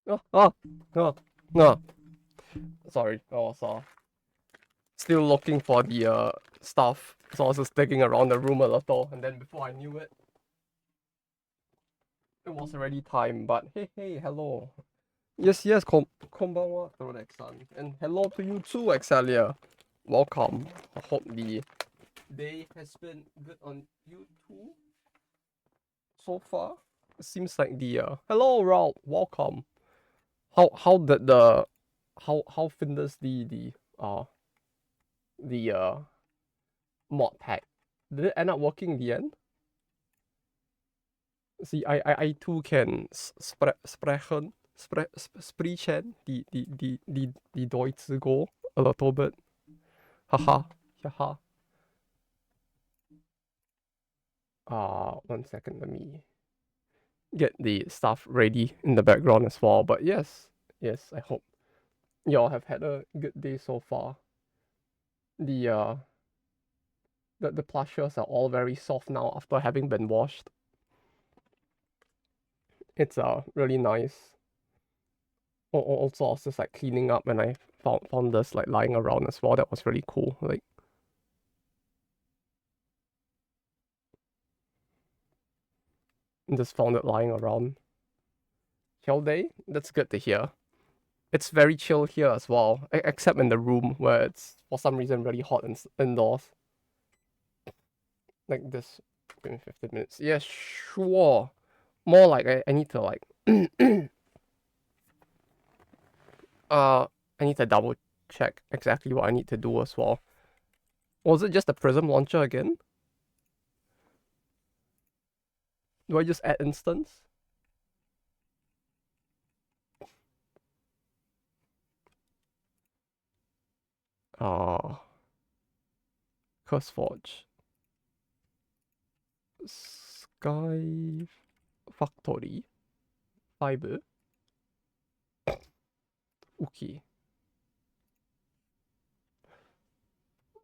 Oh, oh, oh, no. Sorry, I was still looking for the stuff. So I was just digging around the room a little, and then before I knew it, it was already time. But hey, hey, hello. Yes, yes, konbanwa, Rolex-san. And hello to you too, Excelia. Welcome. I hope the day has been good on you too so far. It seems like the hello Ralph, welcome. How did the how finished the mod pack? Did it end up working in the end? See, I too can sprechen die Deutsche go a little bit. Haha, haha. 1 second, let me get the stuff ready in the background as well. But yes, yes, I hope y'all have had a good day so far. The the plushes are all very soft now after having been washed. It's really nice. Also, I was just like cleaning up and I found this like lying around as well. That was really cool. Like, just found it lying around. Chill day? That's good to hear. It's very chill here as well, except in the room where it's for some reason really hot indoors. Like this, give me 15 minutes. Yeah, sure. More like I need to like I need to double check exactly what I need to do as well. Was it just the Prism launcher again? Do I just add instance? CurseForge. Sky Factory. Fiber. Okay.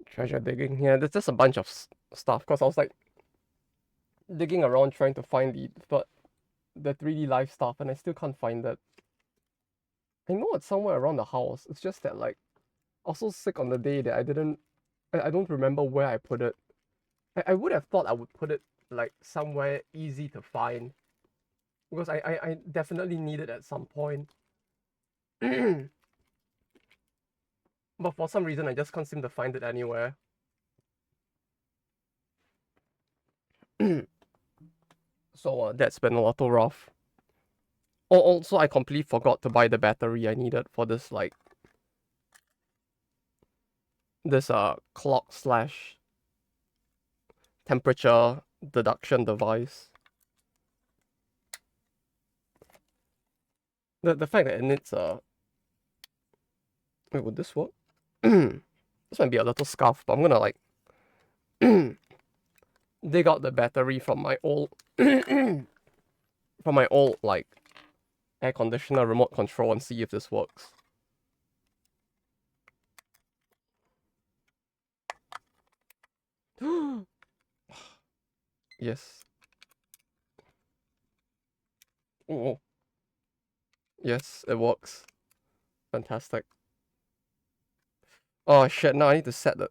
Treasure digging. Yeah, there's just a bunch of stuff because I was like digging around trying to find the 3D Live stuff and I still can't find it. I know it's somewhere around the house. It's just that like I was so sick on the day that I don't remember where I put it. I would have thought I would put it like somewhere easy to find because I definitely need it at some point. But for some reason I just can't seem to find it anywhere. So that's been a little rough. Oh, also I completely forgot to buy the battery I needed for this like this clock slash temperature deduction device. The fact that it needs wait, would this work? This might be a little scuff, but I'm gonna like dig out the battery from my old like air conditioner remote control and see if this works. Yes. Oh, yes, it works. Fantastic. Oh shit! Now I need to set the.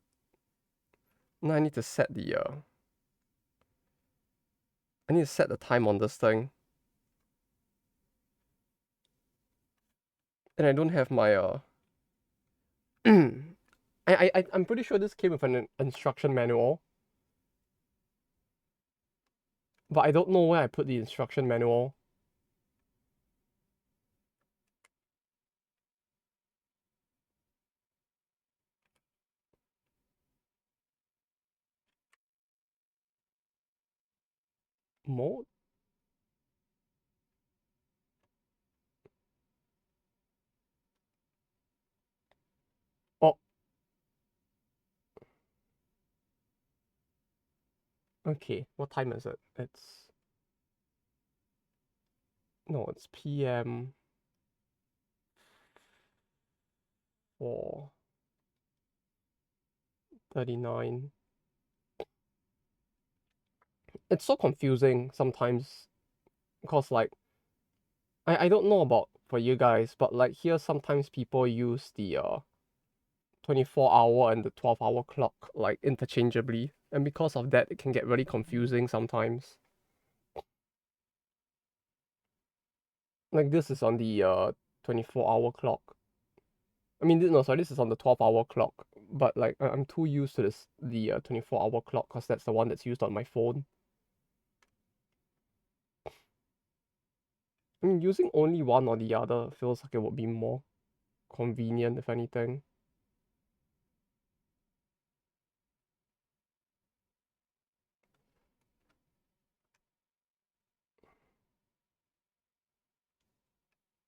Now I need to set the. I need to set the time on this thing. And I don't have my I'm pretty sure this came with an instruction manual. But I don't know where I put the instruction manual. Mode? Oh, okay. What time is it? It's PM 4:39. It's so confusing sometimes because like I don't know about for you guys, but like here sometimes people use the 24-hour and the 12-hour clock like interchangeably, and because of that it can get really confusing sometimes. Like this is on the 24-hour clock. I mean, no, sorry, this is on the 12-hour clock, but like I'm too used to the 24-hour clock because that's the one that's used on my phone. I mean, using only one or the other feels like it would be more convenient, if anything.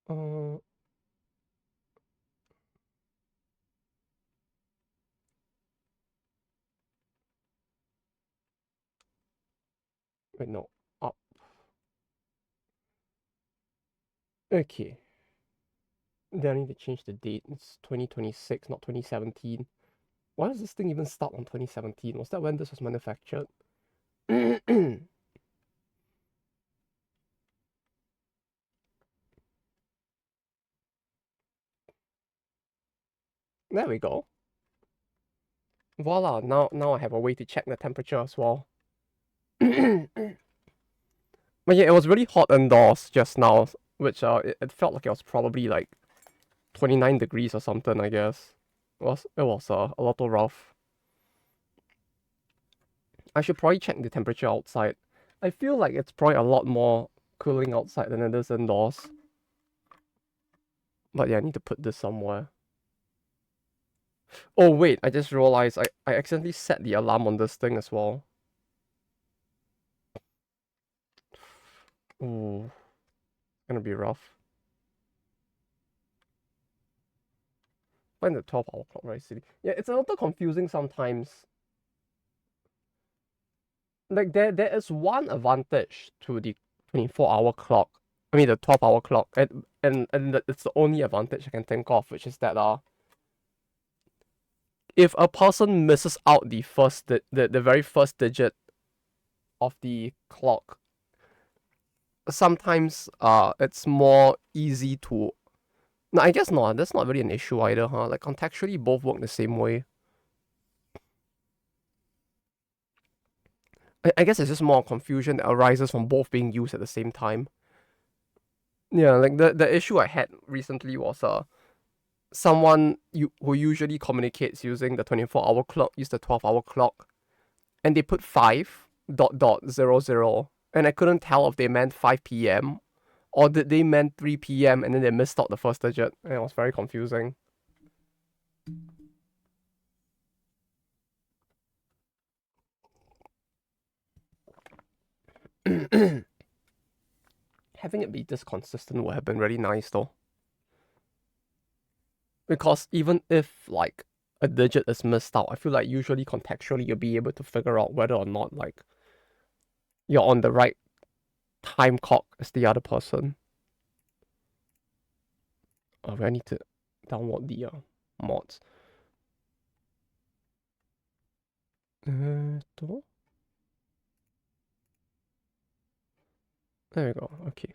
Uh, Wait, no, up. Okay. Then I need to change the date. It's 2026, not 2017. Why does this thing even start on 2017? Was that when this was manufactured? There we go. Voila, now I have a way to check the temperature as well. But yeah, it was really hot indoors just now, which it felt like it was probably like 29 degrees or something, I guess. It was a little rough. I should probably check the temperature outside. I feel like it's probably a lot more cooling outside than it is indoors. But yeah, I need to put this somewhere. Oh wait, I just realized I accidentally set the alarm on this thing as well. Ooh, gonna be rough. Find the 12-hour clock very silly. Yeah, it's a little confusing sometimes. Like there is one advantage to the 24-hour clock. I mean the 12-hour clock, and it's the only advantage I can think of, which is that if a person misses out the very first digit of the clock, sometimes it's more easy to. No, I guess not. That's not really an issue either, huh? Like contextually, both work the same way. I guess it's just more confusion that arises from both being used at the same time. Yeah, like the issue I had recently was someone who usually communicates using the 24-hour clock used the 12-hour clock, and they put 5.00, and I couldn't tell if they meant 5 p.m. or did they meant 3 p.m. and then they missed out the first digit, and it was very confusing. Having it be this consistent would have been really nice though. Because even if like a digit is missed out, I feel like usually contextually you'll be able to figure out whether or not like you're on the right time clock as the other person. Oh, I need to download the mods. There we go. Okay.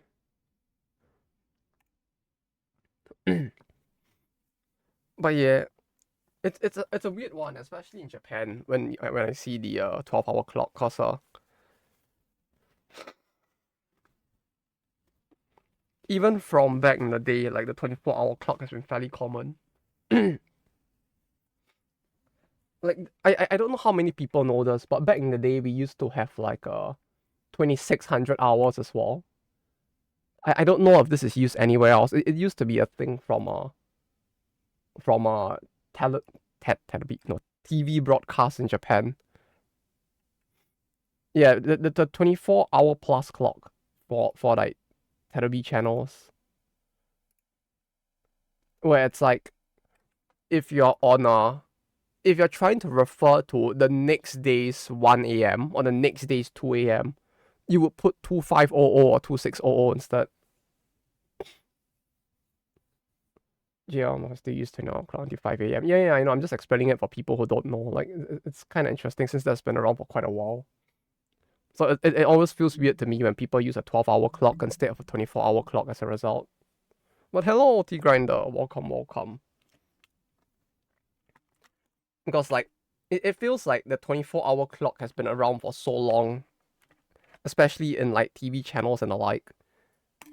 But yeah, it's a weird one, especially in Japan when I see the 12-hour clock, cause even from back in the day, like the 24-hour clock has been fairly common. Like I don't know how many people know this, but back in the day we used to have like 2600 hours as well. I don't know if this is used anywhere else. It used to be a thing from tele no TV broadcast in Japan. Yeah, the 24-hour plus clock for like television channels, where it's like if you're on a if you're trying to refer to the next day's 1 a.m. or the next day's 2 a.m., you would put 2500 or 2600 instead. Yeah, I still used to know clock until 5 a.m. Yeah, I know. I'm just explaining it for people who don't know. Like, it's kind of interesting since that's been around for quite a while. So it always feels weird to me when people use a 12-hour clock instead of a 24-hour clock as a result. But hello, Tea Grinder. Welcome, welcome. Because like it feels like the 24-hour clock has been around for so long, especially in like TV channels and the like,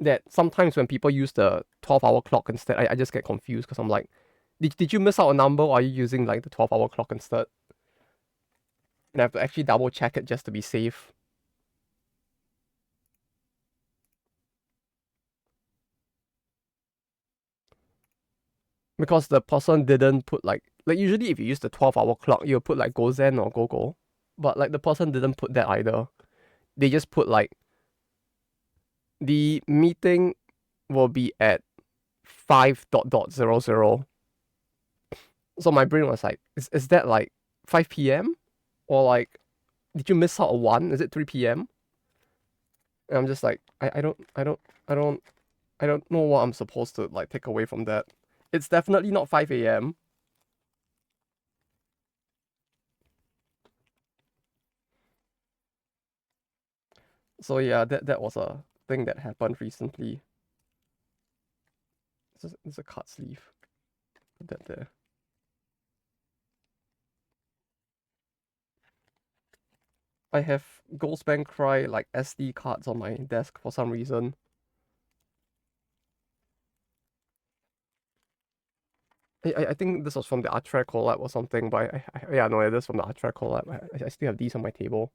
that sometimes when people use the 12-hour clock instead, I just get confused because I'm like, did you miss out a number or are you using like the 12-hour clock instead? And I have to actually double check it just to be safe. Because the person didn't put like usually if you use the 12-hour clock, you'll put like Gozen or Gogo. But like the person didn't put that either. They just put like the meeting will be at 5:00. So my brain was like, is that like 5 p.m.? Or like did you miss out a one? Is it 3 p.m.? And I'm just like, I don't know what I'm supposed to like take away from that. It's definitely not 5 a.m. So yeah, that was a thing that happened recently. It's a cut sleeve. Put that there. I have Ghostbank Cry like SD cards on my desk for some reason. I think this was from the Atre collab or something, but yeah, no, it is from the Atre collab. I still have these on my table.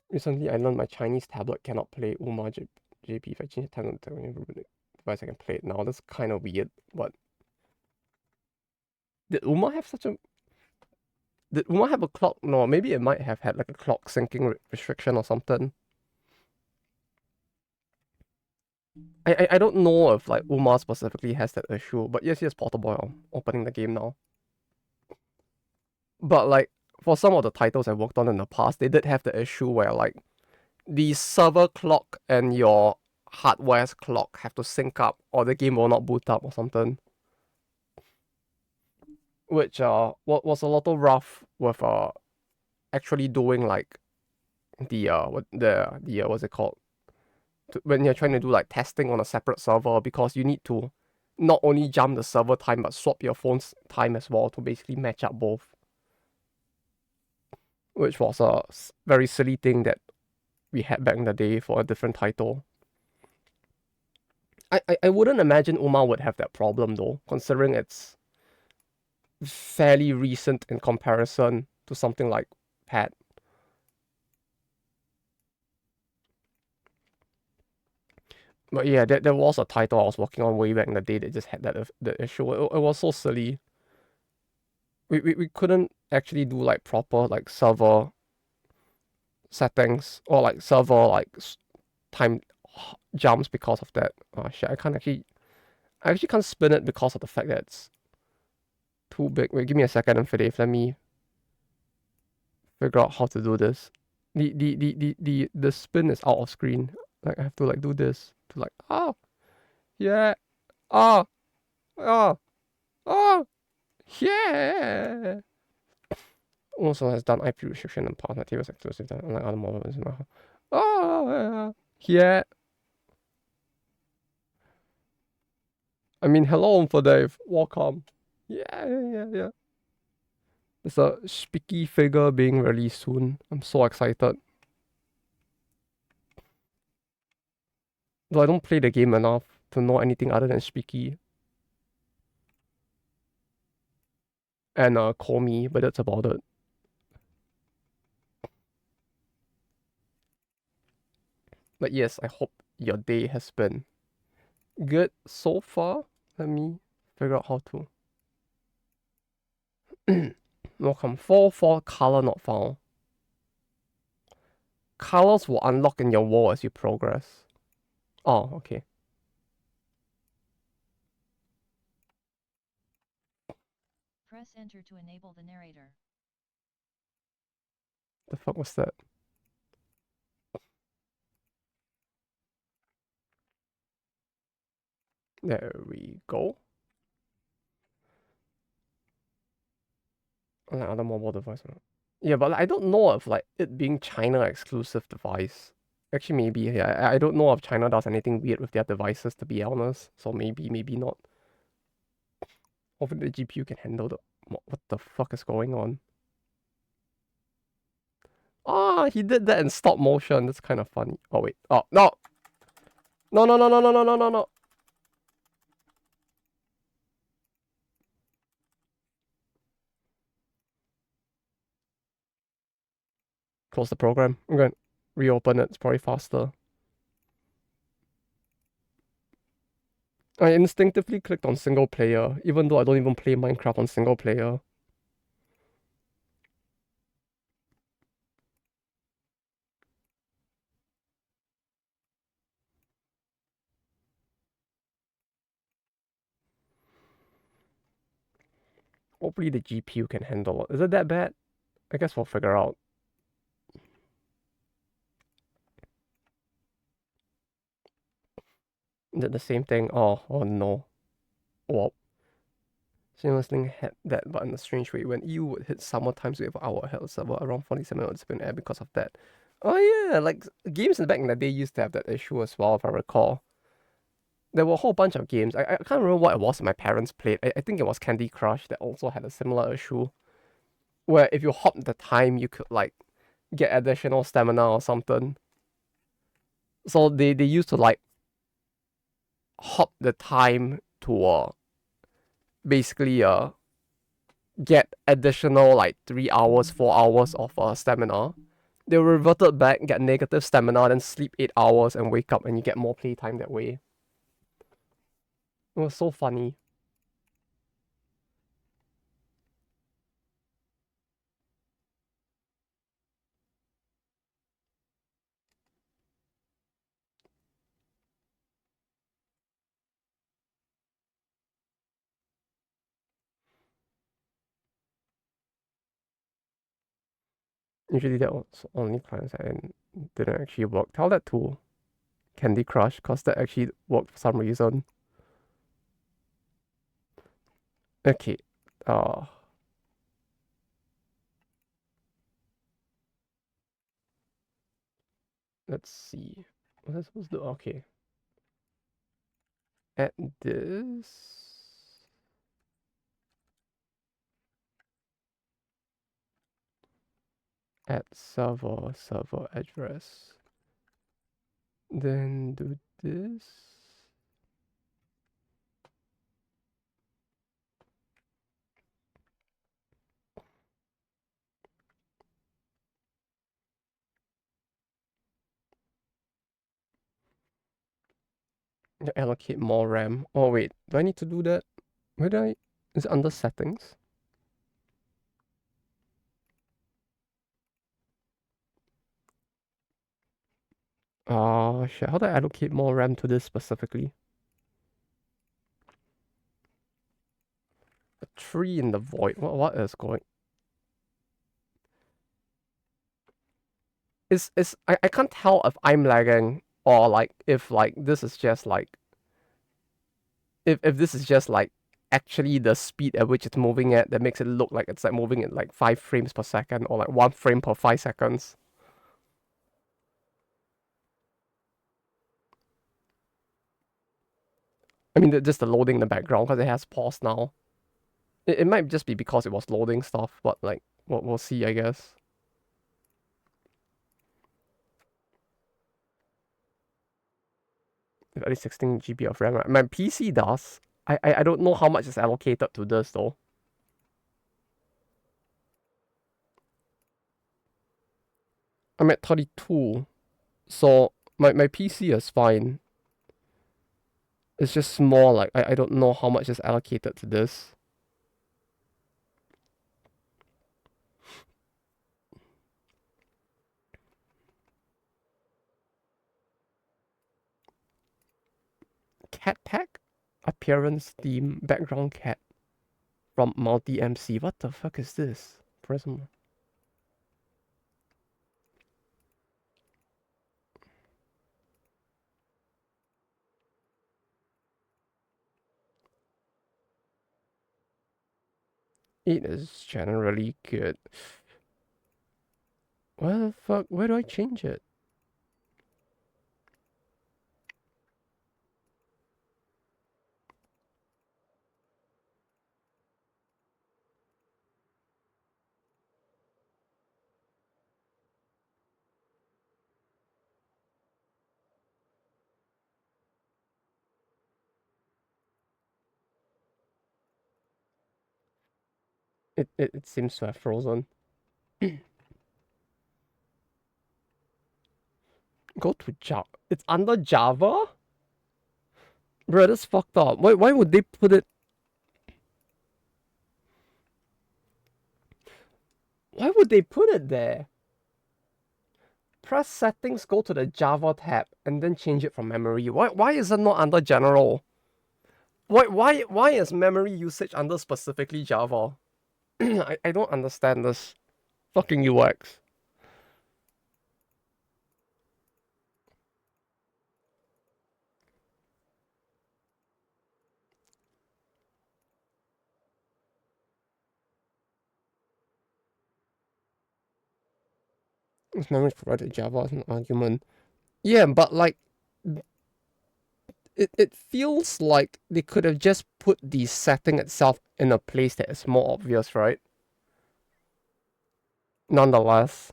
Recently, I learned my Chinese tablet cannot play JP. If I change the time to device, I can play it now. That's kind of weird, but did Uma have such a did Uma have a clock? No, maybe it might have had like a clock syncing restriction or something. I don't know if like Uma specifically has that issue, but yes, Portable. I'm opening the game now. But like for some of the titles I worked on in the past, they did have the issue where like the server clock and your hardware's clock have to sync up, or the game will not boot up or something. Which what was a little rough with actually doing like the what's it called, when you're trying to do like testing on a separate server, because you need to not only jump the server time but swap your phone's time as well to basically match up both, which was a very silly thing that we had back in the day for a different title. I wouldn't imagine Uma would have that problem though, considering it's fairly recent in comparison to something like Pat. But yeah, there was a title I was working on way back in the day that just had that issue. It was so silly. We couldn't actually do like proper like server settings or like server like time jumps because of that. Oh shit, I actually can't spin it because of the fact that it's too big. Wait, give me a second, and let me figure out how to do this. The spin is out of screen. Like I have to like do this to like yeah oh oh oh yeah. Also has done IP restriction and past materials exclusive unlike other models. Oh yeah. I mean, hello for Dave. Welcome. Yeah. There's a spiky figure being released soon. I'm so excited. Though I don't play the game enough to know anything other than spiky and call me, but that's about it. But yes, I hope your day has been good so far. Let me figure out how to. Welcome. 4 color not found. Colors will unlock in your wall as you progress. Oh, okay. Press enter to enable the narrator. The fuck was that? There we go. Like other mobile device. Yeah, but like, I don't know if like it being China exclusive device. Actually, maybe. Yeah, I don't know if China does anything weird with their devices, to be honest. So maybe not. Hopefully the GPU can handle the. What the fuck is going on? Ah, he did that in stop motion. That's kind of funny. Oh wait. Oh no. No no no no no no no no no. Close the program. I'm going to reopen it. It's probably faster. I instinctively clicked on single player, even though I don't even play Minecraft on single player. Hopefully the GPU can handle it. Is it that bad? I guess we'll figure out. Did the same thing. Oh no. Well, Shameless Link had that, but in a strange way. When EU would hit summer times with our health server around 47 would spin air because of that. Oh yeah, like games back in the day used to have that issue as well, if I recall. There were a whole bunch of games. I can't remember what it was my parents played. I think it was Candy Crush that also had a similar issue. Where if you hopped the time, you could like get additional stamina or something. So they used to like hop the time to basically get additional like 3 hours, 4 hours of stamina. They reverted back, get negative stamina, then sleep 8 hours and wake up, and you get more playtime that way. It was so funny. Usually that was only plans and didn't actually work. Tell that to Candy Crush, cause that actually worked for some reason. Okay. Uh let's see. What was I supposed to do? Okay. Add this. Add server address. Then do this. Allocate more RAM. Oh wait, do I need to do that? Where do I? Is it under settings? Oh shit, how do I allocate more RAM to this specifically? A tree in the void. What is going? I can't tell if I'm lagging or like if like this is just like if this is just like actually the speed at which it's moving at that makes it look like it's like moving at like 5 frames per second or like 1 frame per 5 seconds. I mean, just the loading in the background because it has paused now. It might just be because it was loading stuff, but like we'll see, I guess. If at least 16 GB of RAM. My PC does. I don't know how much is allocated to this though. I'm at 32, so my PC is fine. It's just more like I don't know how much is allocated to this. Cat tag? Appearance theme background cat from multi MC. What the fuck is this? Prism. It is generally good. What the fuck? Where do I change it? It seems to have frozen. Go to Java. It's under Java? Bro, that's fucked up. Why would they put it? Why would they put it there? Press settings, go to the Java tab, and then change it from memory. Why is it not under general? Why is memory usage under specifically Java? I don't understand this fucking UX. It's memory provided Java as an argument. Yeah, but like it feels like they could have just put the setting itself in a place that is more obvious, right? Nonetheless.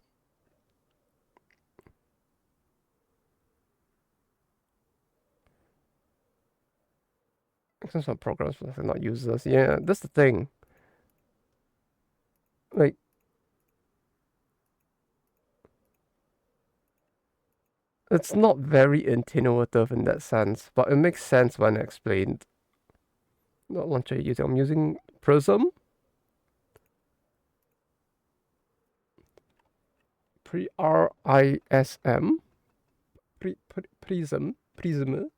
Since some programs are not users. Yeah, that's the thing. Like, it's not very intuitive in that sense, but it makes sense when explained. Not launcher using. I'm using Prism. Prism. Prism.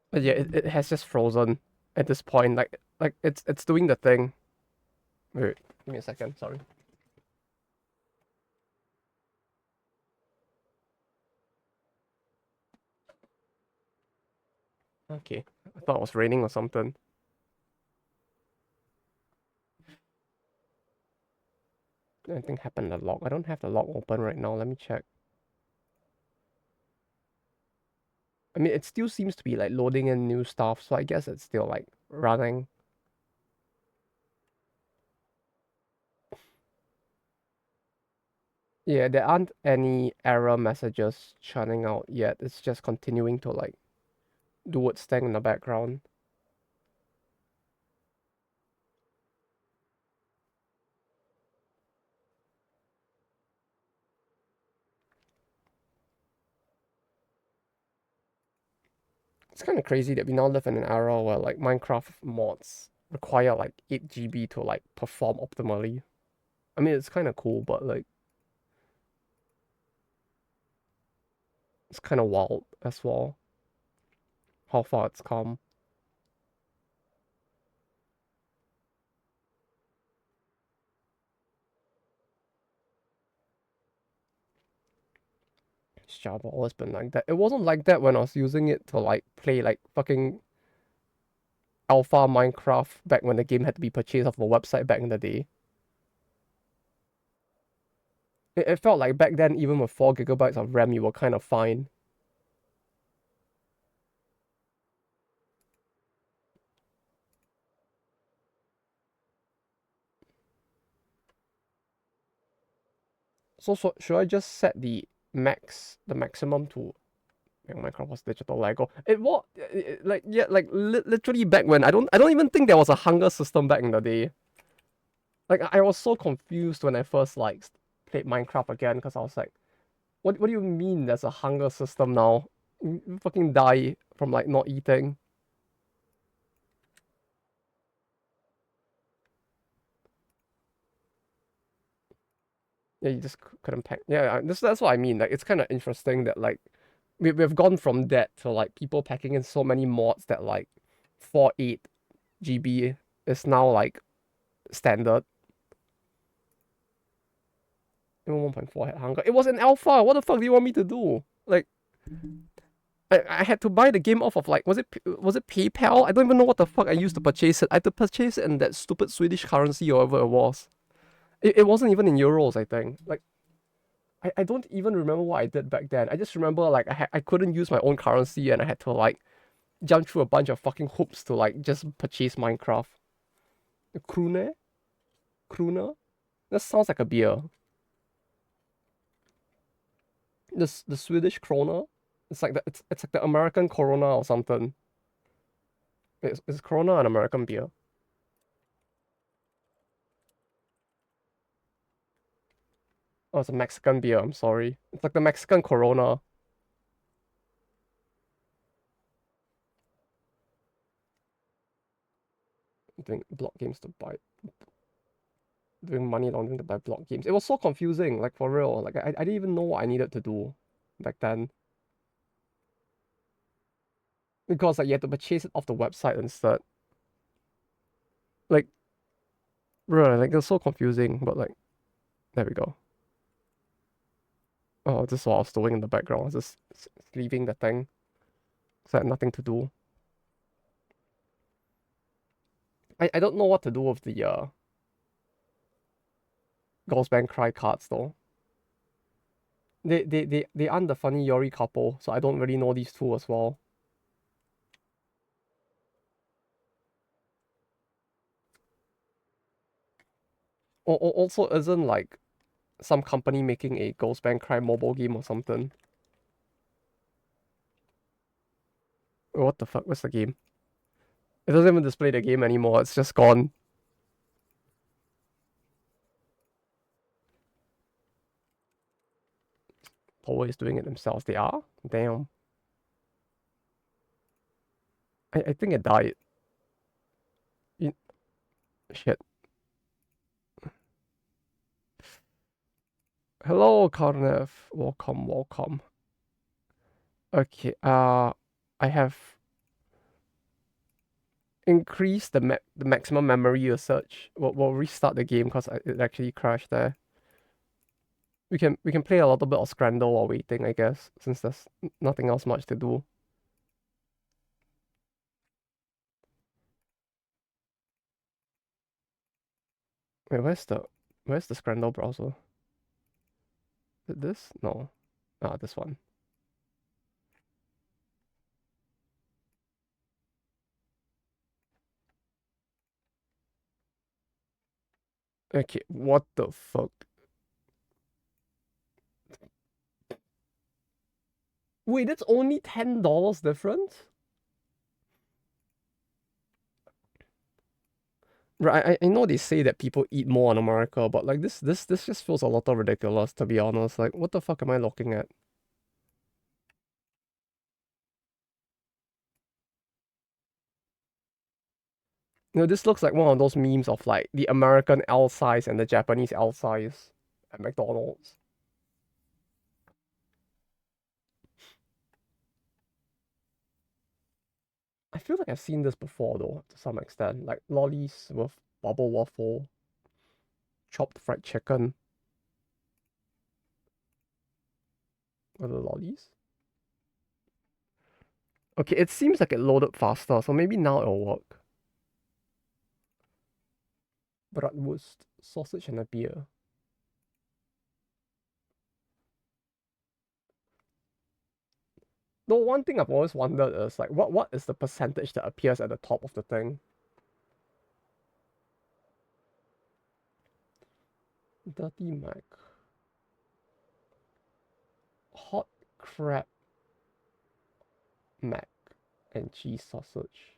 But yeah, it has just frozen at this point. Like it's doing the thing. Wait, give me a second. Sorry. Okay, I thought it was raining or something. Anything happened in the log? I don't have the log open right now. Let me check. I mean, it still seems to be like loading in new stuff, so I guess it's still like running. Yeah, there aren't any error messages churning out yet. It's just continuing to like do its thing in the background. It's kind of crazy that we now live in an era where like Minecraft mods require like 8 GB to like perform optimally. I mean, it's kind of cool, but like it's kind of wild as well how far it's come. It's Java always been like that. It wasn't like that when I was using it to like play like fucking alpha Minecraft back when the game had to be purchased off a website back in the day. It felt like back then, even with 4 gigabytes of RAM, you were kind of fine. So should I just set the maximum to Minecraft was digital Lego? It was like yeah, like literally back when I don't even think there was a hunger system back in the day. Like I was so confused when I first like played Minecraft again because I was like, what do you mean there's a hunger system now? You fucking die from like not eating. Yeah, you just couldn't pack. Yeah, that's what I mean. Like it's kind of interesting that like we've gone from that to like people packing in so many mods that like 48 GB is now like standard. Even 1.4 had hunger. It was an alpha. What the fuck do you want me to do? Like I had to buy the game off of like was it PayPal? I don't even know what the fuck I used to purchase it. I had to purchase it in that stupid Swedish currency or whatever it was. It wasn't even in euros, I think. Like I don't even remember what I did back then. I just remember like I couldn't use my own currency and I had to like jump through a bunch of fucking hoops to like just purchase Minecraft. Chrono? Chrono? That sounds like a beer. The Swedish Chrono. It's like the American Corona or something. Is Corona an American beer? Oh, it's a Mexican beer. I'm sorry. It's like the Mexican Corona. Doing block games to buy, doing money laundering to buy block games. It was so confusing, like for real. Like I didn't even know what I needed to do back then because like you had to purchase it off the website instead. Like, bro, like it was so confusing. But like, there we go. Oh, this is what I was doing in the background. I was just leaving the thing. Cause I had nothing to do. I don't know what to do with the Ghostband Cry cards though. They aren't the funny Yori couple, so I don't really know these two as well. Also, isn't like some company making a Ghostband Cry mobile game or something? What the fuck? What's the game? It doesn't even display the game anymore. It's just gone. Always doing it themselves. They are? Damn. I think it died. You- Shit. Hello, Karnev. Welcome, welcome. Okay, I have increased the maximum memory usage. We'll restart the game because it actually crashed there. We can play a little bit of Scrandle while waiting, I guess, since there's nothing else much to do. Wait, where's the Scrandle browser? Is it this? No. Ah, this one. Okay, what the fuck? Wait, that's only $10 difference? Right, I know they say that people eat more in America, but like this just feels a little ridiculous to be honest. Like, what the fuck am I looking at? This looks like one of those memes of like the American L size and the Japanese L size at McDonald's. I feel like I've seen this before though, to some extent. Like lollies with bubble waffle, chopped fried chicken. What are the lollies? Okay, it seems like it loaded faster, so maybe now it'll work. Bratwurst, sausage and a beer. The one thing I've always wondered is like what is the percentage that appears at the top of the thing? Dirty Mac. Hot crab mac and cheese sausage.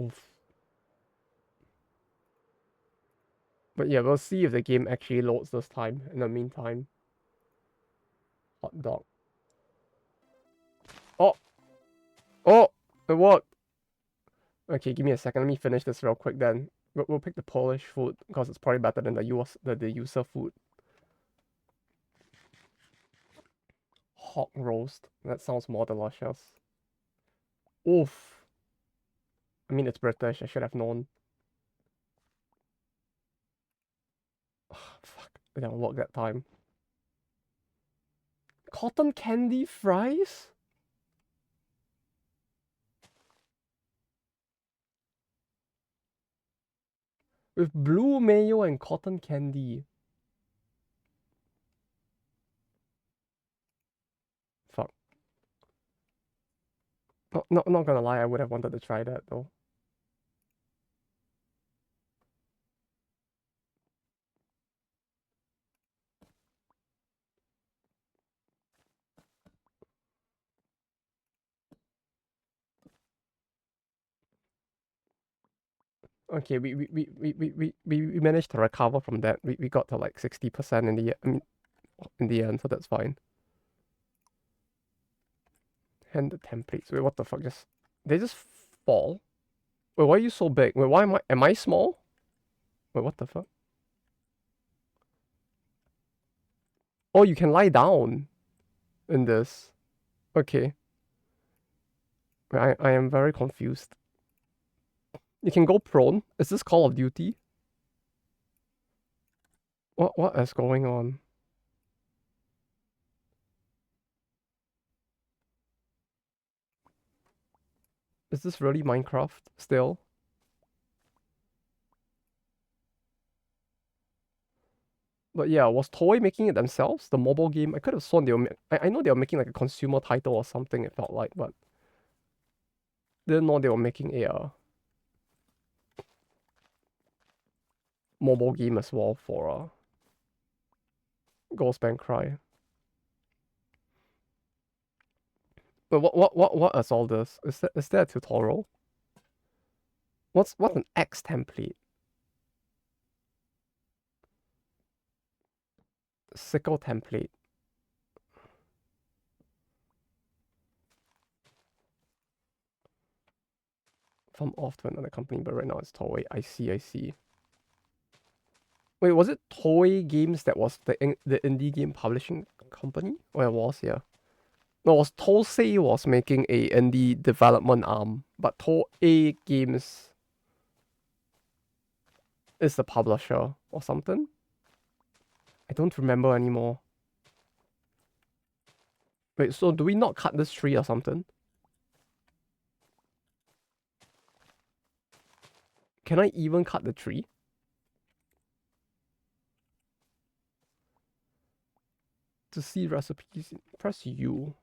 Oof. But yeah, we'll see if the game actually loads this time. In the meantime, hot dog. Oh, oh, it worked. Okay, give me a second. Let me finish this real quick. Then we'll pick the Polish food because it's probably better than the the user food. Hog roast. That sounds more delicious. Oof. I mean, it's British. I should have known. Fuck. It didn't work that time. Cotton candy fries? With blue mayo and cotton candy. Fuck. Not gonna lie, I would have wanted to try that though. Okay, we managed to recover from that. We got to like 60% in the in the end, so that's fine. And the templates. Wait, what the fuck? They just fall. Wait, why are you so big? Wait, why am I small? Wait, what the fuck? Oh, you can lie down in this. Okay. I am very confused. You can go prone. Is this Call of Duty? What is going on? Is this really Minecraft still? But yeah, was Toei making it themselves? The mobile game? I could have sworn they were. I know they were making like a consumer title or something. It felt like, but didn't know they were making a mobile game as well for Ghost Bank Cry. But what is all this? Is there a tutorial? What's an X template? Sickle template. From off to another company, but right now it's Toei. I see. Wait, was it Toei Games that was the indie game publishing company? Oh, it was, yeah. No, it was Tosei was making a indie development arm, but Toei Games is the publisher or something. I don't remember anymore. Wait, so do we not cut this tree or something? Can I even cut the tree? To see recipes, press U.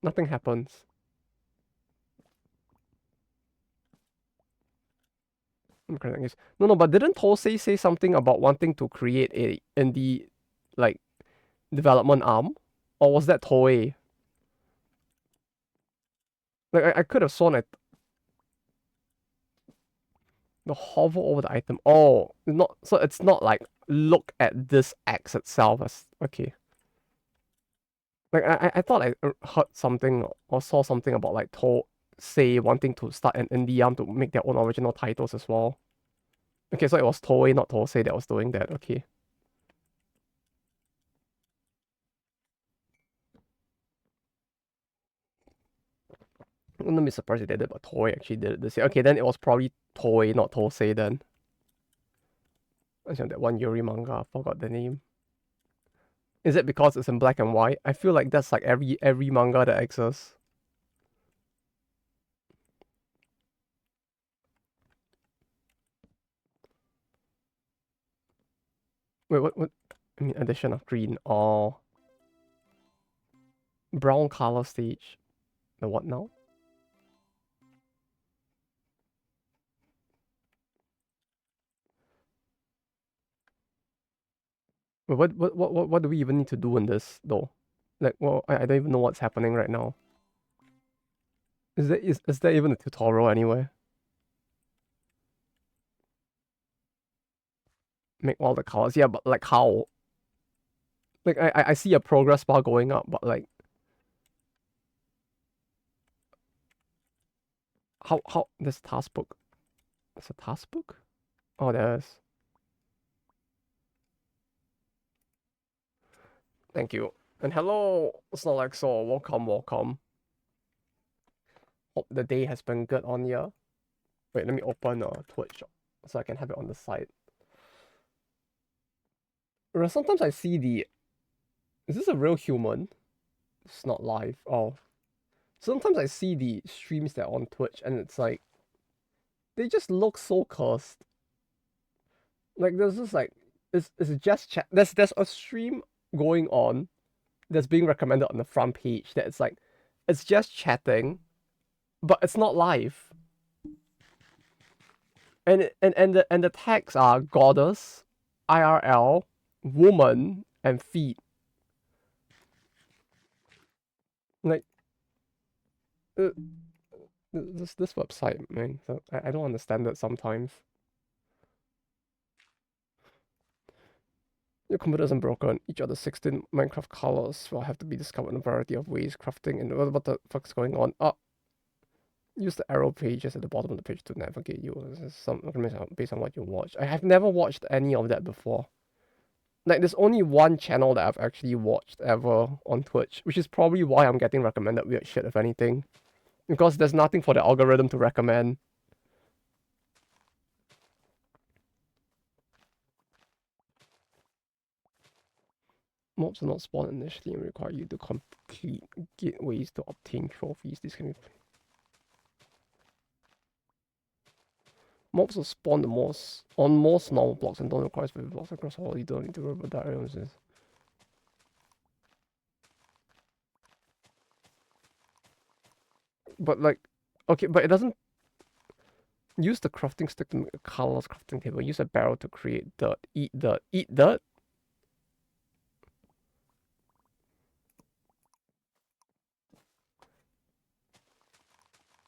Nothing happens. No, but didn't Tosei say something about wanting to create a indie like development arm, or was that Toei? Like I could have sworn it. The hover over the item. Oh, not so it's not like look at this X itself as okay. Like I thought I heard something or saw something about like Toei wanting to start an indie arm to make their own original titles as well. Okay, so it was Toei, not Tosei that was doing that. Okay. I wouldn't be surprised if they did, but Toei actually did it this year. Okay, then it was probably Toei, not Tosei then. I know that one Yuri manga, I forgot the name. Is it because it's in black and white? I feel like that's like every manga that exists. Wait, what? I mean, addition of green or brown color stage. The what now? Wait, what do we even need to do in this though? Like, well, I don't even know what's happening right now. Is there even a tutorial anywhere? Make all the colors. Yeah, but like how? Like I see a progress bar going up, but like how this task book? It's a task book? Oh, there is. Thank you. And hello, Snorlaxor. Welcome. Hope the day has been good on you. Wait, let me open Twitch so I can have it on the side. Sometimes I see the. Is this a real human? It's not live. Oh. Sometimes I see the streams that are on Twitch and it's like. They just look so cursed. Like, there's just like. It's just chat. There's a stream going on that's being recommended on the front page that it's like. It's just chatting, but it's not live. And the tags are goddess, IRL, woman, and feet. Like, this website, man. So I don't understand it sometimes. Your computer isn't broken. Each of the 16 Minecraft colors will have to be discovered in a variety of ways. Crafting and what the fuck's going on? Use the arrow pages at the bottom of the page to navigate you. This is some information based on what you watch. I have never watched any of that before. Like, there's only one channel that I've actually watched ever on Twitch, which is probably why I'm getting recommended weird shit, if anything. Because there's nothing for the algorithm to recommend. Mobs are not spawned initially and require you to complete gateways to obtain trophies. These can be... Mobs will spawn on most normal blocks and don't require specific blocks across all. You don't need to worry about that. But like, okay, but it doesn't use the crafting stick to make a colorless crafting table. Use a barrel to create dirt. Eat dirt. Eat dirt?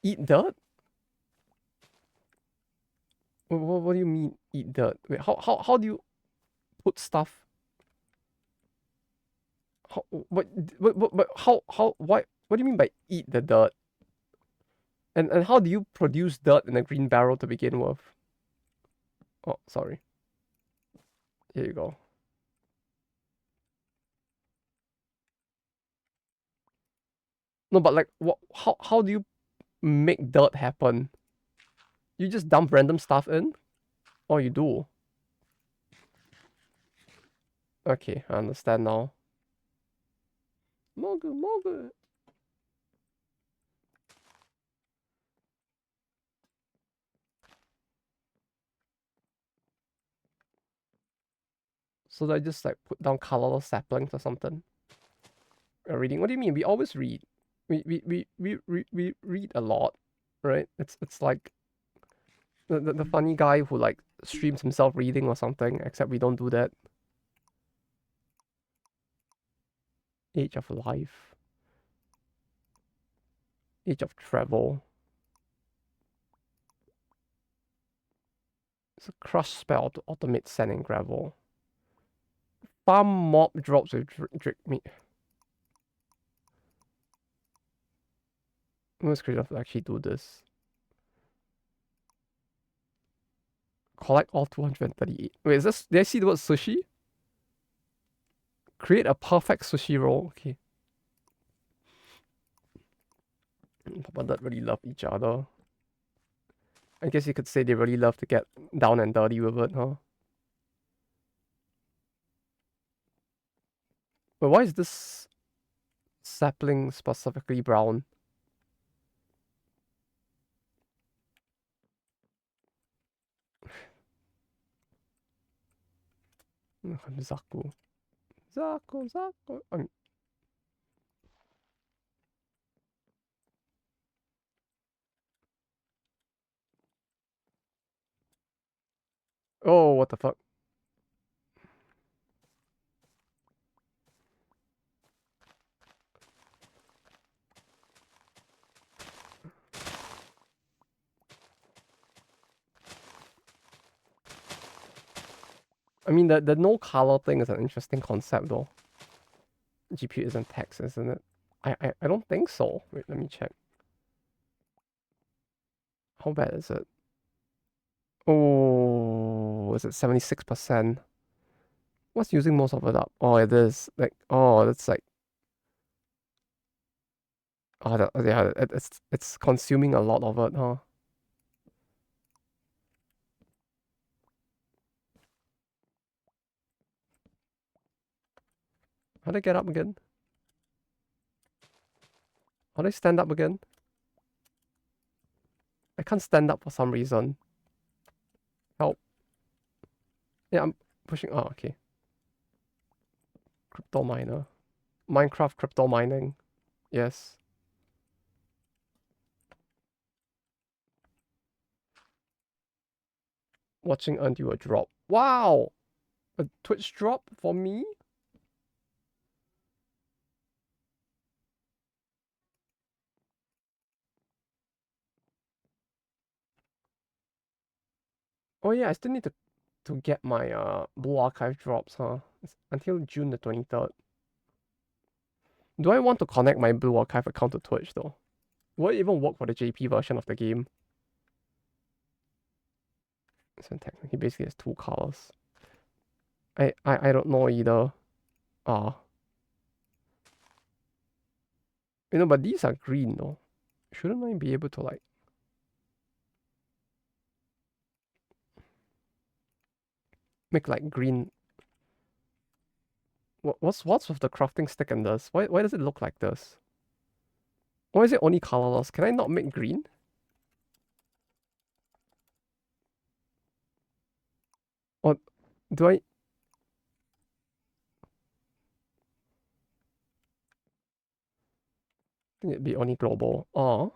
Eat dirt? What do you mean eat dirt? Wait, how do you put stuff? How, but how, what do you mean by eat the dirt? And how do you produce dirt in a green barrel to begin with? Oh, sorry. Here you go. No, but like, what? How do you make dirt happen? You just dump random stuff in? Oh, you do? Okay, I understand now. More good, more good. So I just like put down colorless saplings or something? Reading? What do you mean? We always read. We read a lot, right? It's like the funny guy who like streams himself reading or something, except we don't do that. Age of life. Age of travel. It's a crush spell to automate sand and gravel. Farm mob drops with drake meat. Most creators will actually do this. Collect all 238. Wait, is this? Did I see the word sushi? Create a perfect sushi roll. Okay. Papa Dad really love each other. I guess you could say they really love to get down and dirty with it, huh? But why is this sapling specifically brown? Zaku. Zaku. Oh, what the fuck? I mean, the no color thing is an interesting concept, though. GPU isn't text, isn't it? I don't think so. Wait, let me check. How bad is it? Oh, is it 76%? What's using most of it up? Oh, it is. Like, oh, that's like... Oh, yeah, it's consuming a lot of it, huh? How do I get up again? How do I stand up again? I can't stand up for some reason. Help. Yeah, I'm pushing. Oh, okay. Crypto miner. Minecraft crypto mining. Yes. Watching earned you a drop. Wow! A Twitch drop for me? Oh yeah, I still need to get my Blue Archive drops, huh? It's until June the 23rd. Do I want to connect my Blue Archive account to Twitch though? Will it even work for the JP version of the game? So technically, he basically has two colors. I don't know either. Ah, but these are green though. Shouldn't I be able to like make like green? What's with the crafting stick and this? Why does it look like this? Or is it only colorless? Can I not make green? Or do I think it'd be only global? Oh,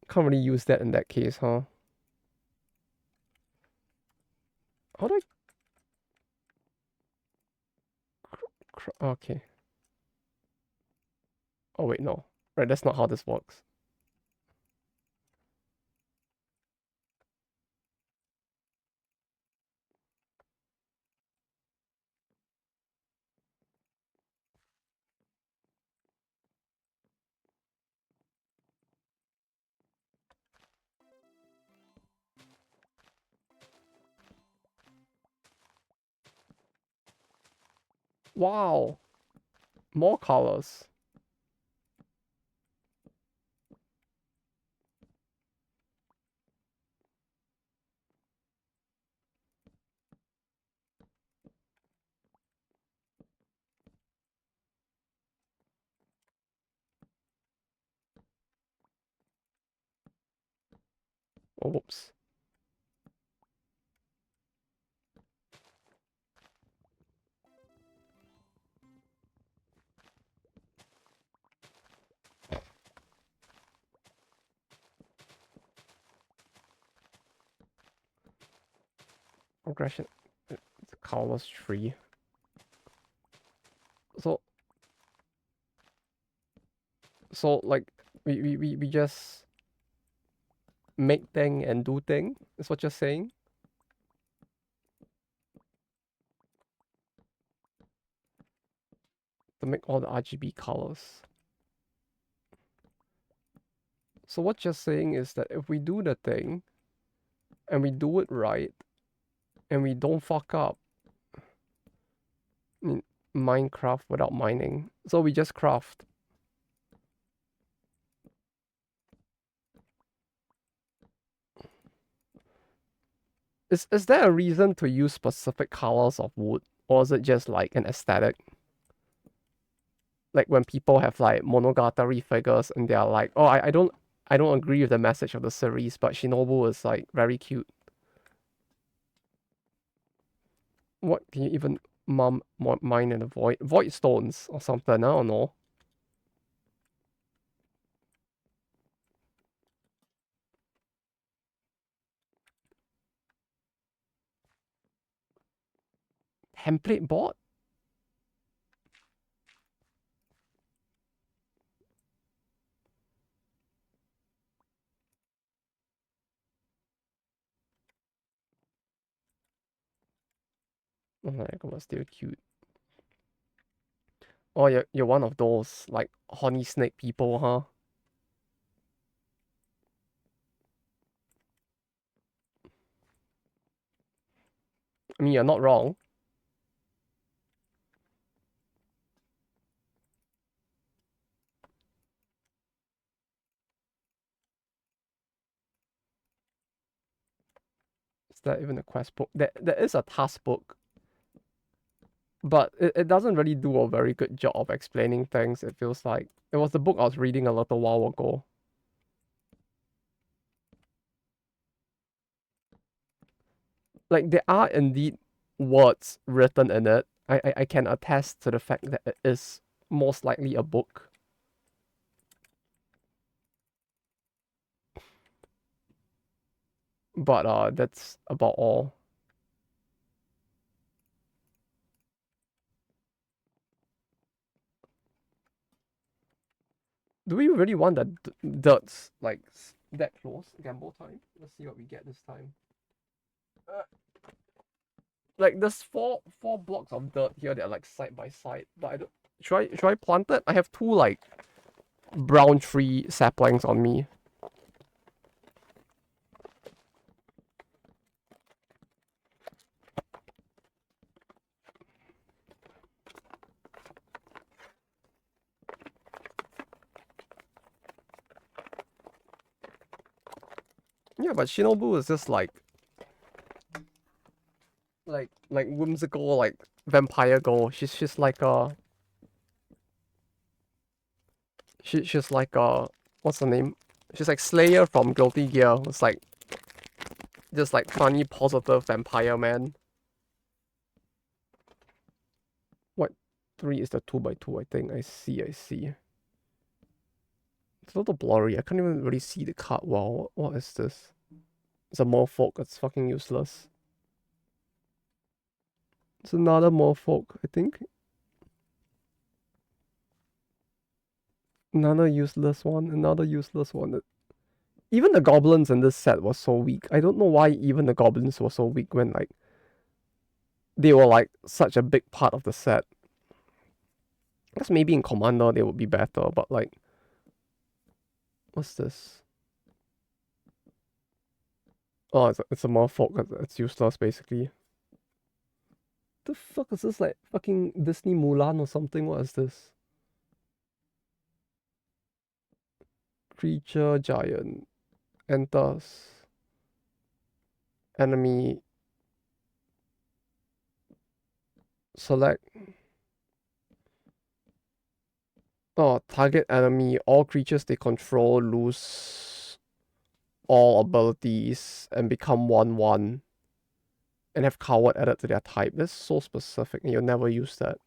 can't really use that in that case, huh? How do okay. Oh wait, no. Right, that's not how this works. Wow, more colors. Oh, whoops. Progression. It's a colorless tree. So like we just make thing and do thing is what you're saying? To make all the RGB colors. So what you're saying is that if we do the thing and we do it right and we don't fuck up, I mean, Minecraft without mining. So we just craft. Is there a reason to use specific colors of wood? Or is it just like an aesthetic? Like when people have like monogatari figures and they're like, oh, I don't agree with the message of the series, but Shinobu is like very cute. What can you even mine in a void stones or something? I don't know. Template board? Oh my god, still cute. Oh, you're one of those like honey snake people, huh? I mean, you're not wrong. Is that even a quest book? There is a task book, but it doesn't really do a very good job of explaining things. It feels like it was the book I was reading a little while ago. Like there are indeed words written in it. I can attest to the fact that it is most likely a book. But that's about all. Do we really want the dirts like that close. Gamble time. Let's see what we get this time. Like there's four blocks of dirt here that are like side by side, but I don't. Should I plant it? I have two like brown tree saplings on me. Yeah, but Shinobu is just like whimsical like vampire girl. She's like she's like what's her name? She's like Slayer from Guilty Gear. It's like just like funny positive vampire man. What 3 is the 2x2, I think. I see. It's a little blurry. I can't even really see the card well. What is this? It's a merfolk. It's fucking useless. It's another merfolk, I think. Another useless one. Even the goblins in this set were so weak. I don't know why even the goblins were so weak when like they were like such a big part of the set. I guess maybe in Commander they would be better, but like what's this? Oh, it's a merfolk. It's useless basically. The fuck is this, like fucking Disney Mulan or something? What is this? Creature giant enters enemy. Select. Oh, target enemy. All creatures they control lose all abilities and become 1/1 and have coward added to their type. This is so specific and you'll never use that.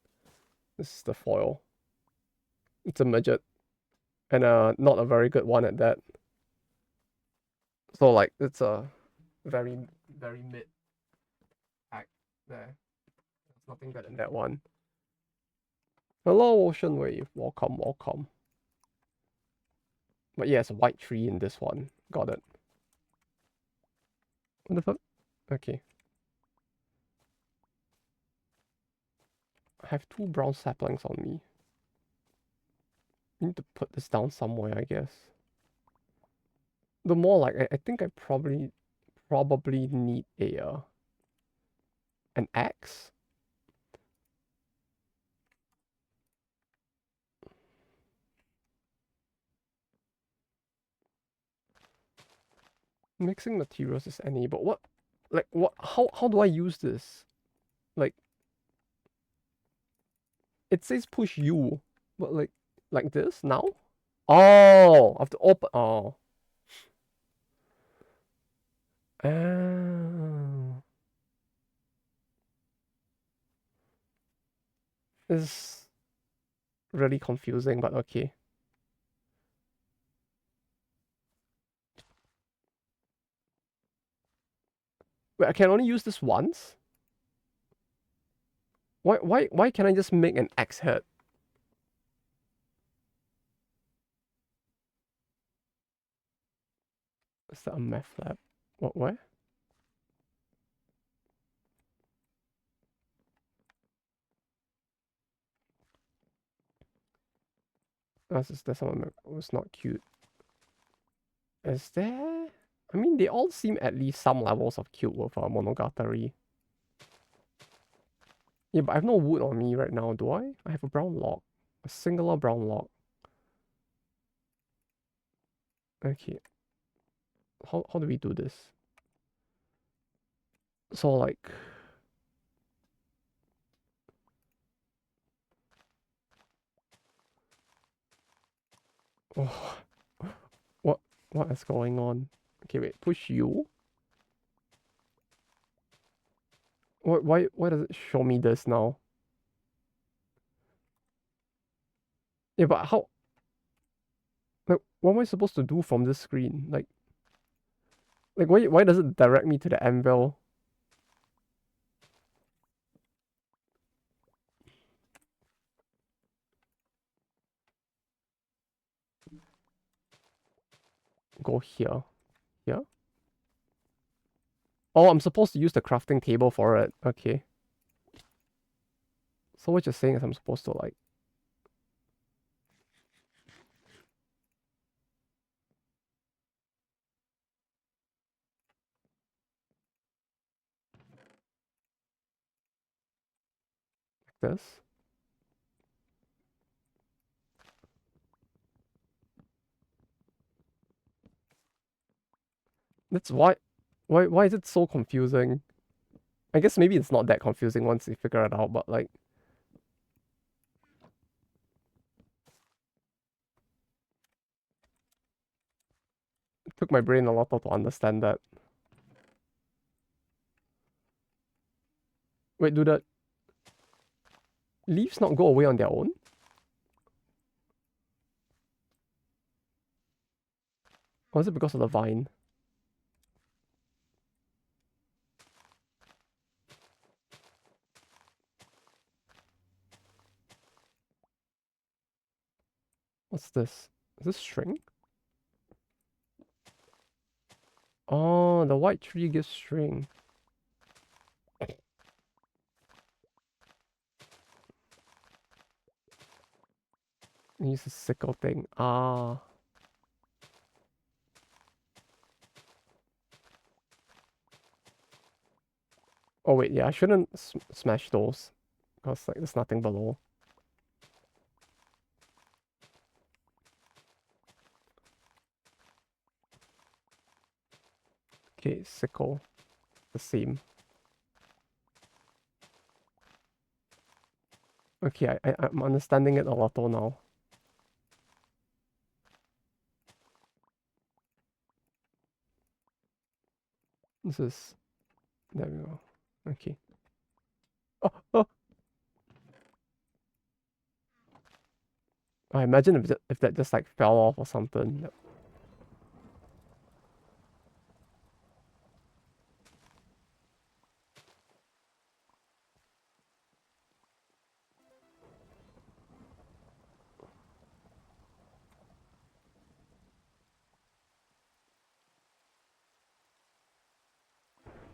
This is the foil. It's a midget. And not a very good one at that. So like it's a very, very mid pack there. There's nothing better than that one. Hello, Ocean Wave. Welcome. But yeah, it's a white tree in this one. Got it. What the fuck? Okay. I have 2 brown saplings on me. I need to put this down somewhere, I guess. The more like I think I probably need a an axe. Mixing materials is any, but what how do I use this? Like it says push U, but like this now? Oh, I have to open. Oh. Oh. This is really confusing, but okay. Wait, I can only use this once? Why can't I just make an axe head? Is that a meth lab? What? That's someone was not cute. Is there? I mean, they all seem at least some levels of cute with Monogatari. Yeah, but I have no wood on me right now, do I? I have a brown log. A singular brown log. Okay. How do we do this? So like oh, what what is going on? Okay, wait, push you. Why does it show me this now? Yeah, but how like what am I supposed to do from this screen? Like why does it direct me to the anvil? go here. Here? Oh, I'm supposed to use the crafting table for it. Okay. So what you're saying is I'm supposed to like... this? That's why... Why is it so confusing? I guess maybe it's not that confusing once you figure it out, but like... It took my brain a lot to understand that. Wait, do the leaves not go away on their own? Or is it because of the vine? What's this? Is this string? Oh, the white tree gives string. Use a sickle thing. Ah. Oh wait, yeah, I shouldn't smash those. Because like there's nothing below. Okay, sickle. The same. Okay, I'm understanding it a lot now. This is... There we go. Okay. Oh, oh! I imagine if that just like fell off or something.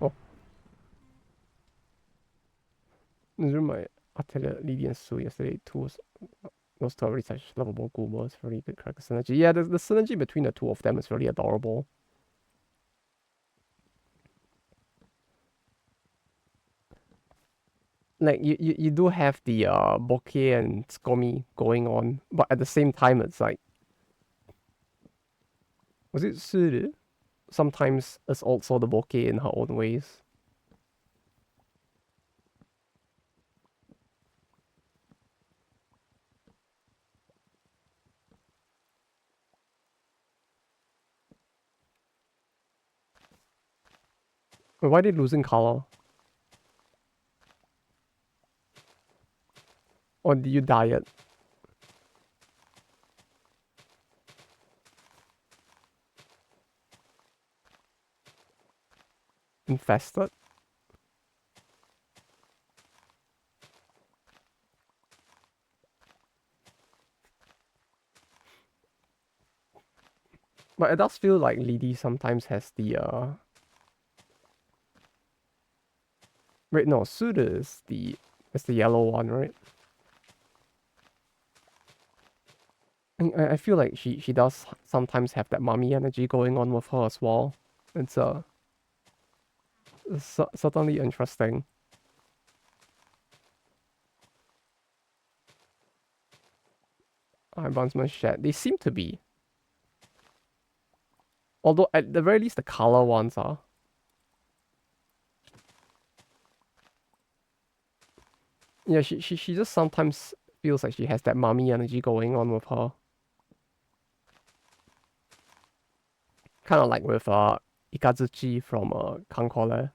Oh, this is my Atelier Lily and Sue yesterday. Those two are really such lovable goobers. Really good character synergy. Yeah, the synergy between the two of them is really adorable. Like you do have the bokeh and Skomi going on, but at the same time it's like, was it Suru? Sometimes it's also the bokeh in her own ways. Wait, why are they losing color? Or do you dye it? Infested? But it does feel like Lily sometimes has the wait, no, Suda is the yellow one, right? I feel like she does sometimes have that mommy energy going on with her as well. It's certainly interesting. Advancement shed. They seem to be. Although at the very least the color ones are. Yeah, she just sometimes feels like she has that mommy energy going on with her. Kind of like with Ikazuchi from Kankole.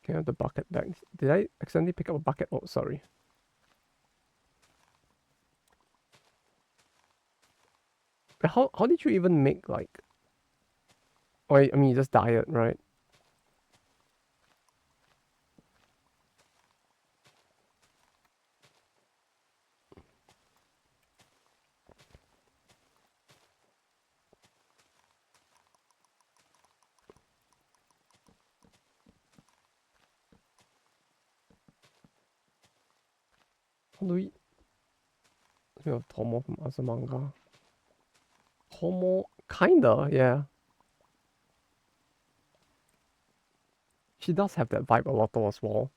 Okay, I have the bucket back. Did I accidentally pick up a bucket? Oh, sorry. How did you even make like? Oh, I mean, you just dye it, right? How do we have Tomo from Azumanga? Tomo, kinda, yeah. She does have that vibe a lot though as well.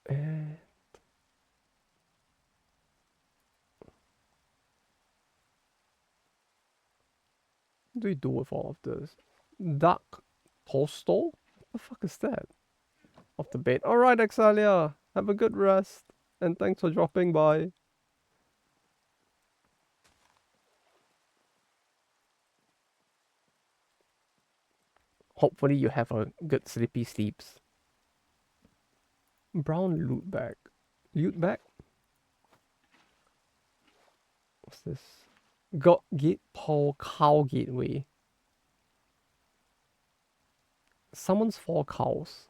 Eh, what do we do with all of this? Duck Tosto? What the fuck is that? Off the bed. Alright, Exalia. Have a good rest. And thanks for dropping by. Hopefully you have a good sleepy sleeps. Brown loot bag. Loot bag? What's this? Got gate Paul cow gateway. Summons 4 cows.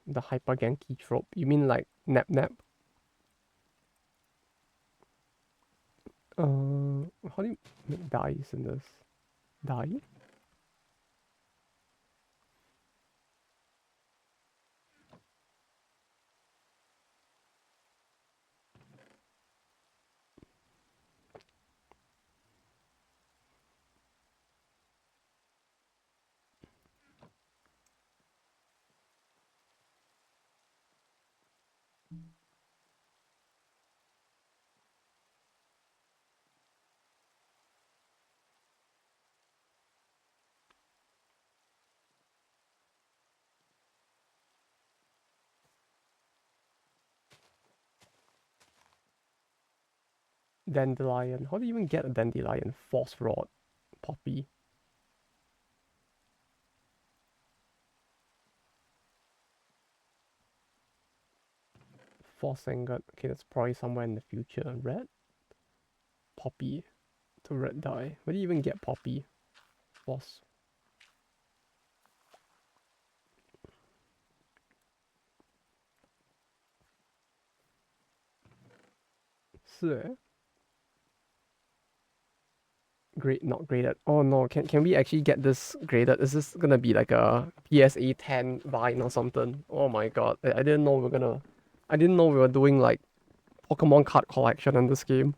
The hyper Genki trope. You mean like nap nap? How do you make dice in this? Die? Dandelion. How do you even get a dandelion? Force rod. Poppy. Force ingot. Okay, that's probably somewhere in the future. Red? Poppy. To red dye. Where do you even get poppy? Force. 是 Great, not graded. Oh no, can we actually get this graded? Is this gonna be like a PSA 10 Vine or something? Oh my god, I didn't know I didn't know we were doing like Pokemon card collection in this game.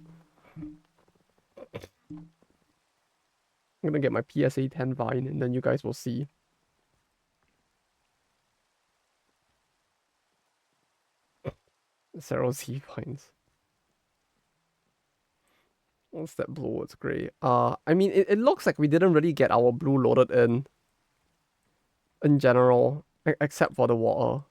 I'm gonna get my PSA 10 Vine and then you guys will see. Zero Z Vines. What's that blue? It's grey. I mean, it looks like we didn't really get our blue loaded in general, except for the water.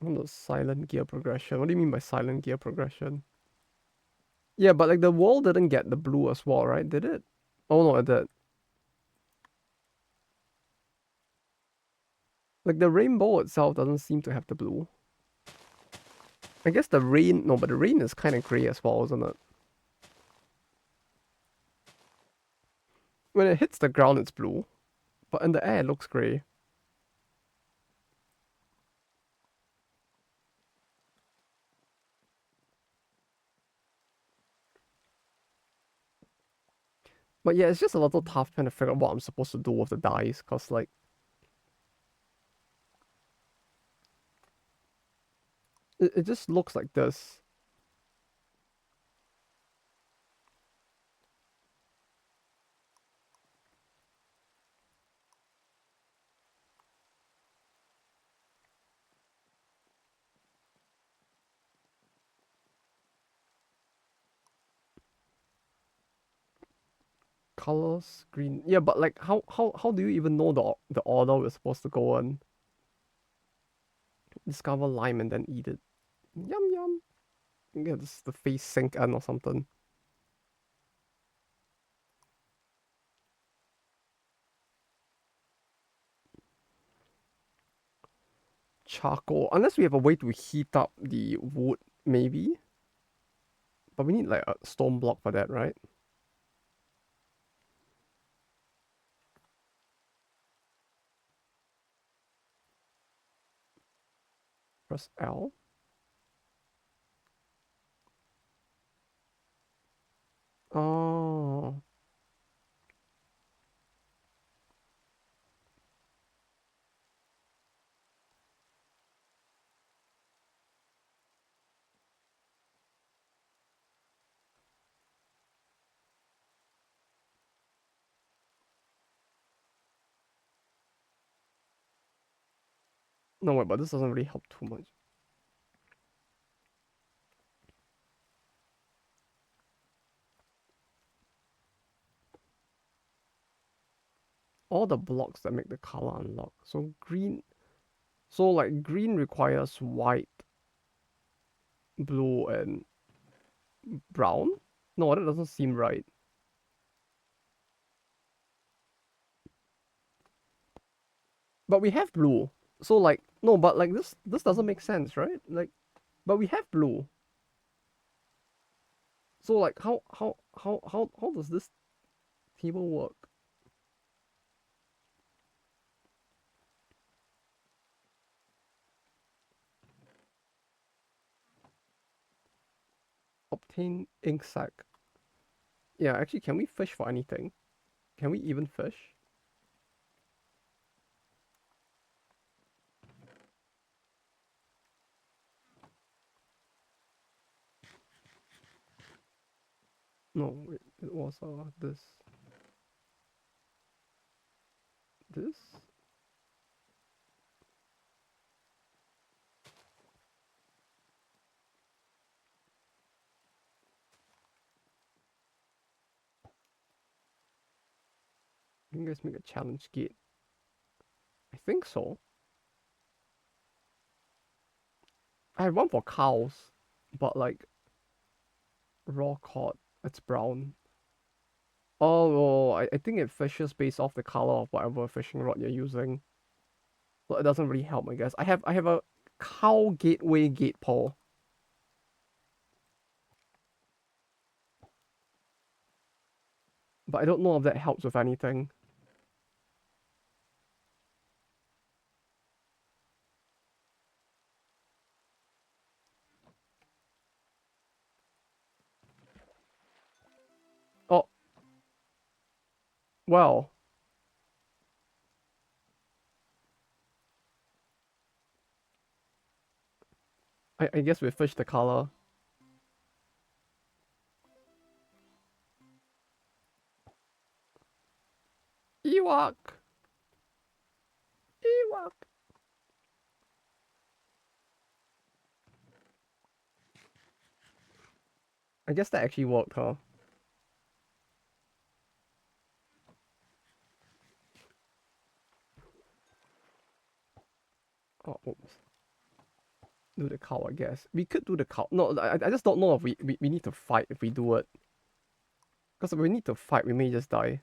On the silent gear progression. What do you mean by silent gear progression? Yeah, but like the wall didn't get the blue as well, right? Did it? Oh no, it did. Like the rainbow itself doesn't seem to have the blue. I guess the rain, no, but the rain is kind of gray as well, isn't it? When it hits the ground, it's blue, but in the air, it looks gray. But yeah, it's just a little tough trying to figure out what I'm supposed to do with the dice, cause like it just looks like this. colors green. Yeah, but like how do you even know the order we're supposed to go on? Discover lime and then eat it. Yum yum. Yeah, this is the face sink and or something. Charcoal. Unless we have a way to heat up the wood, maybe. But we need like a stone block for that, right? Press L. Oh. No, wait, but this doesn't really help too much. All the blocks that make the color unlock. So green. So like green requires white, blue, and brown? No, that doesn't seem right. But we have blue. So like no, but like this doesn't make sense, right? Like but we have blue. So like how does this table work? Obtain ink sac. Yeah, actually can we fish for anything? Can we even fish? No, it was this. You guys make a challenge gate. I think so. I have one for cows, but like raw cod. It's brown. Oh, I think it fishes based off the color of whatever fishing rod you're using. So it doesn't really help, I guess. I have a cow gateway gate pole. But I don't know if that helps with anything. Oh, well. I guess we fished the color. Ewok! Ewok! I guess that actually worked, huh? Oh, oops. Do the cow, I guess. We could do the cow. No, I just don't know if we need to fight if we do it. Because if we need to fight, we may just die.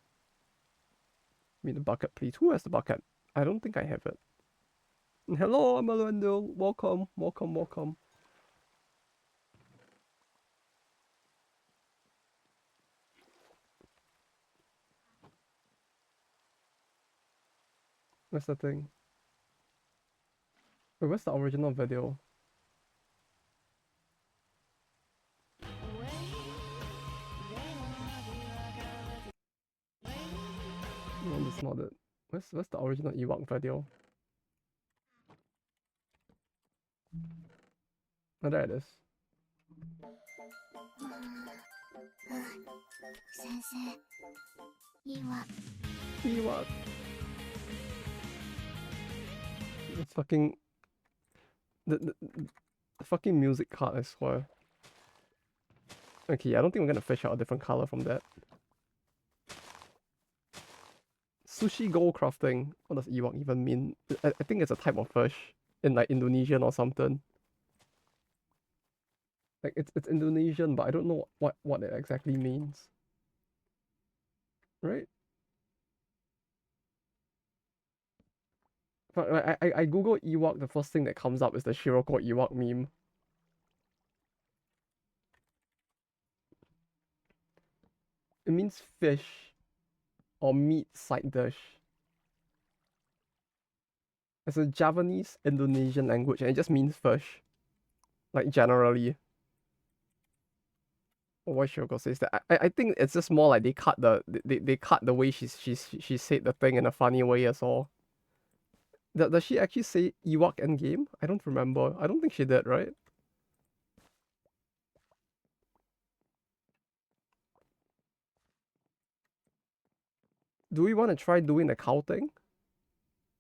Give me the bucket, please. Who has the bucket? I don't think I have it. Hello, I'm Alendo. Welcome, welcome, welcome. What's the thing? Wait, where's the original video? No, that's not it. Where's the original Ewok video? Oh, there it is. 先生、いいわ。 Ewok. It's fucking the fucking music card, I swear. Okay, I don't think we're gonna fish out a different color from that. Sushi gold crafting. What does Ewok even mean? I think it's a type of fish in like Indonesian or something. Like it's Indonesian, but I don't know what it exactly means. Right? But like, I Google Ewok, the first thing that comes up is the Shiroko Ewok meme. It means fish or meat side dish. It's a Javanese Indonesian language and it just means fish. Like generally. Or why Shiroko says that. I think it's just more like they cut the way she said the thing in a funny way as all. Does she actually say Ewok Endgame? I don't remember. I don't think she did, right? Do we want to try doing the cow thing?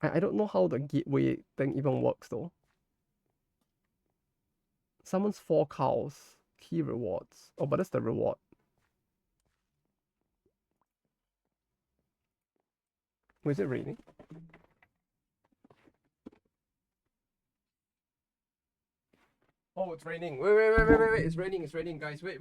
I don't know how the gateway thing even works though. Summons 4 cows. Key rewards. Oh, but that's the reward. Was it raining? Oh, it's raining. Wait. It's raining, guys. Wait.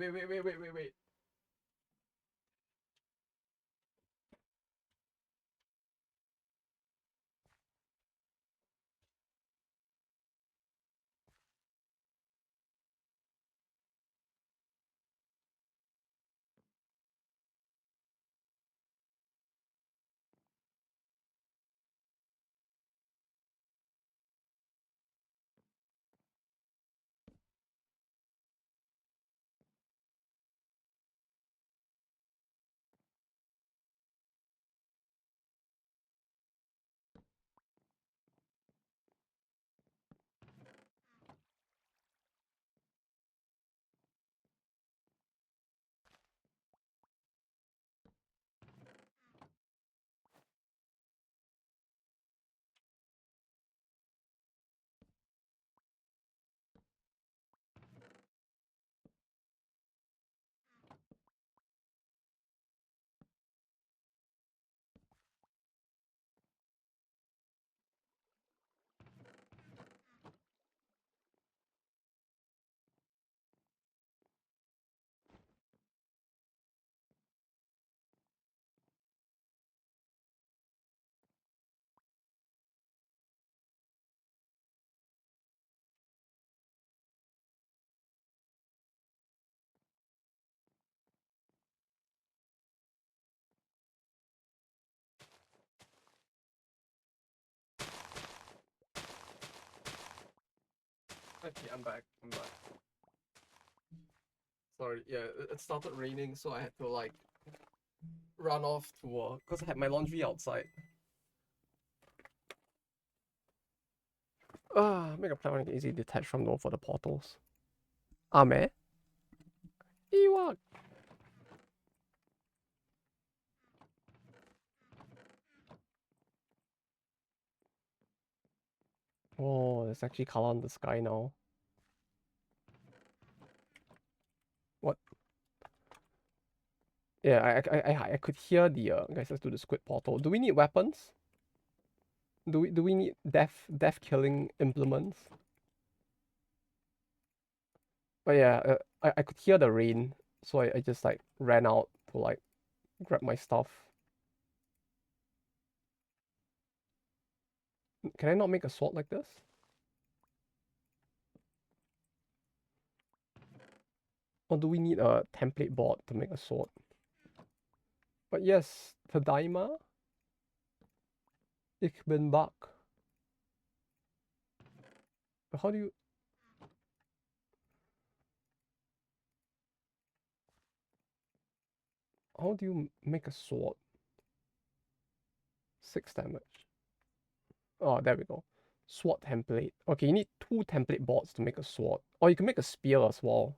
Okay, I'm back. Sorry, yeah, it started raining, so I had to like run off to because I had my laundry outside. Make a plan when you easily detach from door for the portals. Ame? Ewok! Oh, there's actually color on the sky now. What? Yeah, I could hear the guys. Let's do the squid portal. Do we need weapons? Do we need death killing implements? But yeah, I could hear the rain, so I just like ran out to like grab my stuff. Can I not make a sword like this? Or do we need a template board to make a sword? But yes, Tadaima, ich bin back. How do you make a sword? 6 damage. Oh, there we go. Sword template. Okay, you need 2 template boards to make a sword. Or you can make a spear as well.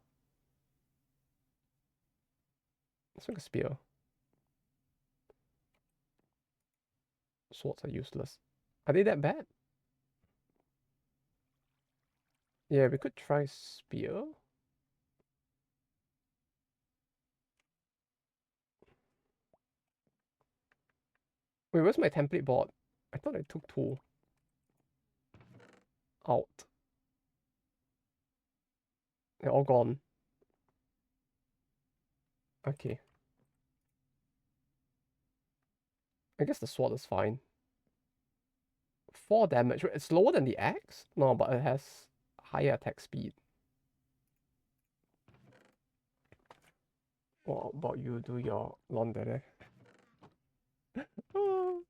Let's make a spear. Swords are useless. Are they that bad? Yeah, we could try spear. Wait, where's my template board? I thought I took 2 out. They're all gone. Okay. I guess the sword is fine. 4 damage. Wait, it's lower than the axe? No, but it has higher attack speed. What about you do your laundry? Oh.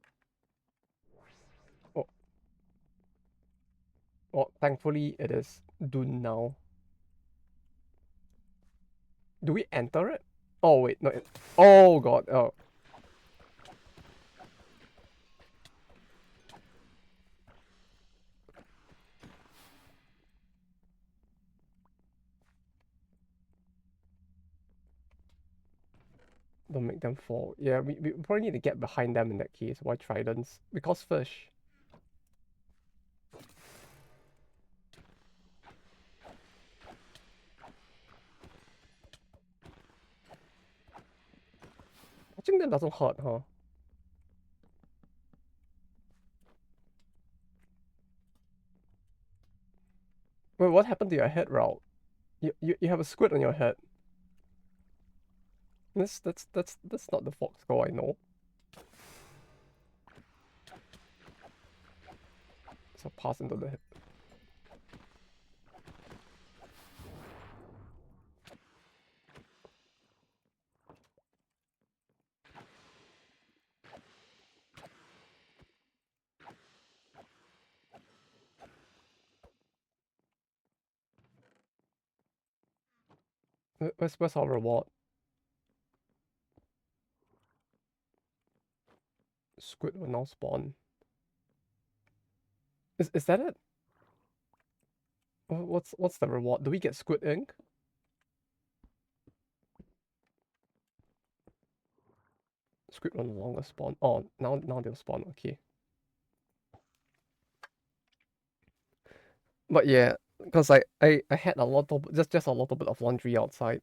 Oh, thankfully it is done now. Do we enter it? Oh wait, no. Oh god. Oh. Don't make them fall. Yeah, we probably need to get behind them in that case. Why tridents? Because fish. Touching them doesn't hurt, huh? Wait, what happened to your head, Raul? You have a squid on your head. That's not the fox go I know. So pass into the head. Where's our reward? Squid will now spawn. Is that it? What's the reward? Do we get squid ink? Squid will no longer spawn. Oh, now they'll spawn. Okay. But yeah, because I had a lot of just a little bit of laundry outside.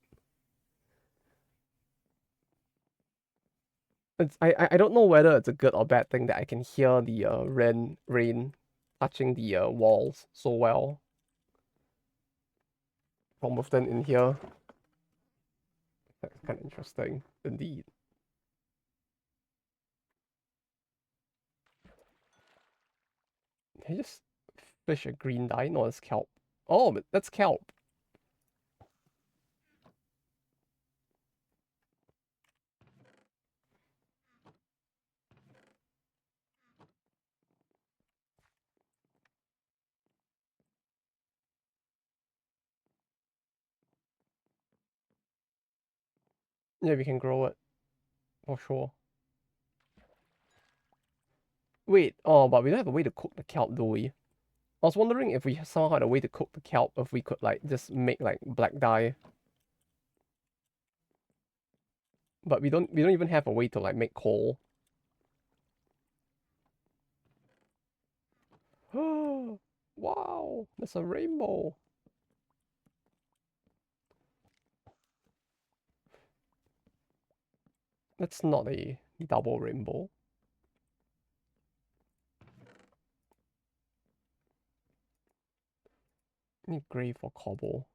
I don't know whether it's a good or bad thing that I can hear the rain touching the walls so well from within in here. That's kind of interesting indeed. Can I just fish a green dye? No, it's kelp. Oh, but that's kelp. Yeah, we can grow it for sure. Wait, oh, but we don't have a way to cook the kelp, do we? I was wondering if we somehow had a way to cook the kelp, if we could like just make like black dye. But we don't even have a way to like make coal. Wow, there's a rainbow. That's not a double rainbow. Need gray for cobble.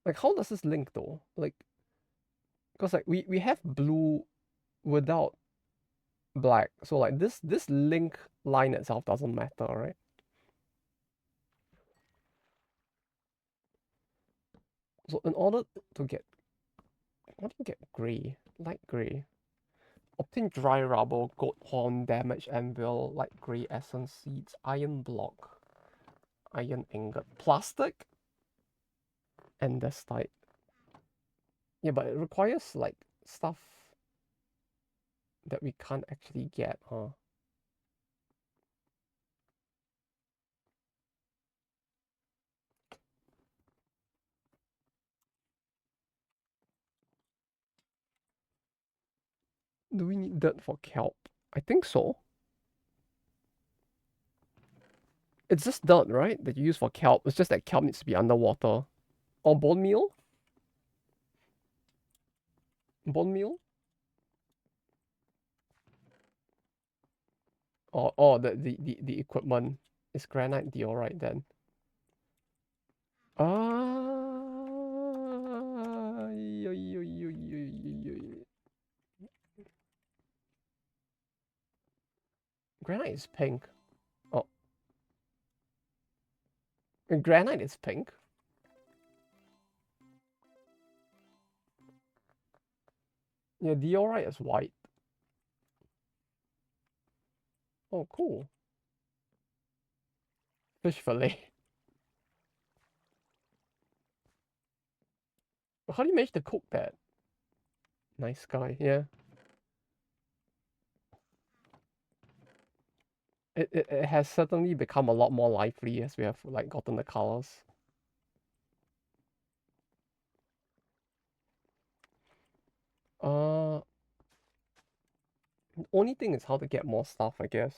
Like how does this link though? Like, because like we have blue without black, so like this link line itself doesn't matter, right? So in order to get, what do you get gray? Light gray. Obtain dry rubble, goat horn, damage anvil, light gray essence seeds, iron block, iron ingot, plastic, andesite. Yeah, but it requires like stuff that we can't actually get, huh? Do we need dirt for kelp? I think so. It's just dirt, right? That you use for kelp. It's just that kelp needs to be underwater. Or bone meal? Bone meal? Or the equipment is granite diorite then. Yo, yo, yo, yo, yo, yo. Granite is pink. Oh, and granite is pink. Yeah, diorite is white. Oh, cool. Fish fillet. How do you manage to cook that? Nice guy, yeah. It has certainly become a lot more lively as we have like gotten the colors. Uh, only thing is how to get more stuff, I guess.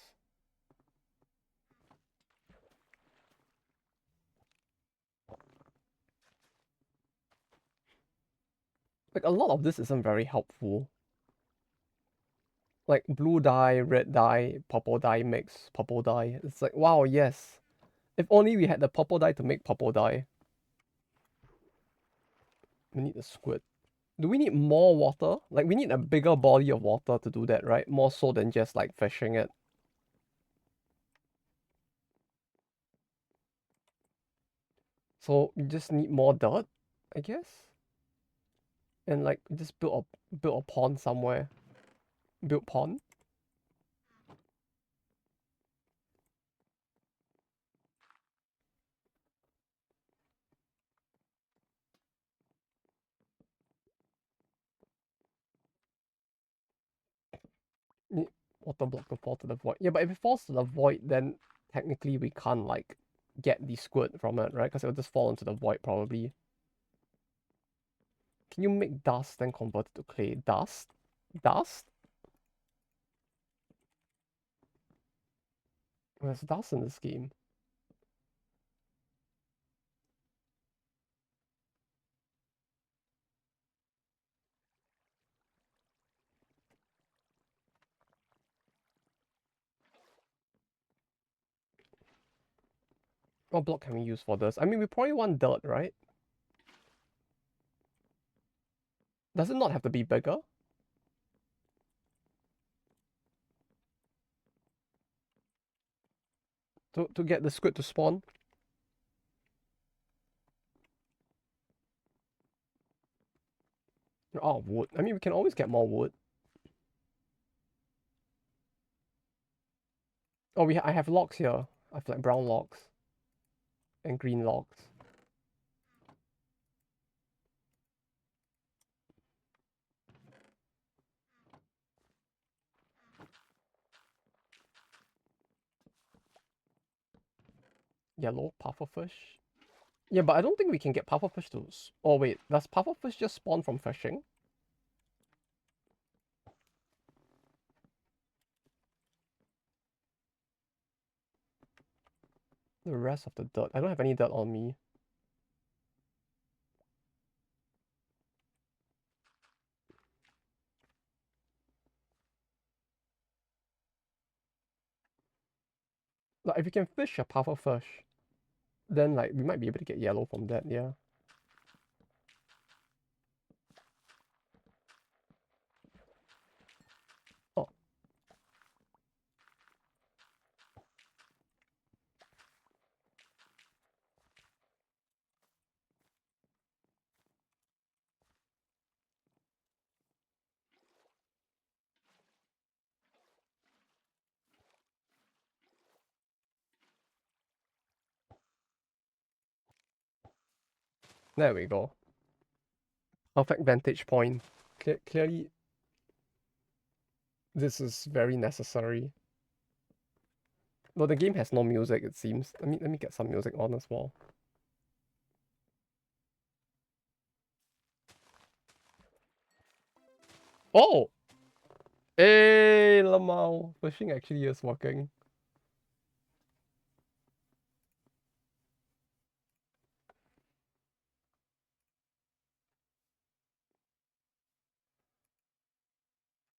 Like a lot of this isn't very helpful. Like blue dye, red dye, purple dye mix, purple dye. It's like wow, yes. If only we had the purple dye to make purple dye. We need the squid. Do we need more water? Like we need a bigger body of water to do that, right? More so than just like fishing it. So we just need more dirt, I guess. And like just build a pond somewhere. Build pond. Need water block to fall to the void. Yeah, but if it falls to the void, then technically we can't like get the squid from it, right? Because it'll just fall into the void probably. Can you make dust then convert it to clay? Dust? Dust? There's dust in this game. What block can we use for this? I mean, we probably want dirt, right? Does it not have to be bigger? To get the squid to spawn? Oh, wood. I mean, we can always get more wood. Oh, I have logs here. I have like brown logs and green logs. Yellow pufferfish. Yeah, but I don't think we can get pufferfish to. Oh wait, does pufferfish just spawn from fishing? The rest of the dirt. I don't have any dirt on me. Like if you can fish a pufferfish, then like we might be able to get yellow from that. Yeah. Oh, there we go. Perfect vantage point. Clearly, this is very necessary. Though the game has no music, it seems. Let me get some music on as well. Oh! Hey, Lamau! Fishing actually is working.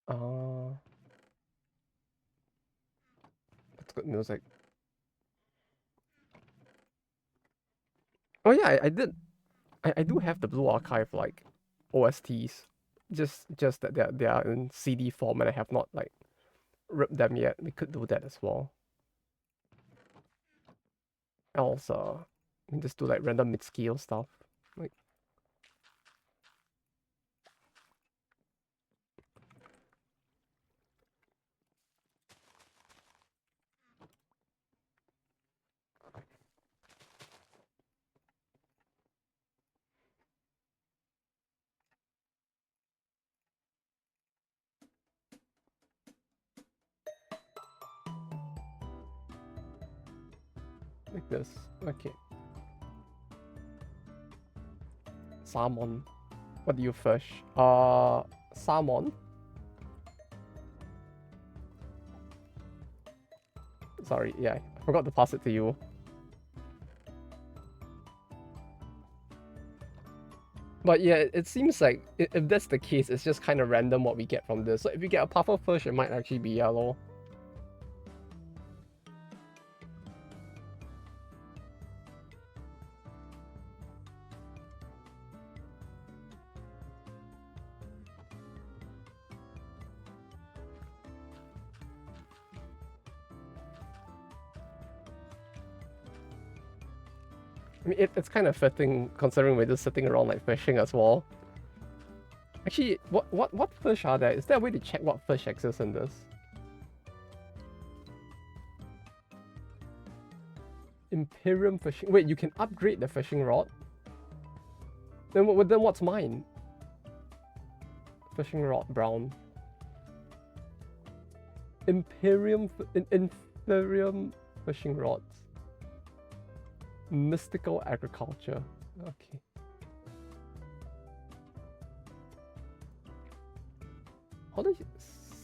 That's good music. Oh yeah, I did. I do have the Blue Archive like OSTs, just that they are in CD form and I have not like ripped them yet. We could do that as well. Else, we can just do like random mid-scale stuff. Like this. Okay. Salmon. What do you fish? Salmon. Sorry, yeah, I forgot to pass it to you. But yeah, it seems like if that's the case, it's just kind of random what we get from this. So if we get a puffer fish, it might actually be yellow. I mean, it's kind of fitting considering we're just sitting around like fishing as well. Actually, what fish are there? Is there a way to check what fish exists in this? Imperium fishing. Wait, you can upgrade the fishing rod? Then what's mine? Fishing rod brown. Imperium fishing rods. Mystical agriculture. Okay. How do you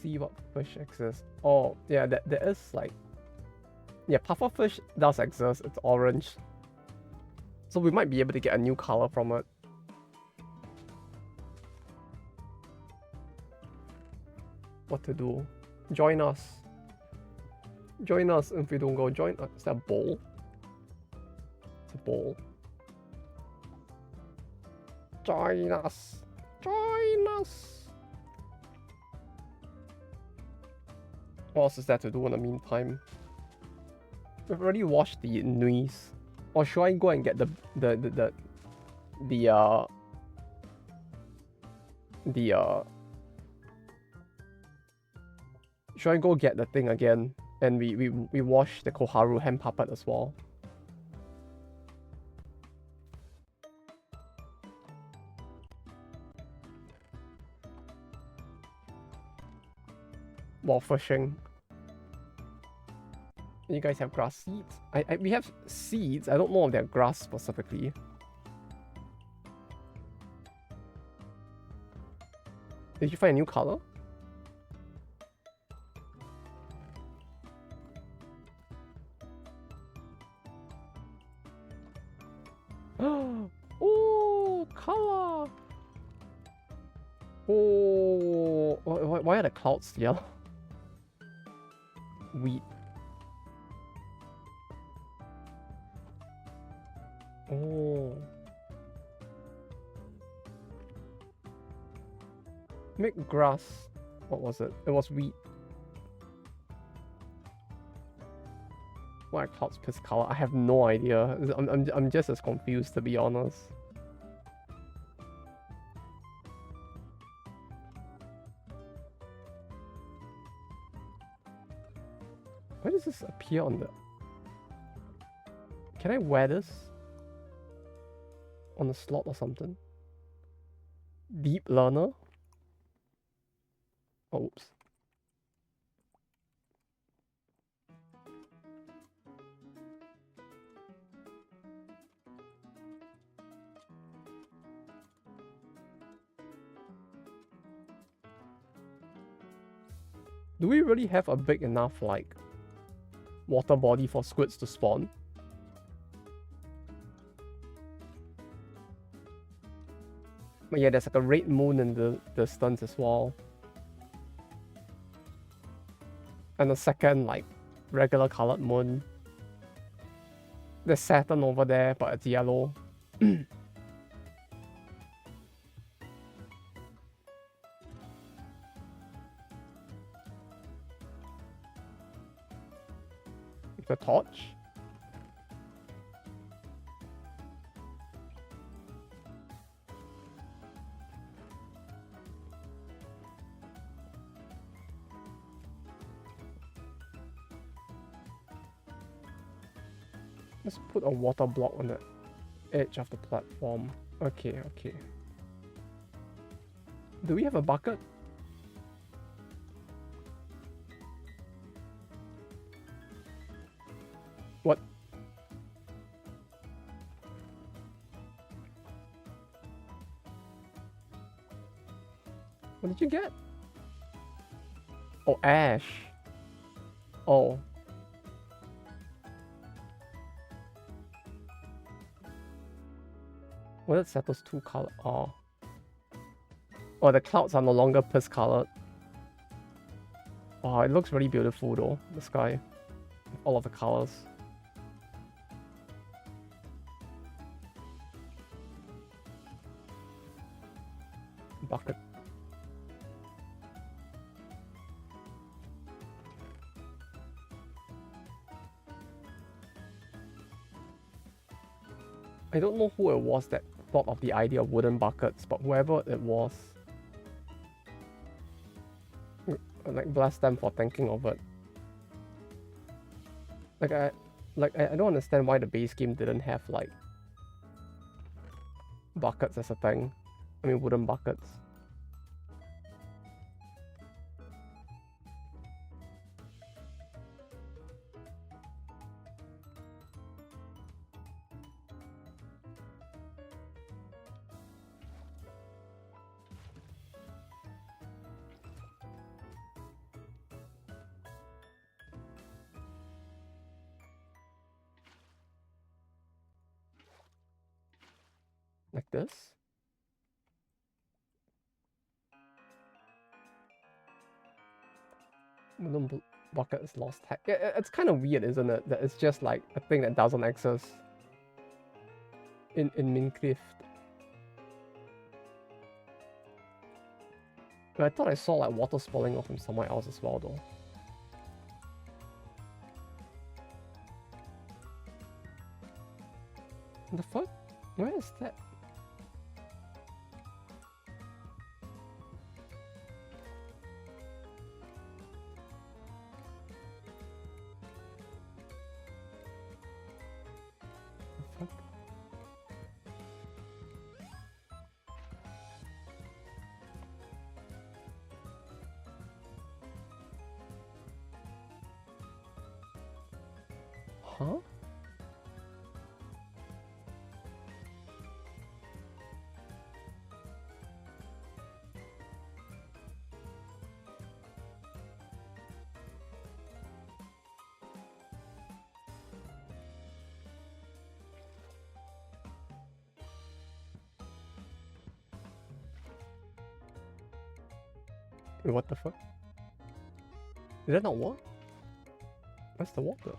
see what fish exists? Oh, yeah, there is like... Yeah, pufferfish does exist. It's orange. So we might be able to get a new color from it. What to do? Join us. Join us if we don't go. Join us. Is that a bowl? It's a bowl. Join us. Join us. What else is there to do in the meantime? We've already washed the nuis. Or should I go and get the should I go get the thing again? And we wash the Koharu hand puppet as well. While fishing. You guys have grass seeds? We have seeds. I don't know if they're grass specifically. Did you find a new color? Oh, color! Oh, why are the clouds yellow? Wheat. Oh. Make grass. What was it? It was wheat. Why are clouds piss color? I have no idea. I'm just as confused, to be honest. Why does this appear on the... Can I wear this? On the slot or something? Deep learner? Oh, oops. Do we really have a big enough, like, water body for squids to spawn? But yeah, there's like a red moon in the distance as well. And the second, like, regular colored moon. There's Saturn over there, but it's yellow. The torch. Let's put a water block on the edge of the platform. Okay, okay. Do we have a bucket? What? What did you get? Oh, ash. Oh. Well, it settles two color. Oh. Oh, the clouds are no longer piss colored. Oh, it looks really beautiful though, the sky. All of the colors. Bucket. I don't know who it was that thought of the idea of wooden buckets, but whoever it was, like, bless them for thinking of it. I don't understand why the base game didn't have like buckets as a thing. I mean, wooden buckets. Like this. Wooden bucket is lost tag. Yeah, it's kind of weird, isn't it? That it's just like a thing that doesn't exist in Minecraft. But I thought I saw like water spilling off from somewhere else as well though. The fuck? Where is that? The fuck? Huh? Wait, what the fuck? Did that not work? Where's the water?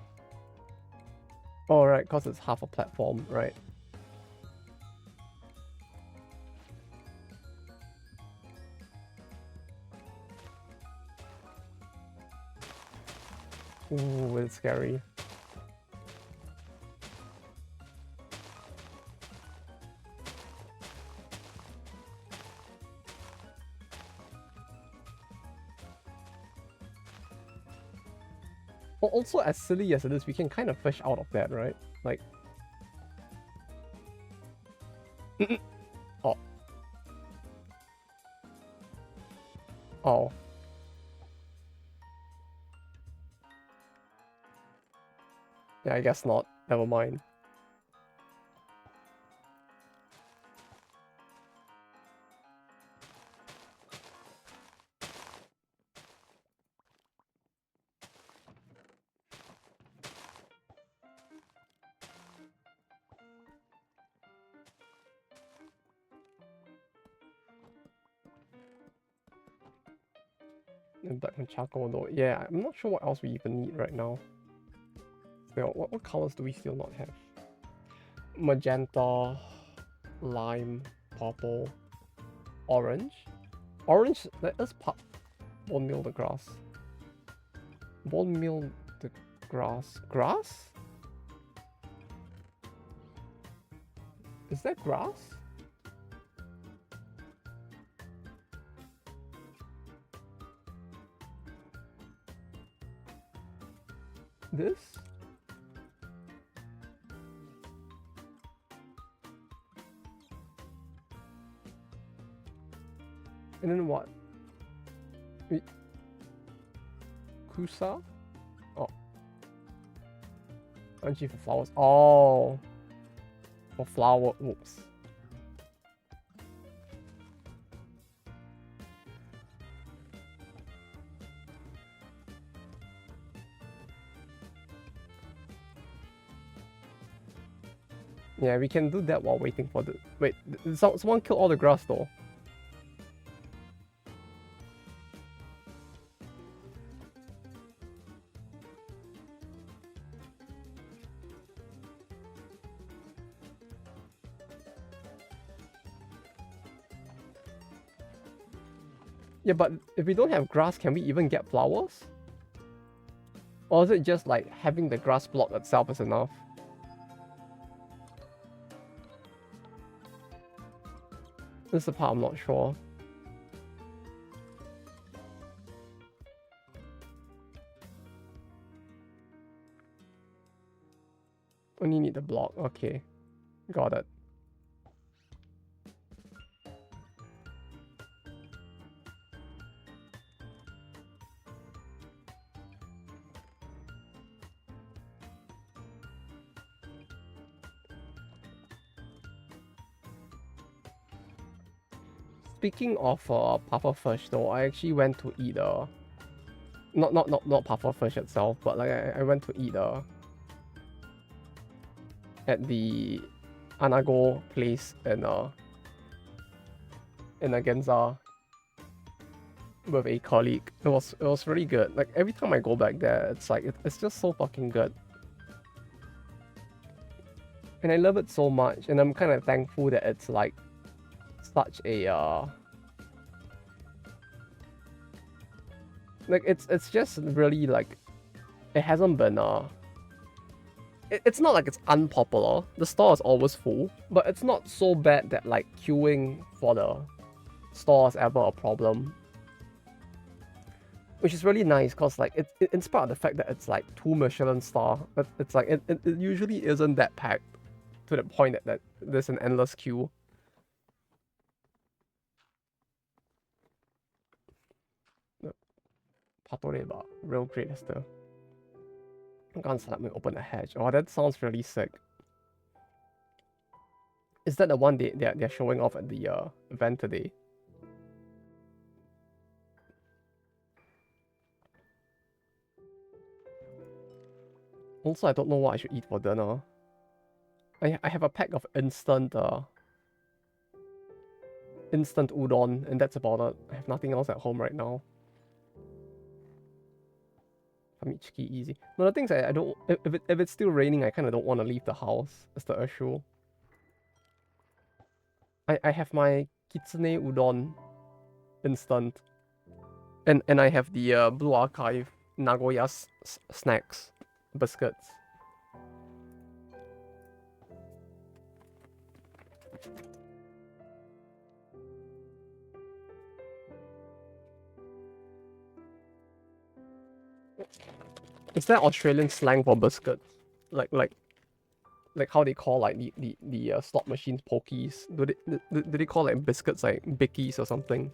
Oh, right, because it's half a platform, right? Ooh, it's scary. Well, also, as silly as it is, we can kind of fish out of that, right? Like... Oh. Oh. Yeah, I guess not. Never mind. And black and charcoal though. Yeah, I'm not sure what else we even need right now. So what colors do we still not have? Magenta, lime, purple, orange. Orange, let us bone meal the grass. Bone meal the grass. Grass? Is that grass? This? And then what? Wait. Kusa? Oh. Energy for flowers. Oh. For flower. Whoops. Yeah, we can do that while waiting for the... Wait, someone kill all the grass though. Yeah, but if we don't have grass, can we even get flowers? Or is it just like having the grass block itself is enough? This is the part I'm not sure. Only need the block, okay. Got it. Speaking of pufferfish though, I actually went to eat not pufferfish itself, but like I went to eat at the Anago place in Genza with a colleague. It was really good. Like every time I go back there, it's like it's just so fucking good. And I love it so much, and I'm kind of thankful that it's like such a like it's just really like it hasn't been it's not like it's unpopular. The store is always full, but it's not so bad that like queuing for the store is ever a problem. Which is really nice because like it in spite of the fact that it's like 2 Michelin star, but it's like it usually isn't that packed to the point that there's an endless queue. Patoreba, real great still. I'm gonna let me open the hatch. Oh, that sounds really sick. Is that the one they're showing off at the event today? Also, I don't know what I should eat for dinner. I have a pack of instant udon, and that's about it. I have nothing else at home right now. Famichiki easy. No, the thing is, I don't. If it's still raining, I kind of don't want to leave the house. That's the issue. I have my kitsune udon instant, and I have the Blue Archive Nagoya snacks biscuits. Is that Australian slang for biscuits? Like how they call like the slot machines pokies? Do they call like biscuits like bickies or something?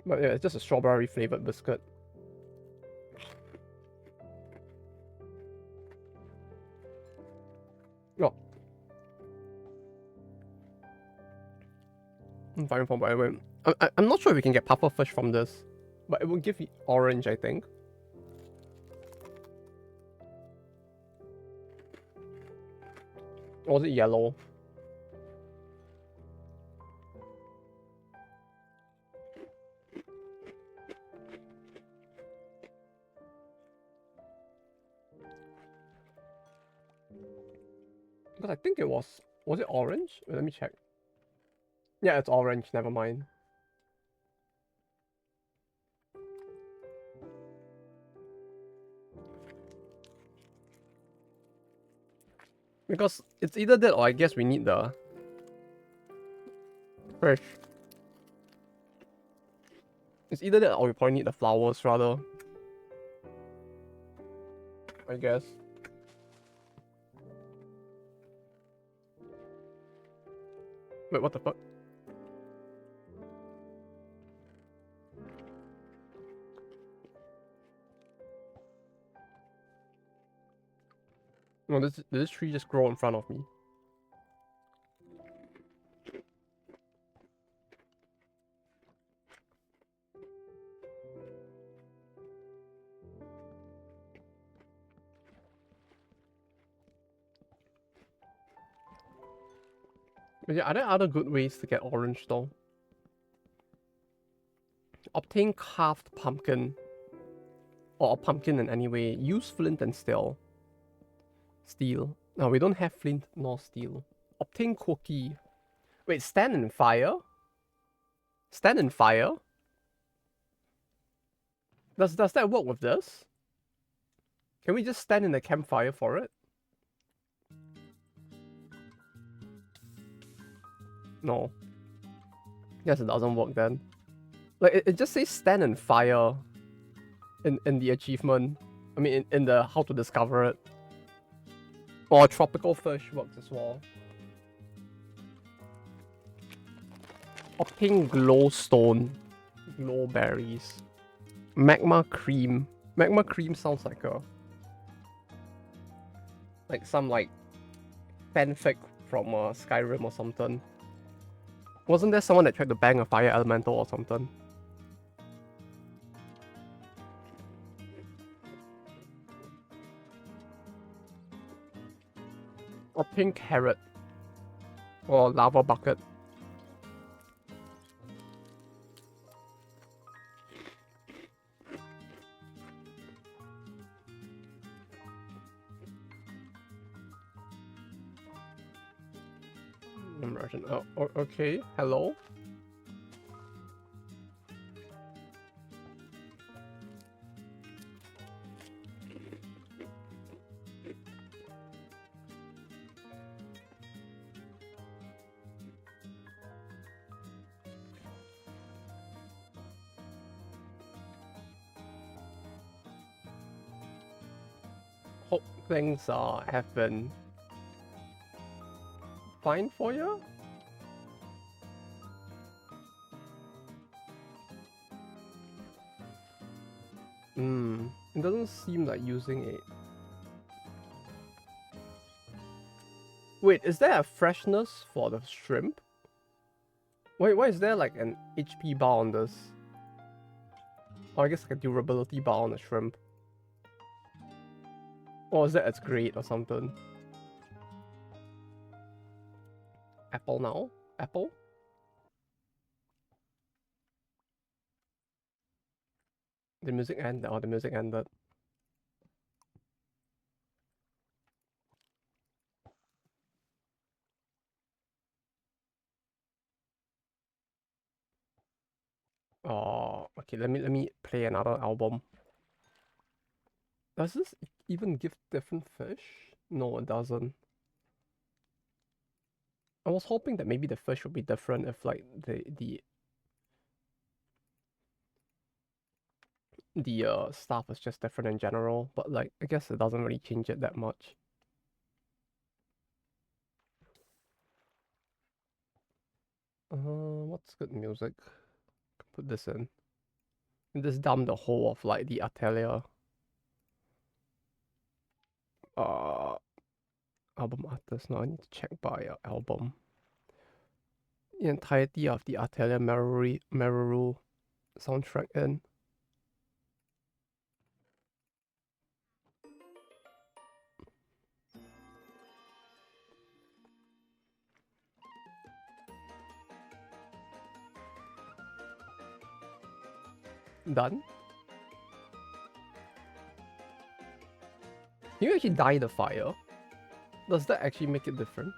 But yeah, it's just a strawberry flavored biscuit. Oh. I'm fine from whatever. I'm not sure if we can get puffer fish from this, but it will give you orange, I think. Or was it yellow? Because I think it was it orange? Wait, let me check. Yeah, it's orange, never mind. Because it's either that or I guess we need the fresh. It's either that or we probably need the flowers rather. I guess. Wait, what the fuck? No, did this tree just grow in front of me? But yeah, are there other good ways to get orange though? Obtain carved pumpkin. Or a pumpkin in any way. Use flint and steel. Steel. No, we don't have flint nor steel. Obtain cookie. Wait, stand in fire? Stand in fire? Does that work with this? Can we just stand in the campfire for it? No. Guess it doesn't work then. Like, it just says stand in fire in the achievement. I mean, in the how to discover it. Or tropical fish works as well. Obtain glowstone. Glowberries. Magma cream. Magma cream sounds like a... like some, like, fanfic from Skyrim or something. Wasn't there someone that tried to bang a fire elemental or something? Or pink carrot. Or lava bucket. Immersion. Oh, okay. Hello? Hope things have been fine for you? It doesn't seem like using it. Wait, is there a freshness for the shrimp? Wait, why is there like an HP bar on this? Or I guess like a durability bar on the shrimp. Or is that it's great or something? Apple now? Apple? The music ended. Oh, the music ended. Oh, okay. Let me play another album. Does this even give different fish? No, it doesn't. I was hoping that maybe the fish would be different if like the stuff is just different in general, but like I guess it doesn't really change it that much. What's good music? Put this in. And just dump the whole of like the Atelier album artist. Now I need to check by album. The entirety of the Atelier Meru soundtrack in. Done. Can you actually dye the fire? Does that actually make it different?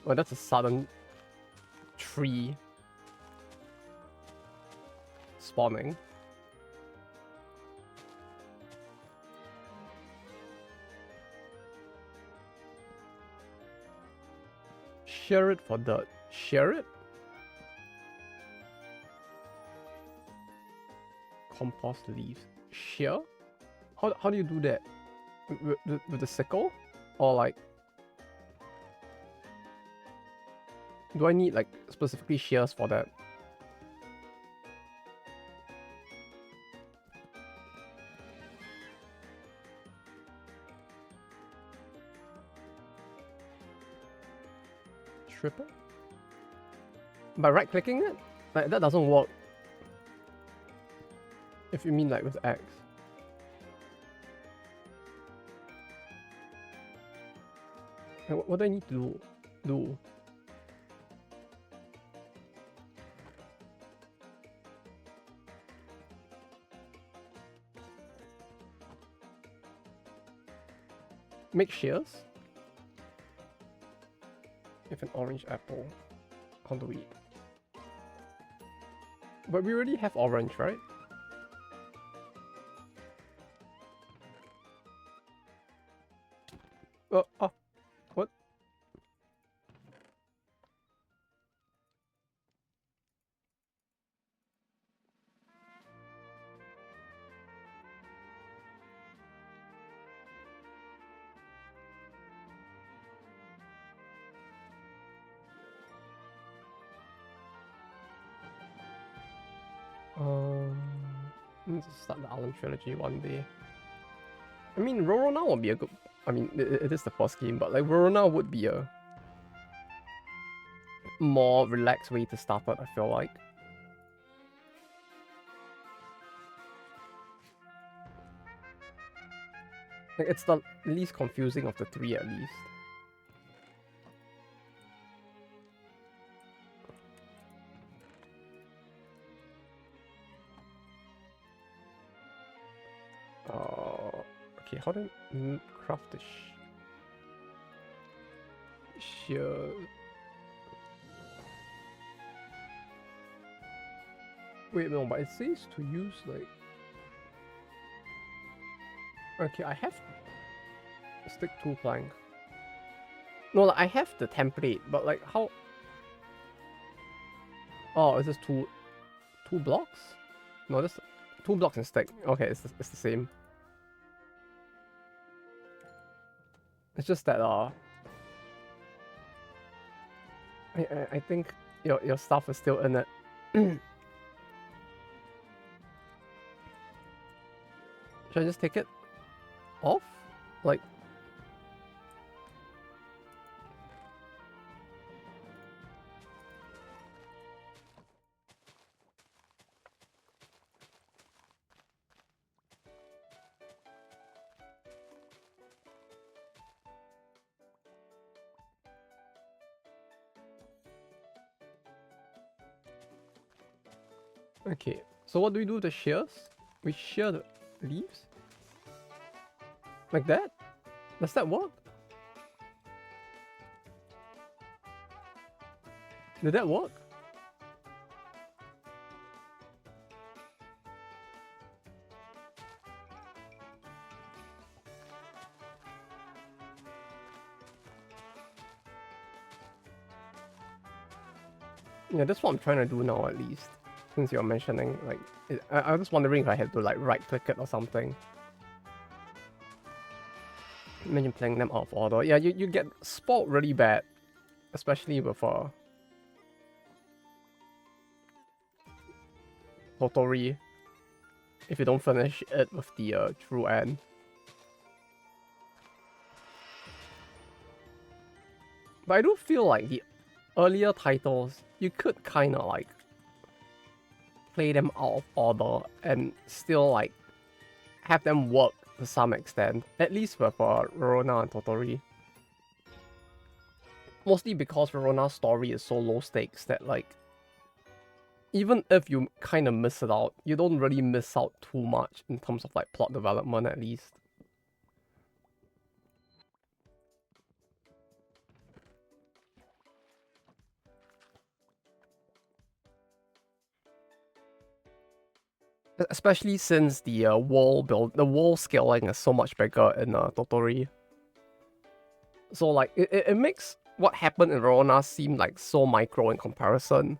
Oh, that's a sudden tree spawning. Share it for dirt. Share it? Compost leaves. Share? How do you do that? With the sickle? Or like... Do I need like specifically shears for that? Triple? By right clicking it? Like that doesn't work. If you mean like with X. What do I need to do? Make shears? If an orange apple. How do we... But we already have orange, right? Oh, what? Let's start the Alan trilogy one day. I mean, Rorona would be a good... I mean, it is the first game, but like Rorona would be a more relaxed way to start it, I feel like. Like, it's the least confusing of the three at least. Okay, how do I craft the shear? Wait, no, but it says to use like... Okay, I have stick 2 plank. No, like, I have the template, but like how... Oh, is this two blocks? No, this 2 blocks and stick. Okay, it's the same. It's just that I think your stuff is still in it. Should I just take it off? Like... Okay, so what do we do with the shears? We shear the leaves? Like that? Does that work? Did that work? Yeah, that's what I'm trying to do now at least. Since you're mentioning, like, I was just wondering if I had to like right click it or something. Imagine playing them out of order. Yeah, you get spoiled really bad. Especially with Totori. If you don't finish it with the true end. But I do feel like the earlier titles, you could kind of like play them out of order and still like have them work to some extent, at least with Rorona and Totori. Mostly because Rorona's story is so low stakes that like, even if you kind of miss it out, you don't really miss out too much in terms of like plot development at least. Especially since the the wall scaling is so much bigger in Totori. So like it makes what happened in Verona seem like so micro in comparison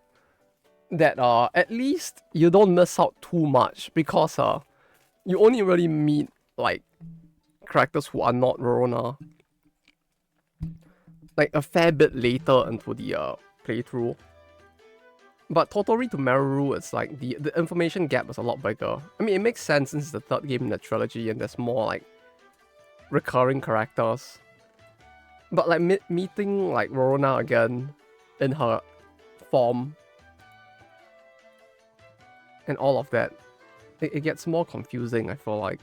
that at least you don't miss out too much because you only really meet like characters who are not Verona like a fair bit later into the playthrough. But Totori to Maruru, it's like the information gap is a lot bigger. I mean, it makes sense since it's the third game in the trilogy and there's more like recurring characters. But like meeting like Rorona again in her form and all of that, it gets more confusing, I feel like.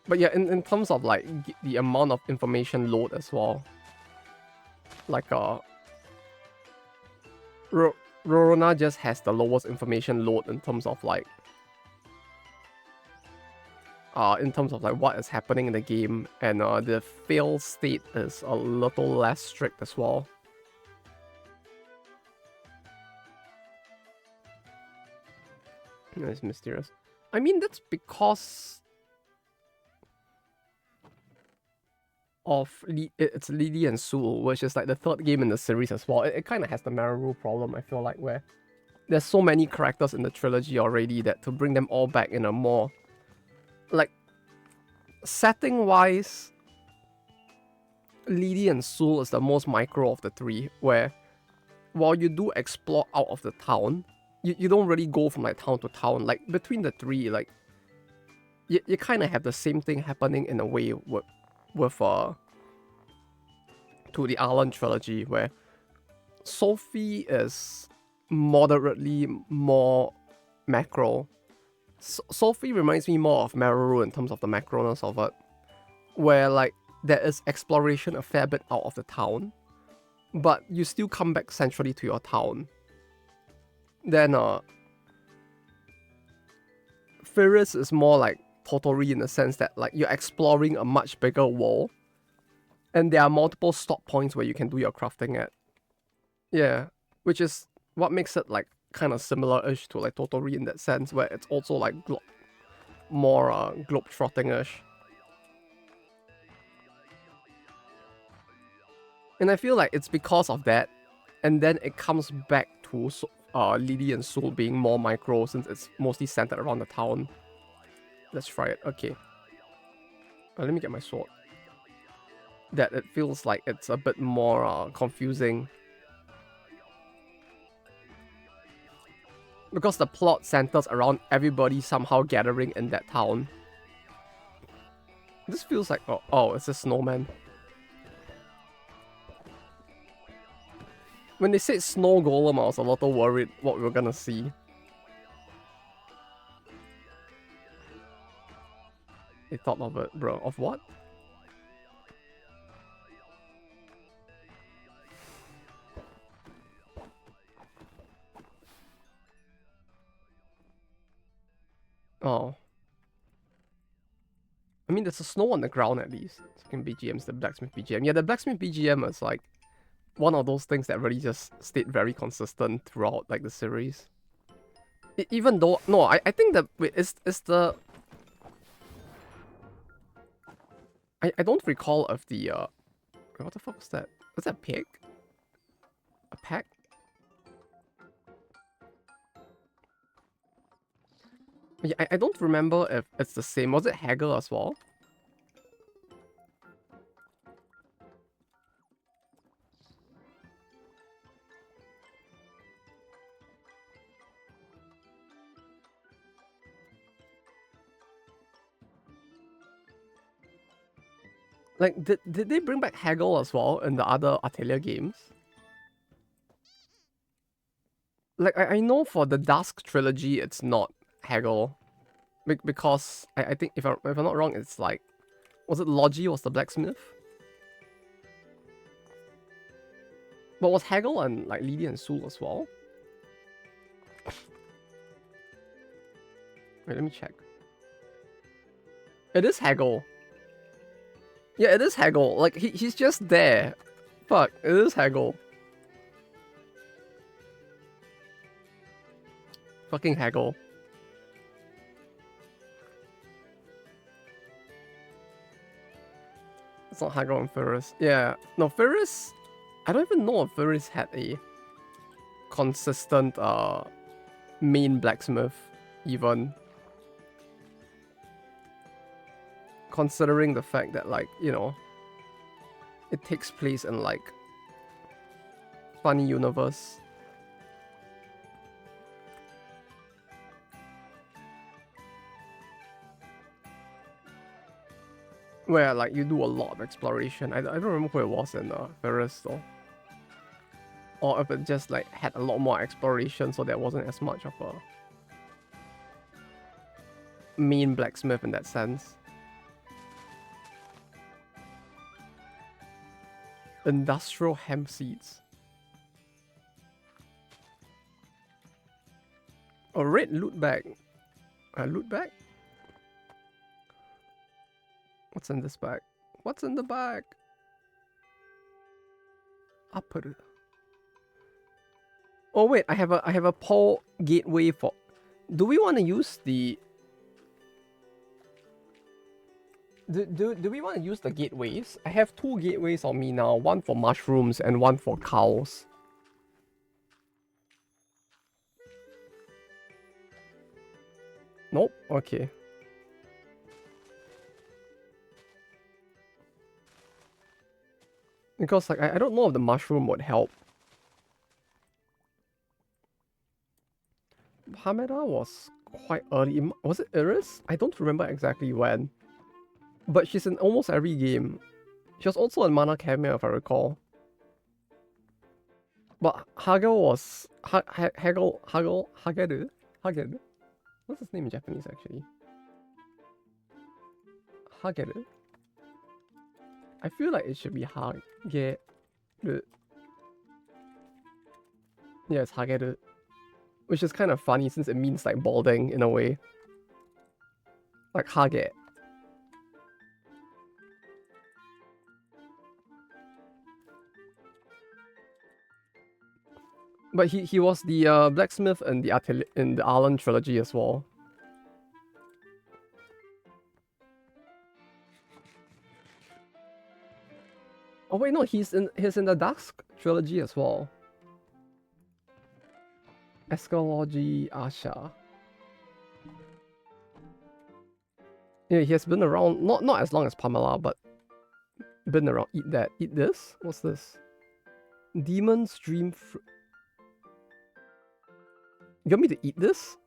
But yeah, in terms of like the amount of information load as well, like Rorona just has the lowest information load in terms of like what is happening in the game, and the fail state is a little less strict as well. It's mysterious. I mean, that's because of it's Lily and Sul, which is like the third game in the series as well. It kind of has the Maruru problem, I feel like, where there's so many characters in the trilogy already that to bring them all back in a more like setting wise, Lily and Sul is the most micro of the three, where while you do explore out of the town, you don't really go from like town to town. Like between the three, like you kind of have the same thing happening in a way with to the Alan trilogy, where Sophie is moderately more macro. Sophie reminds me more of Maruru in terms of the macroness of it, where like there is exploration a fair bit out of the town, but you still come back centrally to your town. Then Ferris is more like Totori in the sense that like you're exploring a much bigger world, and there are multiple stop points where you can do your crafting at. Yeah, which is what makes it like kind of similar-ish to like Totori in that sense, where it's also like more globe-trotting-ish. And I feel like it's because of that, and then it comes back to Lily and Sul being more micro since it's mostly centered around the town. Let's try it. Okay. Let me get my sword. That it feels like it's a bit more confusing. Because the plot centers around everybody somehow gathering in that town. This feels like, oh, it's a snowman. When they said snow golem, I was a little worried what we were gonna see. They thought of it, bro. Of what? Oh. I mean, there's a snow on the ground at least. Second BGM's the blacksmith BGM. Yeah, the blacksmith BGM is like one of those things that really just stayed very consistent throughout like the series. Even though, no, I think that it's the I don't recall of the what the fuck was that? Was that a pig? A pack? Yeah, I don't remember if it's the same. Was it Hagel as well? Like, did they bring back Haggle as well in the other Atelier games? Like, I know for the Dusk trilogy, it's not Haggle. Because I think, if I'm not wrong, it's like... Was it Logi was the blacksmith? But was Haggle and, like, Lydia and Sul as well? Wait, let me check. It is Haggle. Yeah, it is Haggle. Like, he's just there. Fuck, it is Haggle. Fucking Haggle. It's not Haggle and Ferris. Yeah. No, Ferris... I don't even know if Ferris had a consistent main blacksmith, even. Considering the fact that, like, you know, it takes place in, like, funny universe. Where, like, you do a lot of exploration. I don't remember who it was in Ferris, though. Or if it just, like, had a lot more exploration, so there wasn't as much of a main blacksmith in that sense. Industrial hemp seeds. A red loot bag. A loot bag? What's in this bag? What's in the bag? Upper. Oh wait, I have a Paul gateway for... Do we want to use the... Do we want to use the gateways? I have 2 gateways on me now. One for mushrooms and one for cows. Nope. Okay. Because, like, I don't know if the mushroom would help. Hameda was quite early. Was it Iris? I don't remember exactly when. But she's in almost every game. She was also in Mana Cameo, if I recall. But Hagel was... Hageru? What's his name in Japanese, actually? Hageru? I feel like it should be Hageru. Yeah, it's Hageru. Which is kind of funny since it means, like, balding in a way. Like Hage. But he was the blacksmith in the Arlen trilogy as well. Oh wait, no, he's in the Dusk trilogy as well. Escalogy Asha. Yeah, he has been around not as long as Pamela, but been around. Eat that. Eat this? What's this? Demon's Dream You want me to eat this?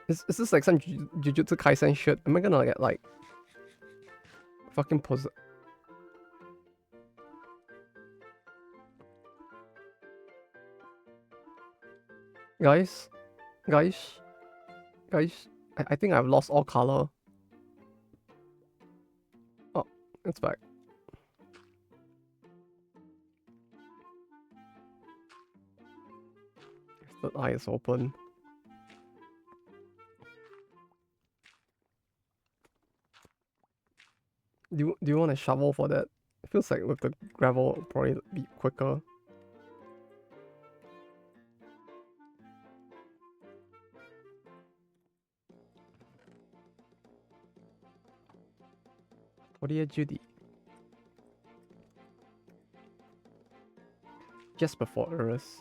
Is this like some Jujutsu Kaisen shit? Am I gonna get like fucking possessed? Guys, I think I've lost all color. Oh, it's back. The eye is open. Do you want a shovel for that? It feels like with the gravel it'll probably be quicker. What are you, Judy? Just before Urus.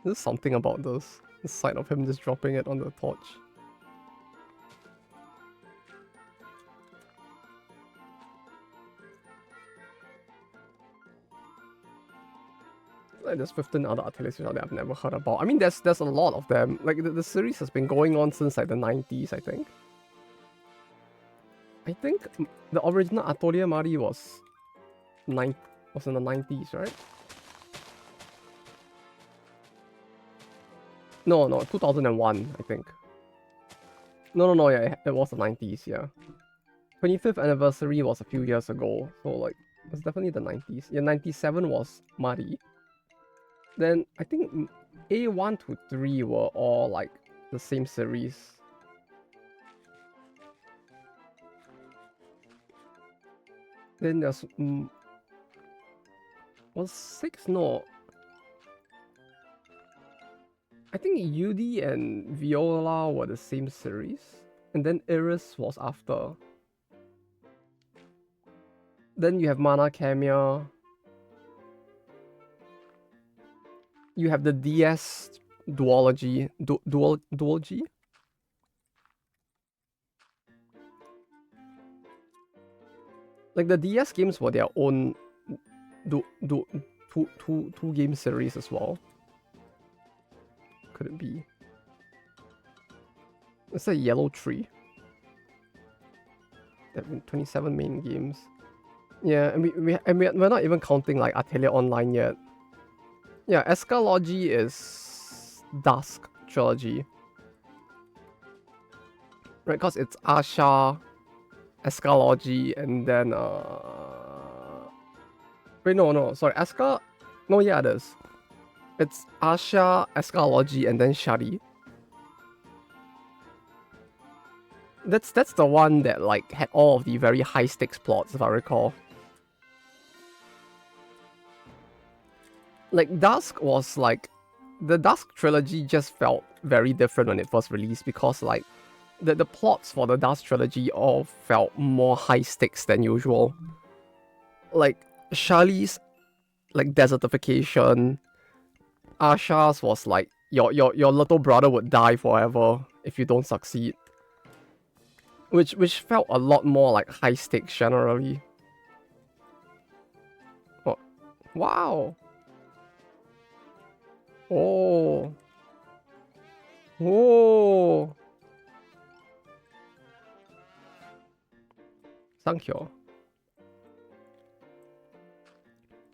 There's something about this. The sight of him just dropping it on the torch. Like there's 15 other Atelier series that I've never heard about. I mean, there's a lot of them. Like the series has been going on since like the 90s, I think. I think the original Atelier Mari was in the 90s, right? No, 2001, I think. No, yeah, it was the 90s, yeah. 25th anniversary was a few years ago, so like, it's definitely the 90s. Yeah, 97 was Mari. Then, I think A1 to 3 were all like the same series. Then there's... was 6? No. I think Yudi and Viola were the same series. And then Iris was after. Then you have Mana Camia. You have the DS duology. Duology? Like the DS games were their own two game series as well. Could it be? It's a yellow tree. There have been 27 main games. Yeah, and we're not even counting like Atelier Online yet. Yeah, Escalogy is Dusk trilogy. Right, because it's Asha, Escalogy, and then wait, no, sorry, no, yeah, it is. It's Asha, Escalogy, and then Shari. That's the one that like had all of the very high stakes plots, if I recall. Like Dusk was like, the Dusk trilogy just felt very different when it first released because like the plots for the Dusk trilogy all felt more high stakes than usual. Like Charlie's like desertification, Asha's was like your little brother would die forever if you don't succeed. Which felt a lot more like high stakes generally. Oh, wow. Oh. Oh. Sankyo.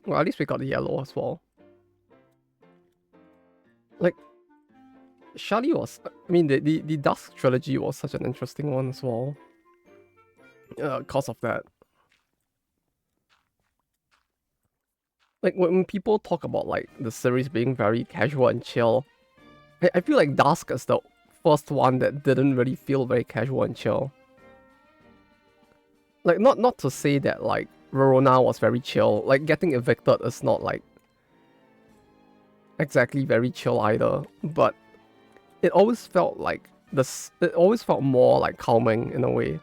Well, at least we got the yellow as well. Like, Shali was... I mean, the Dusk trilogy was such an interesting one as well. Cause of that. Like, when people talk about, like, the series being very casual and chill, I feel like Dusk is the first one that didn't really feel very casual and chill. Like, not to say that, like, Verona was very chill. Like, getting evicted is not, like, exactly very chill either. But it always felt like it always felt more, like, calming in a way.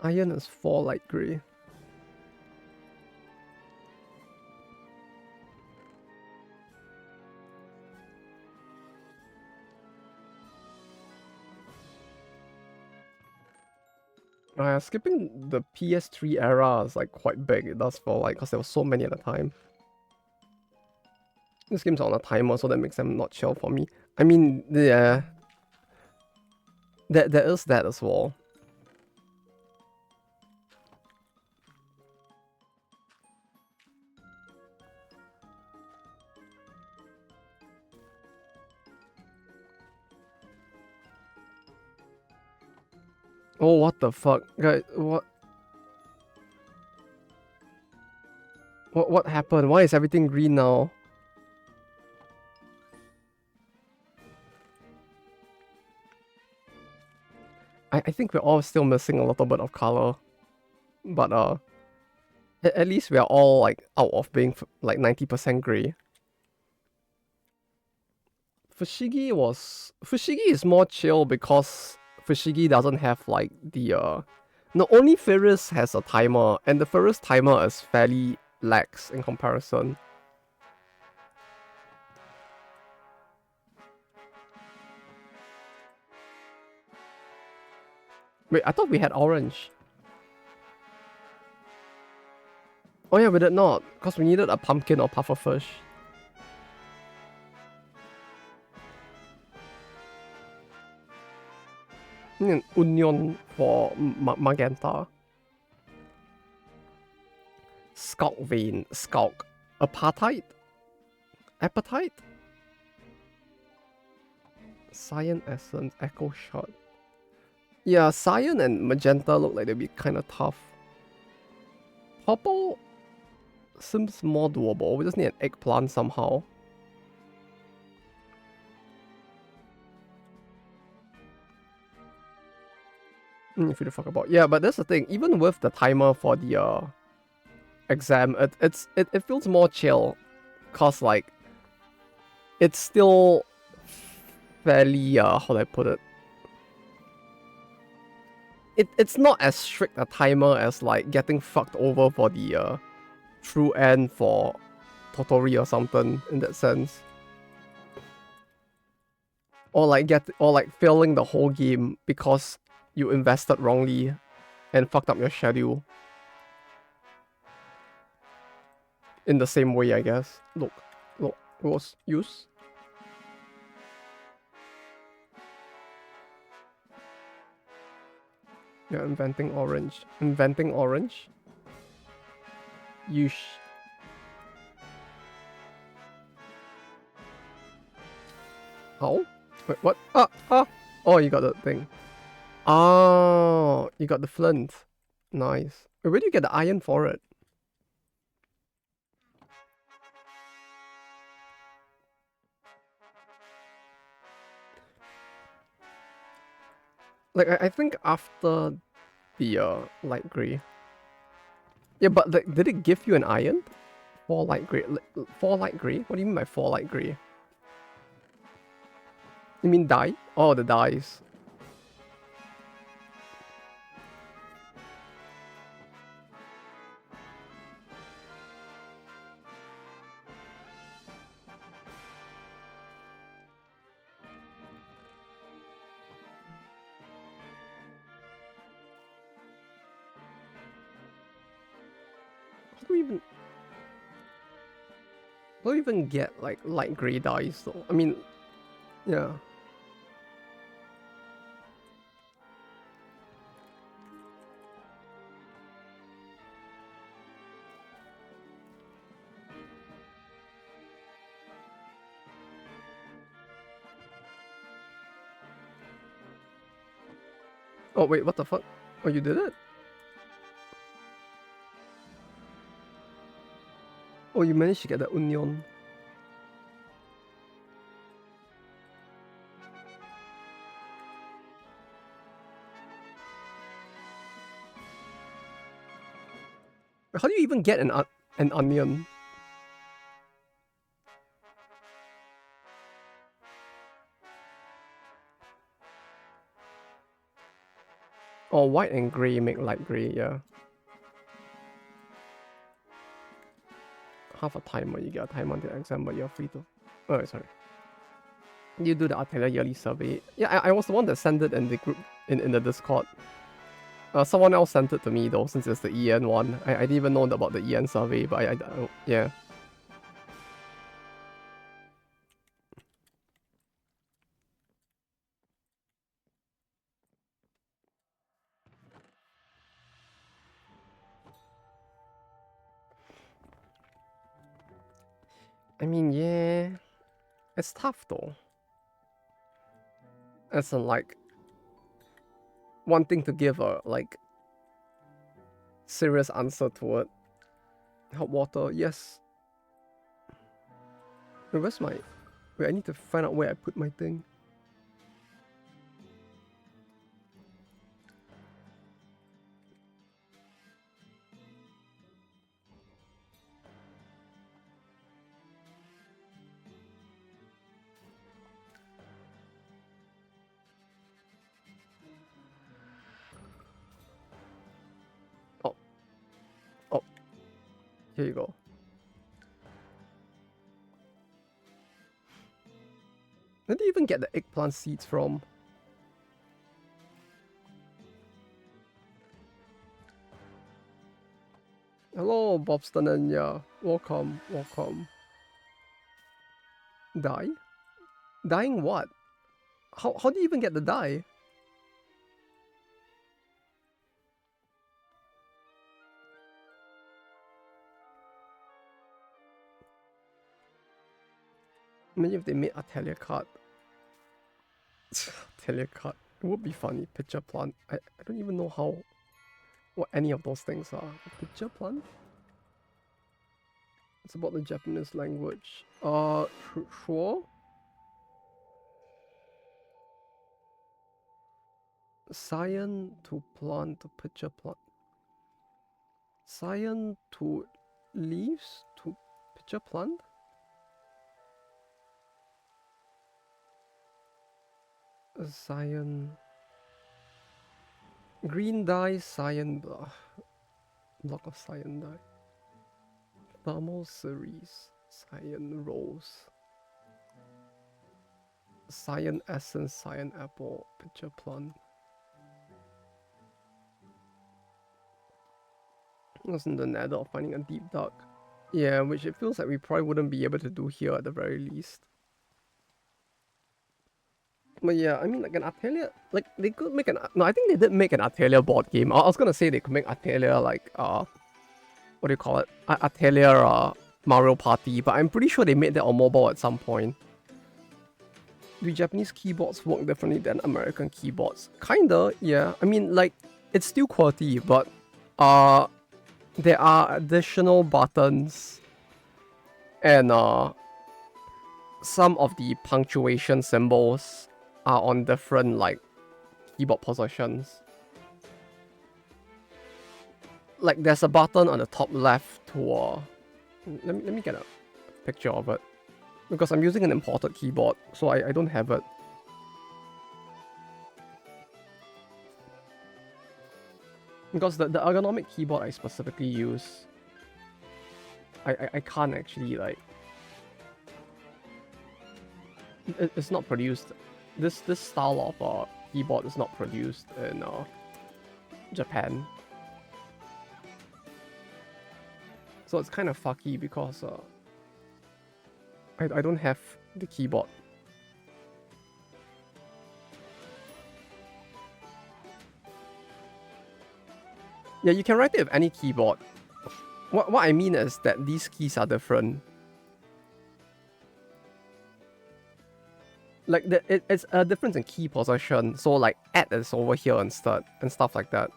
Iron is 4 light grey. Skipping the PS3 era is like quite big. It does feel like because there were so many at a time. This game's on a timer, so that makes them not chill for me. I mean, yeah, there is that as well. Oh, what the fuck, guys? What happened? Why is everything green now? I think we're all still missing a little bit of color, but at least we are all like out of being like 90% gray. Fushigi is more chill because Fushigi doesn't have like the no, only Ferris has a timer, and the Ferris timer is fairly lax in comparison. Wait, I thought we had orange. Oh yeah, we did not, because we needed a pumpkin or pufferfish. An onion for magenta. Skulk vein, skulk. Apartheid? Appetite? Cyan essence, echo shot. Yeah, cyan and magenta look like they'd be kind of tough. Purple seems more doable. We just need an eggplant somehow. If you fuck about. Yeah, but that's the thing. Even with the timer for the exam, it feels more chill. Cause like it's still fairly how do I put it? It's not as strict a timer as like getting fucked over for the true end for Totori or something in that sense. Or like failing the whole game because you invested wrongly and fucked up your schedule. In the same way, I guess. Look, was use. Yeah, inventing orange. Inventing orange. Use. How? Wait, what? Oh, you got the thing. Oh, you got the flint. Nice. Where do you get the iron for it? Like, I think after the light grey. Yeah, but like, did it give you an iron? 4 light grey. 4 light grey? What do you mean by 4 light grey? You mean dye? Oh, the dyes. How do we even get like light grey dyes though? I mean, yeah. Oh wait, what the fuck? Oh, you did it? Oh, you managed to get the onion. How do you even get an onion? Oh, white and grey make light grey, yeah. Half a timer, you get a timer until exam, but you're free to... Oh, sorry. You do the Atelier yearly survey. Yeah, I was the one that sent it in the group, in the Discord. Someone else sent it to me though, since it's the EN one. I didn't even know about the EN survey, but yeah. I mean, yeah. It's tough though. It's like wanting to give a like serious answer to it. Hot water, yes. Where's my... Wait, I need to find out where I put my thing. Oh, here you go. Where do you even get the eggplant seeds from? Hello, Bobston and yeah, welcome, welcome. Die? Dying what? How do you even get the die? Imagine if they made Atelier card. Atelier card. It would be funny. Picture plant. I don't even know what any of those things are. Picture plant? It's about the Japanese language. Sure. Cyan to plant to picture plant. Cyan to leaves to picture plant? Cyan. Green dye, cyan block of cyan dye. Thermal series, cyan rose. Cyan essence, cyan apple, picture plant. That's in the nether of finding a deep dark. Yeah, which it feels like we probably wouldn't be able to do here at the very least. But yeah, I mean, like an Atelier, like they could make an. No, I think they did make an Atelier board game. I was gonna say they could make Atelier like what do you call it? Atelier Mario Party, but I'm pretty sure they made that on mobile at some point. Do Japanese keyboards work differently than American keyboards? Kinda, yeah. I mean, like it's still QWERTY, but there are additional buttons and some of the punctuation symbols are on different like keyboard positions. Like there's a button on the top left to let me get a picture of it because I'm using an imported keyboard, so I don't have it. Because the ergonomic keyboard I specifically use, I can't actually like. It's not produced. This style of keyboard is not produced in Japan. So it's kind of fucky because I don't have the keyboard. Yeah, you can write it with any keyboard. What I mean is that these keys are different. Like it's a difference in key position. So like add is over here instead and stuff like that.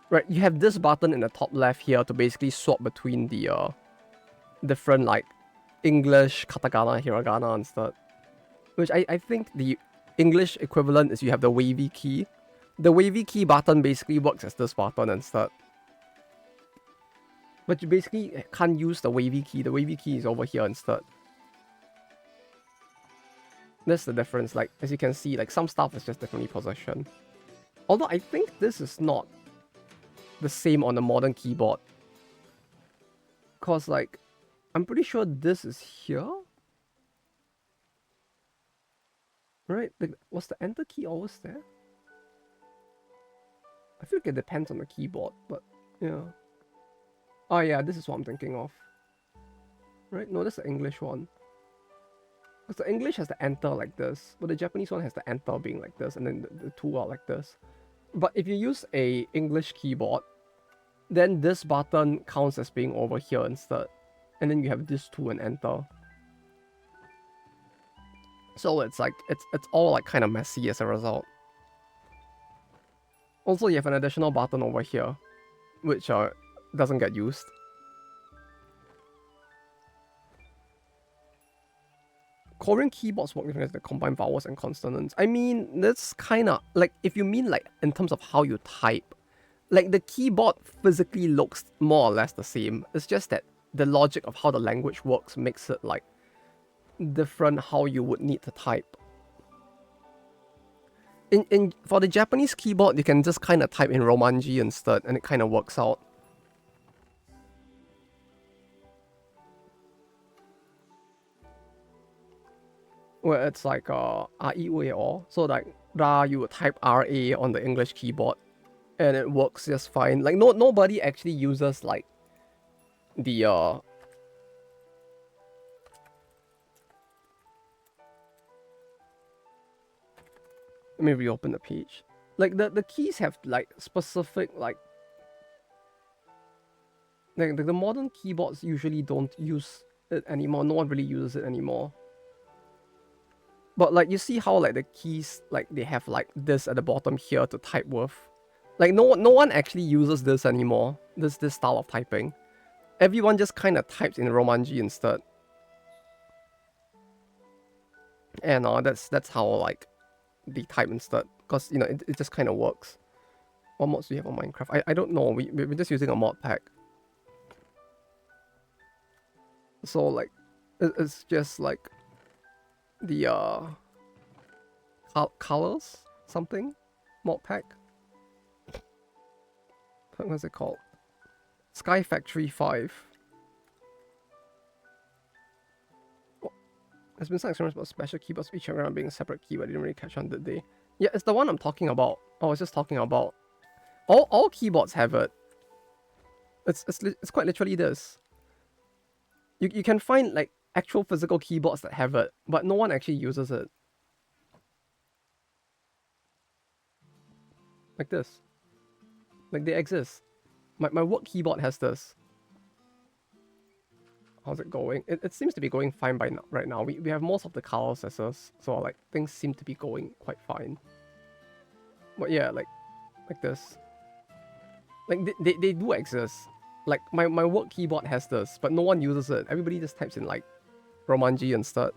Right, you have this button in the top left here to basically swap between the different like English, katakana, hiragana and stuff. Which I think the English equivalent is you have the wavy key. The wavy key button basically works as this button instead. But you basically can't use the wavy key. The wavy key is over here instead. That's the difference. Like, as you can see, like some stuff is just differently positioned. Although I think this is not the same on the modern keyboard. Cause like, I'm pretty sure this is here. Right? Like, was the enter key always there? I feel like it depends on the keyboard, but yeah. Oh yeah, this is what I'm thinking of. Right? No, that's the English one. Because the English has the enter like this, but the Japanese one has the enter being like this, and then the two are like this. But if you use a English keyboard, then this button counts as being over here instead. And then you have this two and enter. So it's like, it's all like kind of messy as a result. Also, you have an additional button over here, which doesn't get used. Korean keyboards work differently as they combine vowels and consonants. I mean, that's kind of like, if you mean like in terms of how you type, like the keyboard physically looks more or less the same. It's just that the logic of how the language works makes it like different how you would need to type. For the Japanese keyboard, you can just kind of type in Romanji instead, and it kind of works out. where it's like R-E-U-A or so like ra you would type R-A on the English keyboard and it works just fine. Like nobody actually uses like the let me reopen the page. Like the keys have like specific like the modern keyboards usually don't use it anymore. No one really uses it anymore. But like you see how like the keys like they have like this at the bottom here to type with. Like no one actually uses this anymore. This style of typing. Everyone just kind of types in Romanji instead. And that's how like they type instead. Because you know it just kind of works. What mods do you have on Minecraft? I don't know. We're just using a mod pack. So like it's just like the colors something mod pack. What's it called? Sky Factory 5. Oh, there's been some experience about special keyboards featuring around being a separate key, but I didn't really catch on the day. Yeah, it's the one I'm talking about. I was just talking about. All keyboards have it. It's quite literally this. You can find like actual physical keyboards that have it, but no one actually uses it. Like this. Like they exist. My work keyboard has this. How's it going? It seems to be going fine right now. We have most of the colors as us, so like things seem to be going quite fine. But yeah, like this. Like they do exist. Like my work keyboard has this, but no one uses it. Everybody just types in like Romanji instead.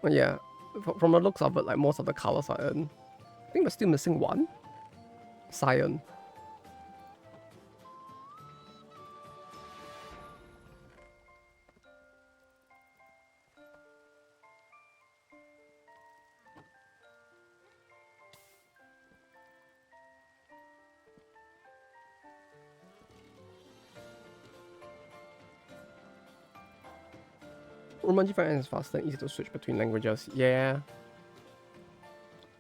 But yeah, from the looks of it, like most of the colors are in. I think we're still missing one. Cyan. Romanji finance is faster and easy to switch between languages. Yeah.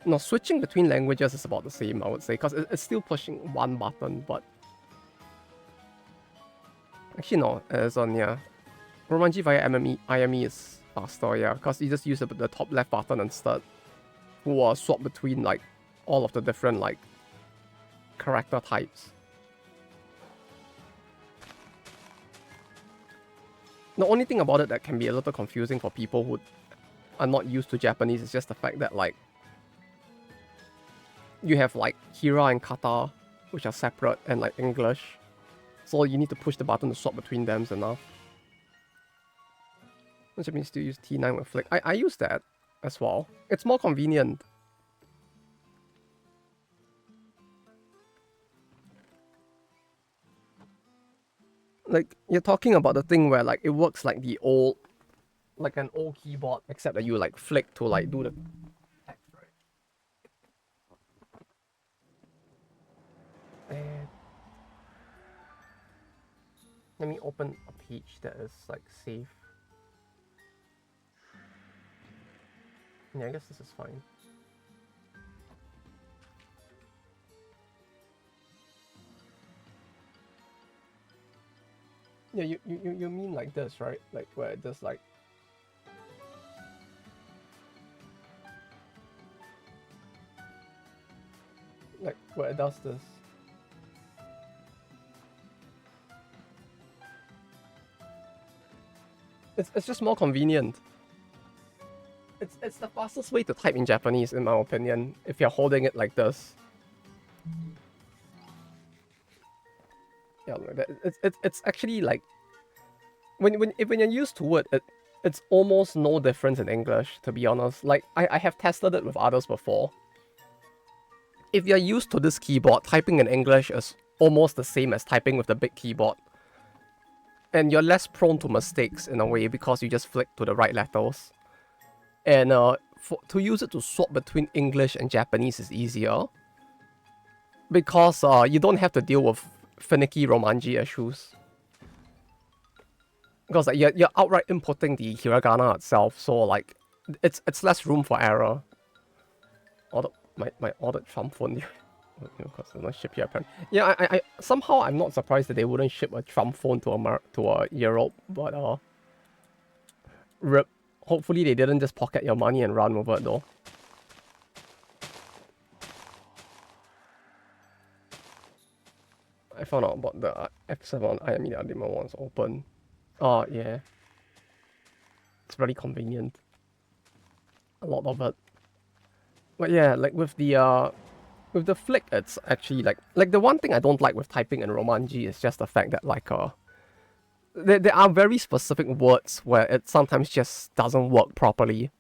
No, switching between languages is about the same, I would say, because it's still pushing one button, but... Actually, no, it's on, yeah. Romanji via IME is faster, yeah, because you just use the top left button instead. Or swap between, like, all of the different, like, character types. The only thing about it that can be a little confusing for people who are not used to Japanese is just the fact that, like, you have, like, Hira and Kata, which are separate, and, like, English. So you need to push the button to swap between them enough. Which means to use T9 with Flick. I use that as well. It's more convenient. Like, you're talking about the thing where, like, it works like the old... Like an old keyboard, except that you, like, flick to, like, do the... Let me open a page that is, like, safe. Yeah, I guess this is fine. Yeah, you mean like this, right? Like where it just like... Like where it does this. It's just more convenient. It's the fastest way to type in Japanese, in my opinion, if you're holding it like this. Yeah, it's actually like when you're used to it, it's almost no difference in English, to be honest. Like I have tested it with others before. If you're used to this keyboard, typing in English is almost the same as typing with the big keyboard. And you're less prone to mistakes in a way because you just flick to the right letters. And to use it to swap between English and Japanese is easier. Because you don't have to deal with finicky Romanji issues. Because like you're outright inputting the hiragana itself, so like it's less room for error. Ordered my ordered Trump phone here. Because they're not ship here apparently. Yeah, I somehow I'm not surprised that they wouldn't ship a Trump phone to a Europe, but rip. Hopefully they didn't just pocket your money and run with it though. I found out about the F7 IME Ultimate one's open. Oh yeah. It's very convenient. A lot of it. But yeah, like with the flick, it's actually like the one thing I don't like with typing in Romanji is just the fact that like there are very specific words where it sometimes just doesn't work properly.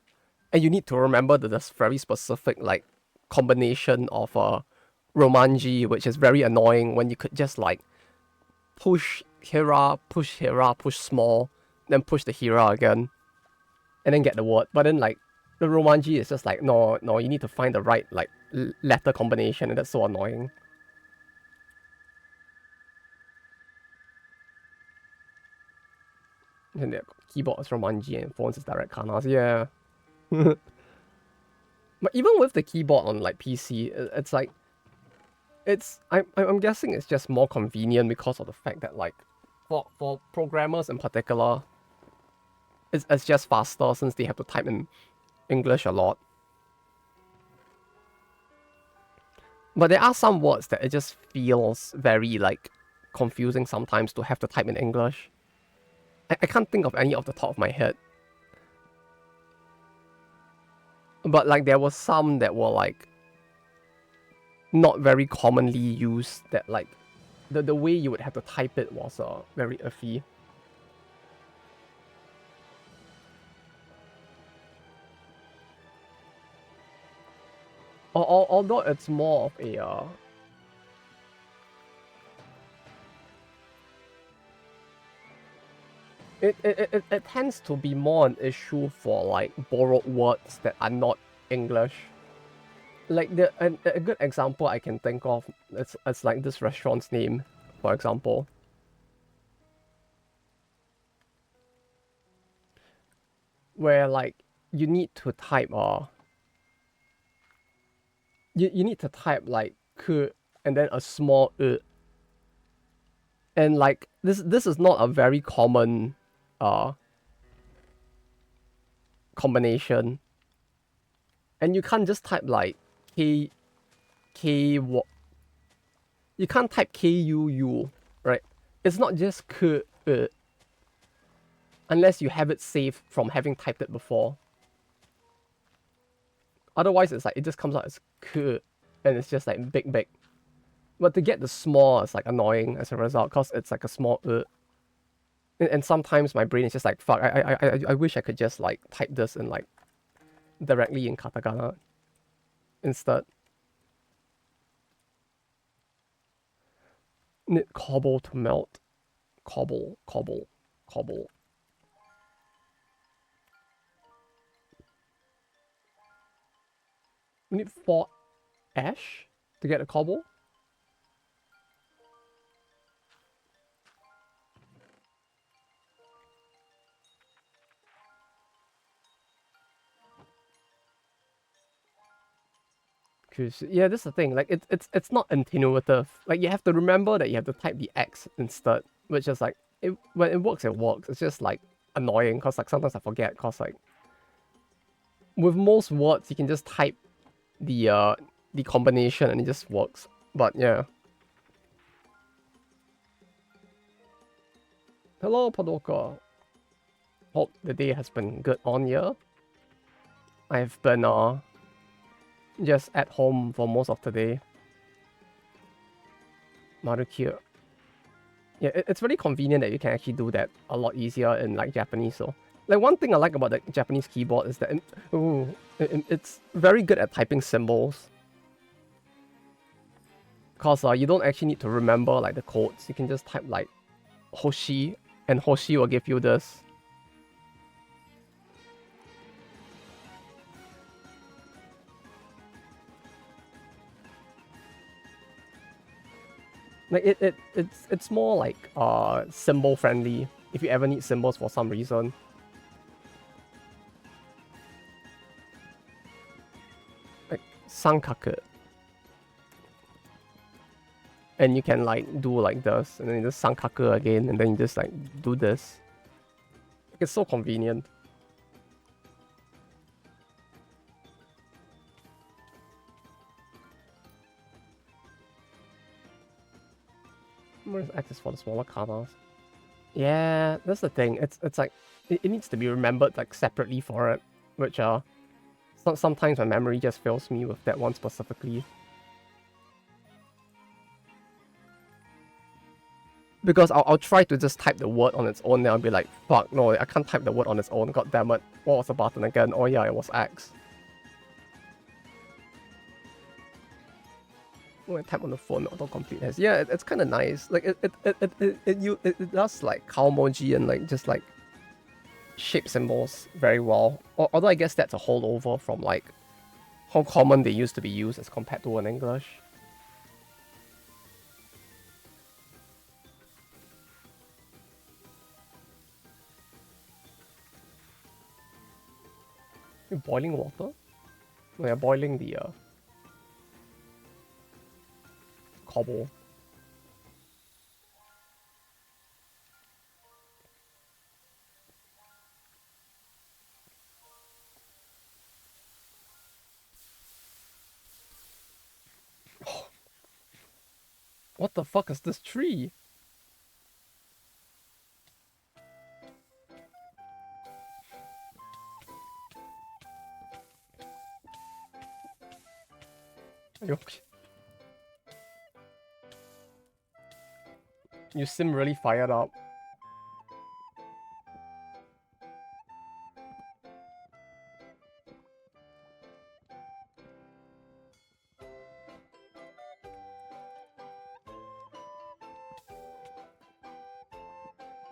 And you need to remember that there's very specific like combination of Romanji, which is very annoying when you could just like push Hira, push small, then push the Hira again, and then get the word. But then like the Romanji is just like no, you need to find the right like letter combination, and that's so annoying. And the keyboard is Romanji and phones is direct kanas, yeah. But even with the keyboard on like PC, it's like I'm guessing it's just more convenient because of the fact that like for programmers in particular, it's just faster since they have to type in English a lot. But there are some words that it just feels very like confusing sometimes to have to type in English. I can't think of any off the top of my head. But like there were some that were like not very commonly used that like the way you would have to type it was very iffy. Although it's more of a it tends to be more an issue for like borrowed words that are not English. Like a good example I can think of, it's like this restaurant's name, for example. Where like you need to type you need to type like k and then a small and like this is not a very common combination, and you can't just type like k what, you can't type KUU, right? It's not just k unless you have it saved from having typed it before. Otherwise it's like it just comes out as k and it's just like big. But to get the small is like annoying as a result because it's like a small and sometimes my brain is just like fuck, I wish I could just like type this in like directly in katakana instead. Need cobble to melt. Cobble. We need 4 ash to get a cobble. Cause yeah, this is the thing. Like it's not intuitive. Like you have to remember that you have to type the X instead, which is like when it works, it works. It's just like annoying because like sometimes I forget. Cause like with most words, you can just type the combination and it just works. But yeah. Hello, Padoka. Hope the day has been good on you. I've been just at home for most of today. Marukyu. Yeah, it's very convenient that you can actually do that a lot easier in like Japanese. So, like one thing I like about the Japanese keyboard is that it's very good at typing symbols. Cause you don't actually need to remember like the codes. You can just type like Hoshi, and Hoshi will give you this. Like it's more like symbol friendly. if you ever need symbols for some reason. Like Sankaku. And you can like do like this, and then you just Sankaku again, and then you just like do this. It's so convenient. Where's X is for the smaller katas? Yeah, that's the thing. It's like it needs to be remembered like separately for it, which sometimes my memory just fails me with that one specifically. Because I'll try to just type the word on its own, then I'll be like, fuck, no, I can't type the word on its own, god damn it. What was the button again? Oh yeah, it was X. Oh, I tap on the phone, autocomplete has. Yeah, it's kind of nice. Like, it does like Kaomoji and like just like shape symbols very well. Although I guess that's a holdover from like how common they used to be used as compared to in English. You're boiling water? Oh, yeah, boiling the cobble. What the fuck is this tree? Are you okay? You seem really fired up.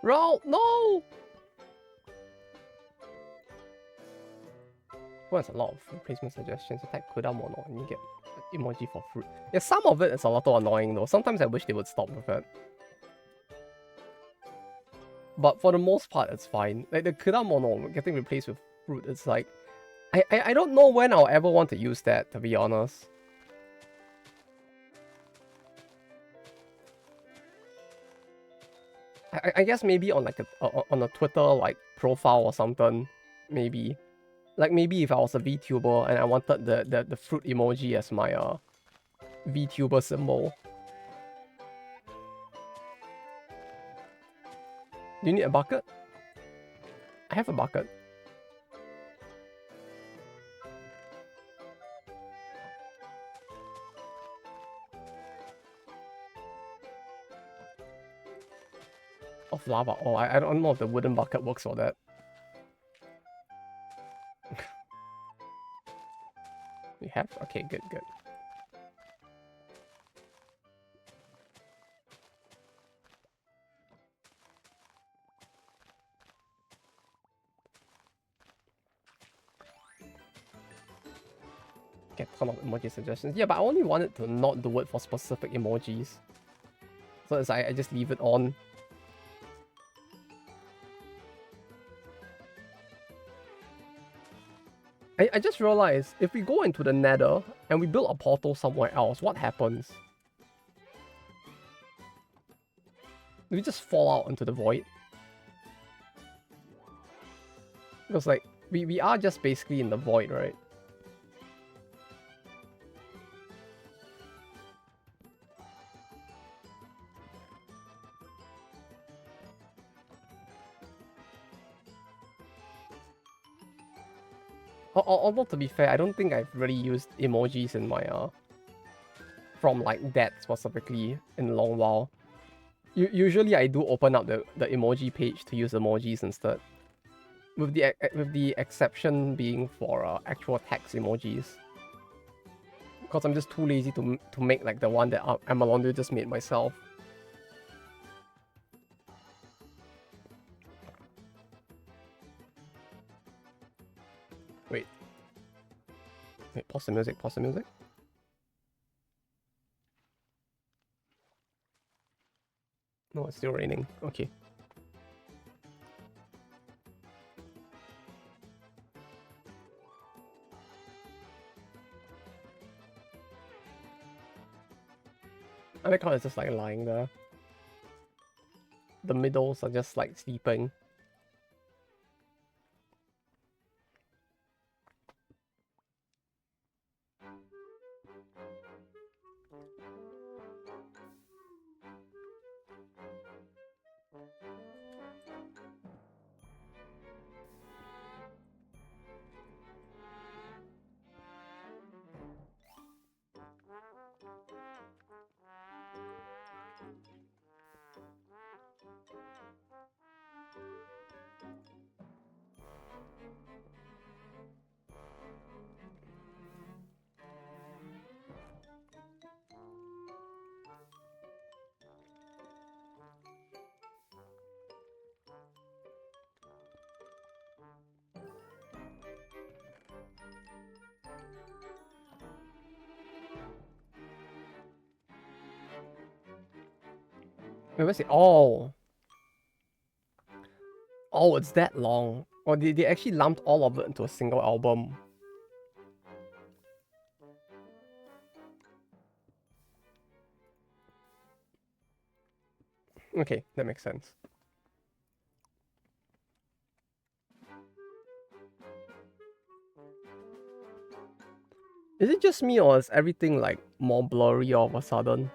Roll! No! Well, that's a lot of replacement suggestions. Attack Kudamono and you get emoji for fruit. Yeah, some of it is a little annoying though. Sometimes I wish they would stop with it. But for the most part, it's fine. Like the Kudamono getting replaced with fruit, it's like... I don't know when I'll ever want to use that, to be honest. I guess maybe on like on a Twitter like profile or something, maybe. Like maybe if I was a VTuber and I wanted the fruit emoji as my VTuber symbol. Do you need a bucket? I have a bucket. Of lava. Oh, I don't know if the wooden bucket works for that. We have? Okay, good, good. Get a ton of emoji suggestions. Yeah, but I only wanted to not do it for specific emojis. So it's like I just leave it on. I just realized if we go into the nether and we build a portal somewhere else, what happens? Do we just fall out into the void? Because like we are just basically in the void, right? Although to be fair, I don't think I've really used emojis in my from like that specifically in a long while. Usually I do open up the emoji page to use emojis instead. With the exception being for actual text emojis. Because I'm just too lazy to make like the one that Amalondu just made myself. Wait, pause the music, pause the music. No, it's still raining. Okay. I like how it's just like lying there. The middles are just like sleeping. Wait, what's it? Oh. Oh, it's that long. Or they actually lumped all of it into a single album. Okay, that makes sense. Is it just me or is everything like more blurry all of a sudden?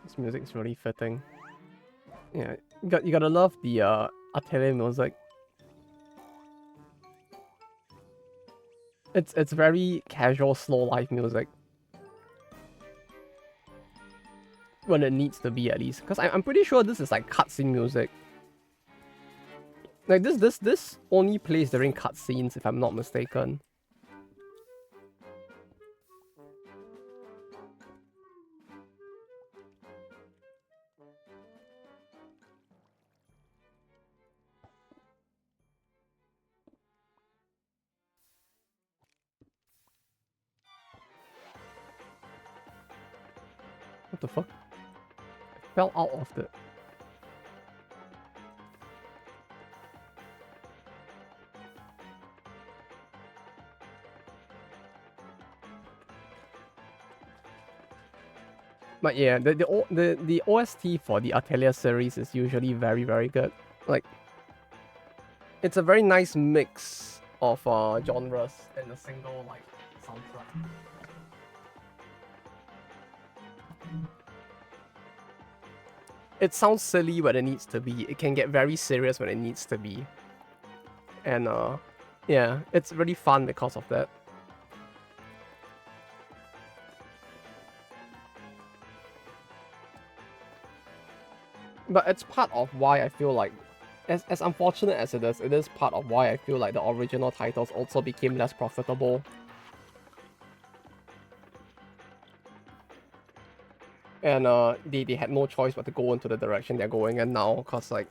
This music is really fitting. Yeah, you gotta love the Atelier music. It's very casual, slow life music. When it needs to be, at least. Because I'm pretty sure this is like cutscene music. Like this only plays during cutscenes, if I'm not mistaken. What the fuck? I fell out of the... But yeah, the OST for the Atelier series is usually very, very good. Like, it's a very nice mix of genres in a single like soundtrack. It sounds silly when it needs to be. It can get very serious when it needs to be. And yeah, it's really fun because of that. But it's part of why I feel like, as unfortunate as it is part of why I feel like the original titles also became less profitable. And they had no choice but to go into the direction they're going in now, because like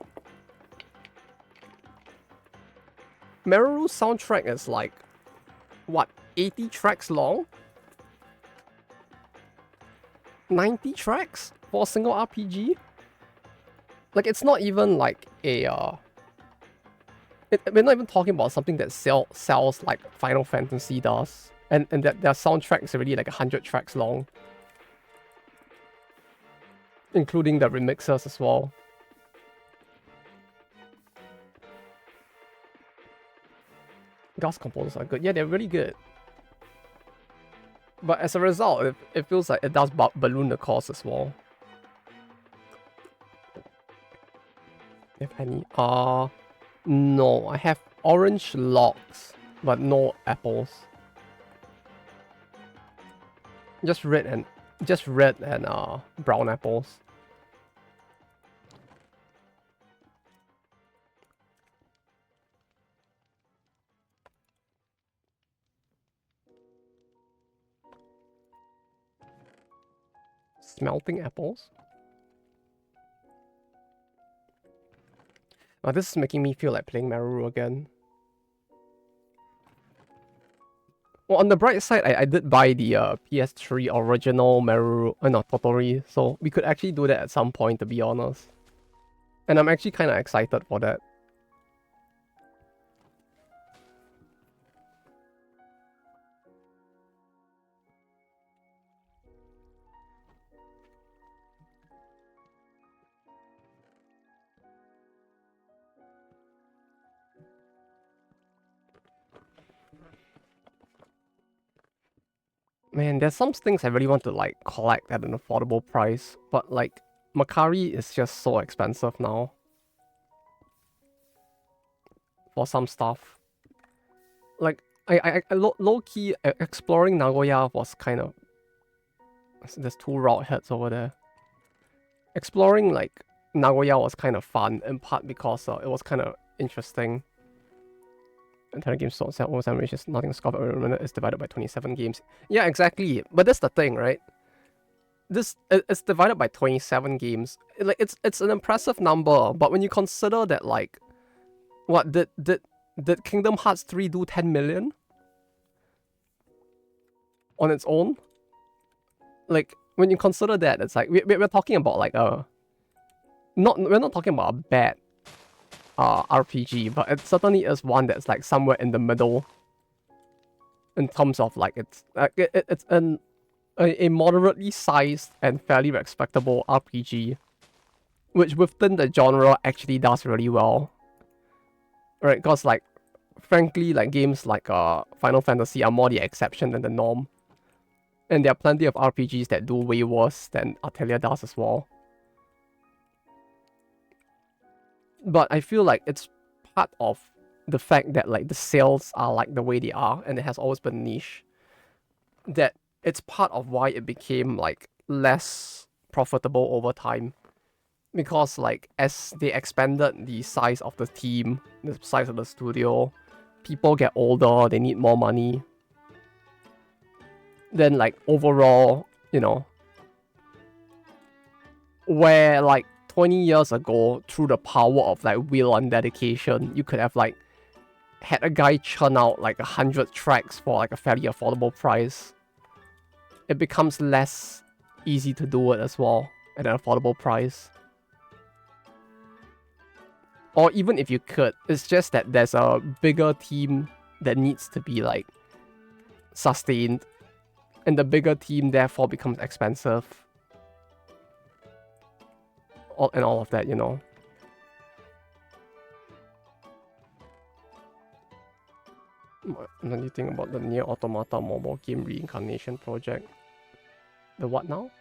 Meruru's soundtrack is like, what, 80 tracks long? 90 tracks for a single RPG? Like, it's not even like a we're not even talking about something that sells like Final Fantasy does, and that their soundtrack is already like 100 tracks long, including the remixers as well. Gus composers are good. Yeah, they're really good. But as a result, it feels like it does balloon the cost as well. If any. No, I have orange logs, but no apples. Just red and brown apples. Smelting apples? Oh, this is making me feel like playing Maruru again. Well, on the bright side, I did buy the PS3 original Meru, no, Totori, so we could actually do that at some point, to be honest. And I'm actually kind of excited for that. Man, there's some things I really want to like collect at an affordable price, but like Makari is just so expensive now for some stuff. Like I low key exploring Nagoya was kind of, there's two route heads over there. Exploring like Nagoya was kind of fun in part because it was kind of interesting. Entire game sold almost average is nothing scored every minute is divided by 27 games. Yeah, exactly. But that's the thing, right? It's divided by 27 games. Like it's an impressive number, but when you consider that like what did Kingdom Hearts 3 do 10 million on its own? Like when you consider that, it's like we're talking about like we're not talking about a bad RPG, but it certainly is one that's like somewhere in the middle in terms of like it's a moderately sized and fairly respectable RPG, which within the genre actually does really well, right? Because like frankly, like games like Final Fantasy are more the exception than the norm, and there are plenty of RPGs that do way worse than Atelier does as well. But I feel like it's part of the fact that like the sales are like the way they are, and it has always been niche, that it's part of why it became like less profitable over time. Because like as they expanded the size of the team, the size of the studio, people get older, they need more money. Then like overall, you know, where like 20 years ago, through the power of like will and dedication, you could have like had a guy churn out like 100 tracks for like a fairly affordable price. It becomes less easy to do it as well at an affordable price. Or even if you could, it's just that there's a bigger team that needs to be like sustained, and the bigger team therefore becomes expensive. And all of that, you know. What do you think about the Nier Automata mobile game reincarnation project? The what now?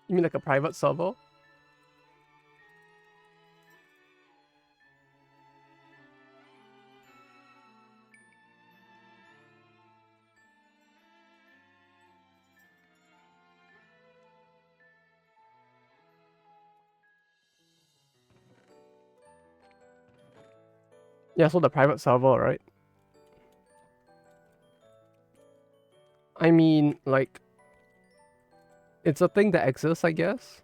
You mean like a private server? Yeah, so the private server, right? I mean, like, it's a thing that exists, I guess.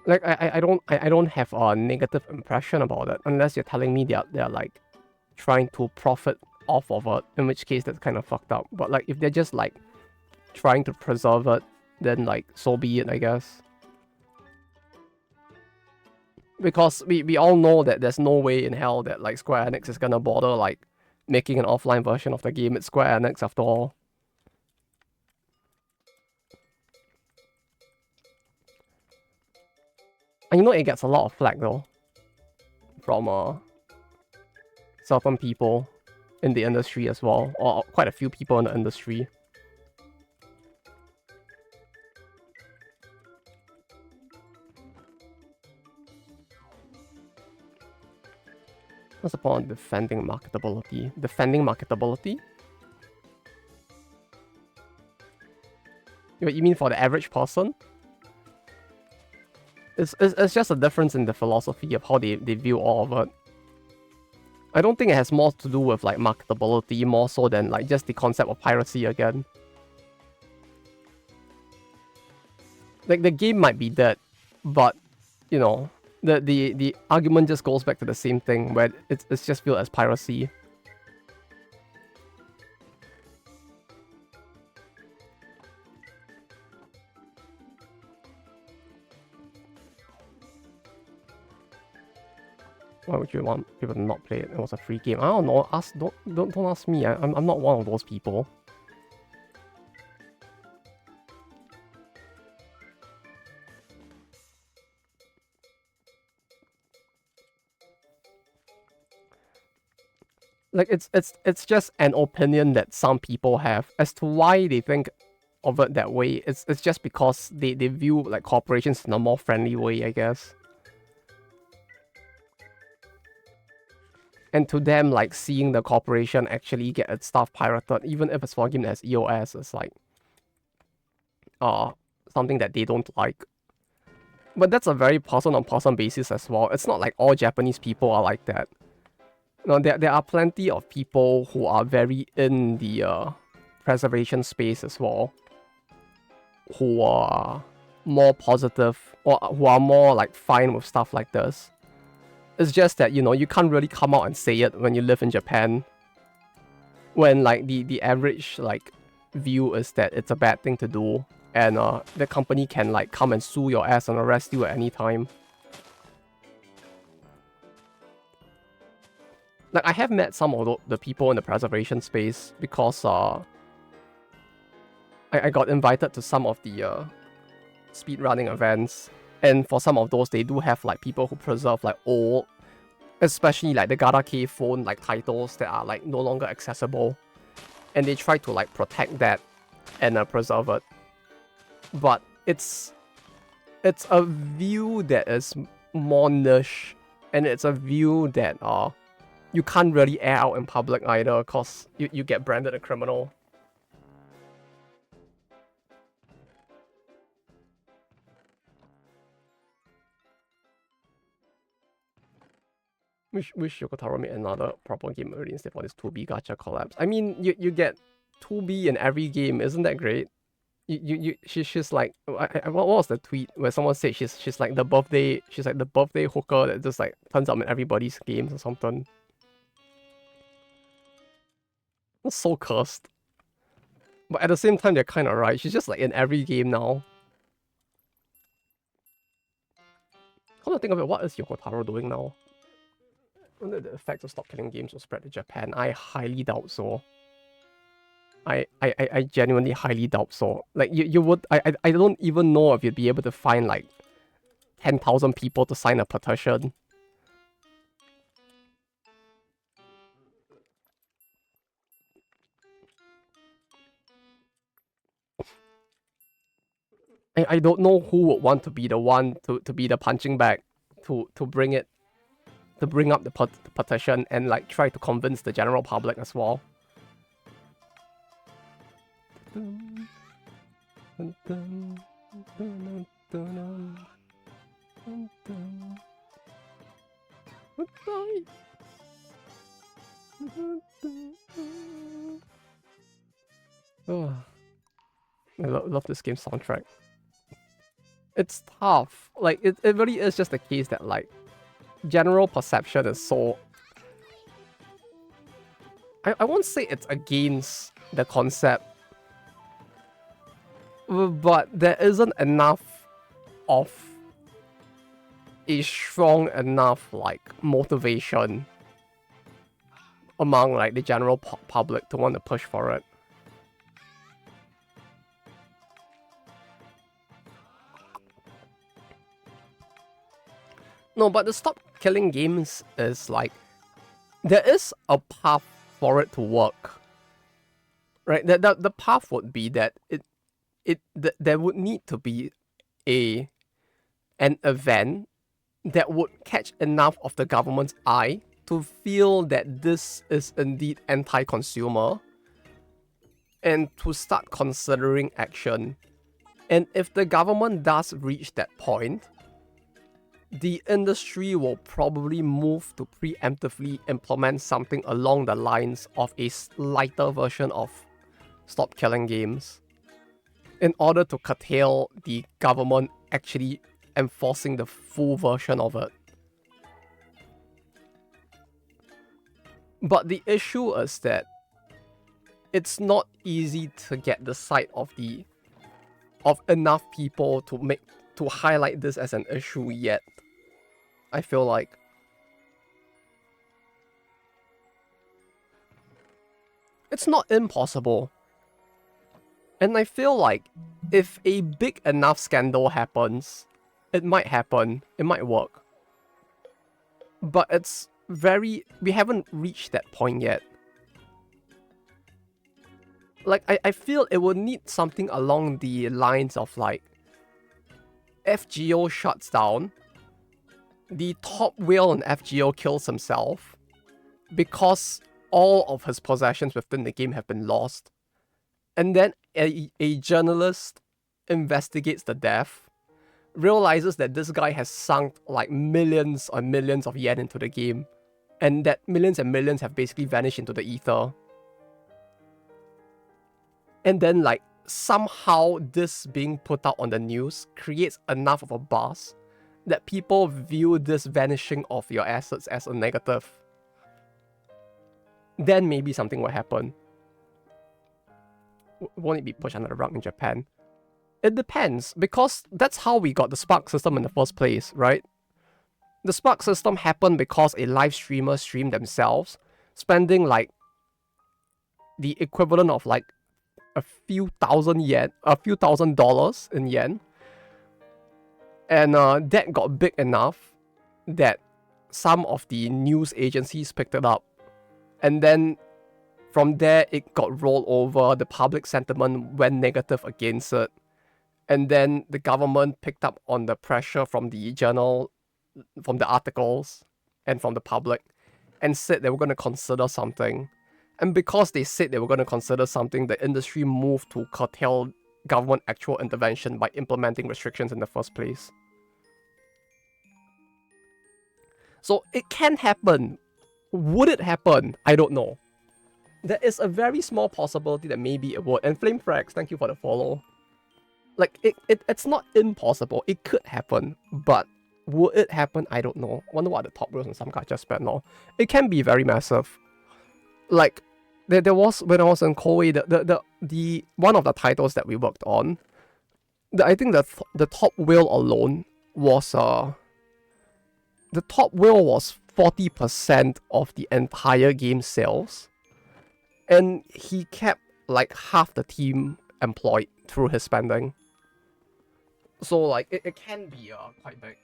Like, I don't have a negative impression about it, unless you're telling me they're like trying to profit off of it, in which case that's kind of fucked up. But like, if they're just like trying to preserve it, then like, so be it, I guess. Because we all know that there's no way in hell that like Square Enix is gonna bother like making an offline version of the game. It's Square Enix after all. And you know it gets a lot of flack though from certain people in the industry as well, or quite a few people in the industry. What's the point of defending marketability? Defending marketability? You mean for the average person? It's just a difference in the philosophy of how they view all of it. I don't think it has more to do with like marketability more so than like just the concept of piracy again. Like the game might be dead, but you know, the argument just goes back to the same thing where it's just viewed as piracy. Why would you want people to not play it? It was a free game. I don't know. Don't ask me. I'm not one of those people. Like it's just an opinion that some people have as to why they think of it that way. It's just because they view like corporations in a more friendly way, I guess. And to them, like seeing the corporation actually get its stuff pirated, even if it's for a game that has EOS, is like something that they don't like. But that's a very person-on-person basis as well. It's not like all Japanese people are like that. No, there are plenty of people who are very in the preservation space as well, who are more positive or who are more like fine with stuff like this. It's just that, you know, you can't really come out and say it when you live in Japan. When like the average like view is that it's a bad thing to do, and the company can like come and sue your ass and arrest you at any time. Like I have met some of the people in the preservation space because I got invited to some of the speedrunning events, and for some of those they do have like people who preserve like old, especially like the Gada-K phone like titles that are like no longer accessible, and they try to like protect that and preserve it. But it's a view that is more niche, and it's a view that you can't really air out in public either, because you get branded a criminal. Wish Yokotaro made another proper game already instead for this 2B gacha collapse. I mean, you get 2B in every game, isn't that great? She's like, what was the tweet where someone said she's like the birthday hooker that just like turns up in everybody's games or something. That's so cursed. But at the same time, they're kind of right. She's just like in every game now. Come to think of it, what is Yoko Taro doing now? Wonder the effects of Stop Killing Games will spread to Japan. I highly doubt so. I genuinely highly doubt so. Like you would I don't even know if you'd be able to find like 10,000 people to sign a petition. I don't know who would want to be the one to be the punching bag to bring up the petition and like try to convince the general public as well. Oh, I love this game's soundtrack. It's tough. Like, it really is just the case that, like, general perception is so... I won't say it's against the concept, but there isn't enough of a strong enough, like, motivation among, like, the general public to want to push for it. No, but the Stop Killing Games is like, there is a path for it to work, right? The path would be that there would need to be an event that would catch enough of the government's eye to feel that this is indeed anti-consumer and to start considering action. And if the government does reach that point, the industry will probably move to preemptively implement something along the lines of a lighter version of Stop Killing Games in order to curtail the government actually enforcing the full version of it. But the issue is that it's not easy to get the side of enough people to highlight this as an issue yet. I feel like it's not impossible. And I feel like if a big enough scandal happens, it might happen, it might work. But we haven't reached that point yet. Like, I feel it would need something along the lines of like, FGO shuts down, the top whale in FGO kills himself because all of his possessions within the game have been lost. And then a journalist investigates the death, realizes that this guy has sunk like millions or millions of yen into the game, and that millions and millions have basically vanished into the ether. And then like somehow this being put out on the news creates enough of a buzz that people view this vanishing of your assets as a negative. Then maybe something will happen. Won't it be pushed under the rug in Japan? It depends, because that's how we got the Spark system in the first place, right? The Spark system happened because a live streamer streamed themselves, spending like the equivalent of like a few thousand dollars in yen. And that got big enough that some of the news agencies picked it up. And then from there, it got rolled over. The public sentiment went negative against it. And then the government picked up on the pressure from the journal, from the articles, and from the public, and said they were going to consider something. And because they said they were going to consider something, the industry moved to curtail government actual intervention by implementing restrictions in the first place. So it can happen. Would it happen? I don't know. There is a very small possibility that maybe it would. And Flamefrax, thank you for the follow. Like, it's not impossible. It could happen. But would it happen? I don't know. I wonder what the top rules in some gacha spent now. It can be very massive. Like, there was, when I was in Koei, the one of the titles that we worked on, I think the top whale alone was the top whale was 40% of the entire game sales, and he kept like half the team employed through his spending. So like it can be quite big.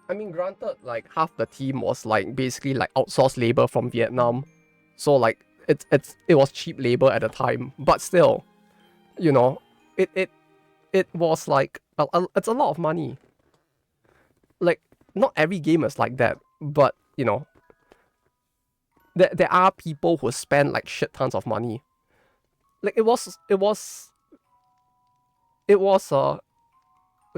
I mean, granted, like half the team was like basically like outsourced labor from Vietnam, so like it was cheap labor at the time, but still, you know, it was like it's a lot of money. Like, not every game is like that, but you know, there are people who spend like shit tons of money. Like it was what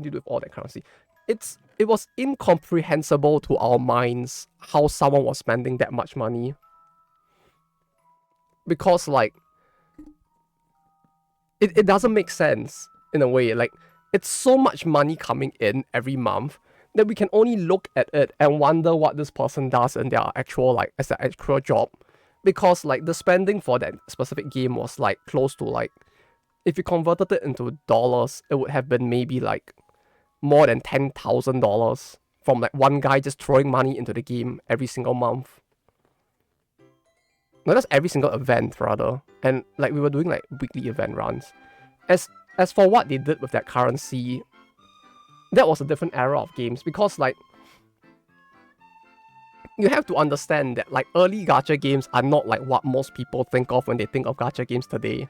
do you do with all that currency? It was incomprehensible to our minds how someone was spending that much money. Because like it doesn't make sense in a way. Like, it's so much money coming in every month that we can only look at it and wonder what this person does in their actual like as their actual job. Because like the spending for that specific game was like close to like, if you converted it into dollars, it would have been maybe like more than $10,000 from like one guy just throwing money into the game every single month. No, that's every single event rather. And like we were doing like weekly event runs. As for what they did with that currency, that was a different era of games, because like you have to understand that like early gacha games are not like what most people think of when they think of gacha games today.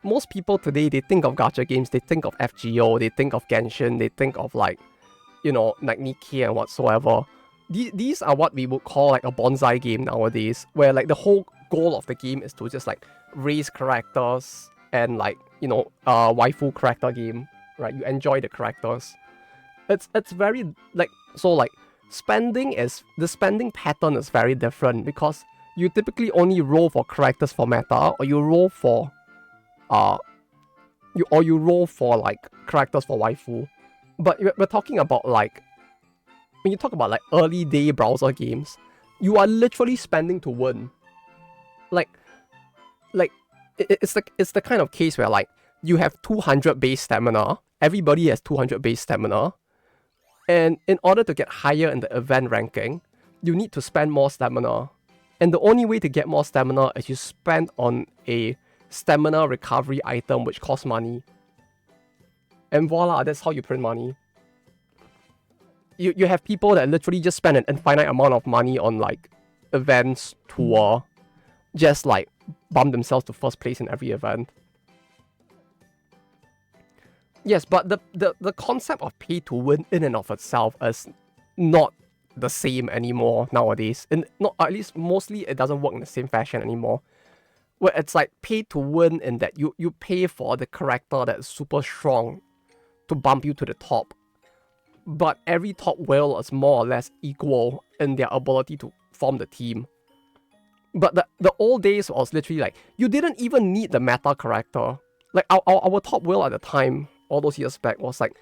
Most people today, they think of gacha games, they think of FGO, they think of Genshin, they think of like, you know, like Nikkei and whatsoever. These are what we would call like a bonsai game nowadays, where like the whole goal of the game is to just like raise characters and like, you know, waifu character game, right? You enjoy the characters. it's very like so like the spending pattern is very different because you typically only roll for characters for meta, or you roll for you roll for like characters for waifu. But we're talking about like when you talk about like early day browser games, you are literally spending to win. Like it's the kind of case where like you have 200 base stamina. Everybody has 200 base stamina. And in order to get higher in the event ranking, you need to spend more stamina. And the only way to get more stamina is you spend on a stamina recovery item which costs money. And voila, that's how you print money. You have people that literally just spend an infinite amount of money on like events tour, just like bump themselves to first place in every event. Yes, but the concept of pay to win in and of itself is not the same anymore nowadays. And not at least mostly it doesn't work in the same fashion anymore. Where it's like pay to win in that you pay for the character that's super strong to bump you to the top. But every top whale is more or less equal in their ability to form the team. But the old days was literally like, you didn't even need the meta character. Like our top whale at the time, all those years back, was like,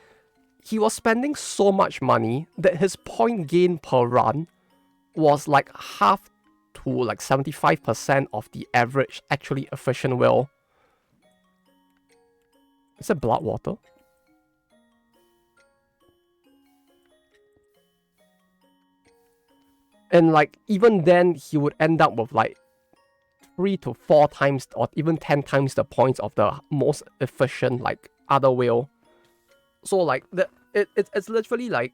he was spending so much money that his point gain per run was like half to like 75% of the average actually efficient whale. Is it blood water? And like even then he would end up with like 3 to 4 times or even 10 times the points of the most efficient like other whale. So like it's literally like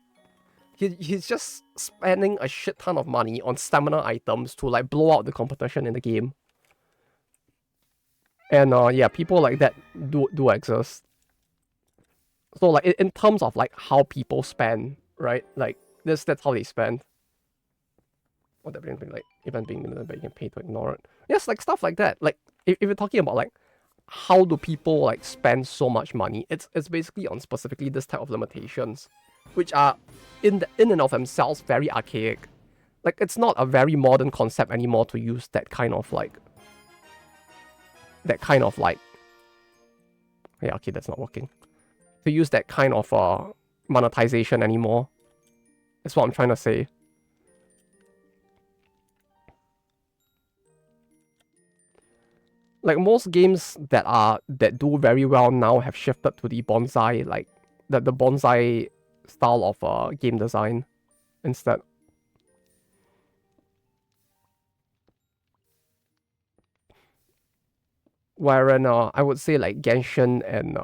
he's just spending a shit ton of money on stamina items to like blow out the competition in the game. And yeah, people like that do exist. So like in terms of like how people spend, right? Like that's how they spend. What that being like event being limited, but you can pay to ignore it. Yes, like stuff like that. Like if you're talking about like how do people like spend so much money, it's basically on specifically this type of limitations, which are in and of themselves very archaic. Like it's not a very modern concept anymore to use that kind of like yeah, okay, that's not working. To use that kind of monetization anymore. That's what I'm trying to say. Like most games that do very well now have shifted to the bonsai, like the bonsai style of game design instead. Wherein I would say like Genshin and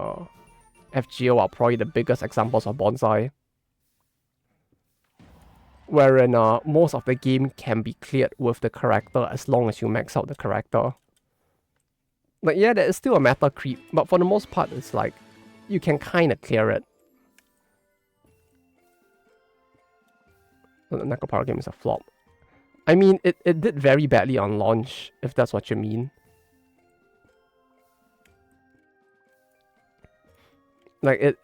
FGO are probably the biggest examples of bonsai. Wherein most of the game can be cleared with the character as long as you max out the character. Like yeah, there is still a meta creep, but for the most part it's like you can kind of clear it. So the Nekopara game is a flop. I mean, it did very badly on launch, if that's what you mean. Like it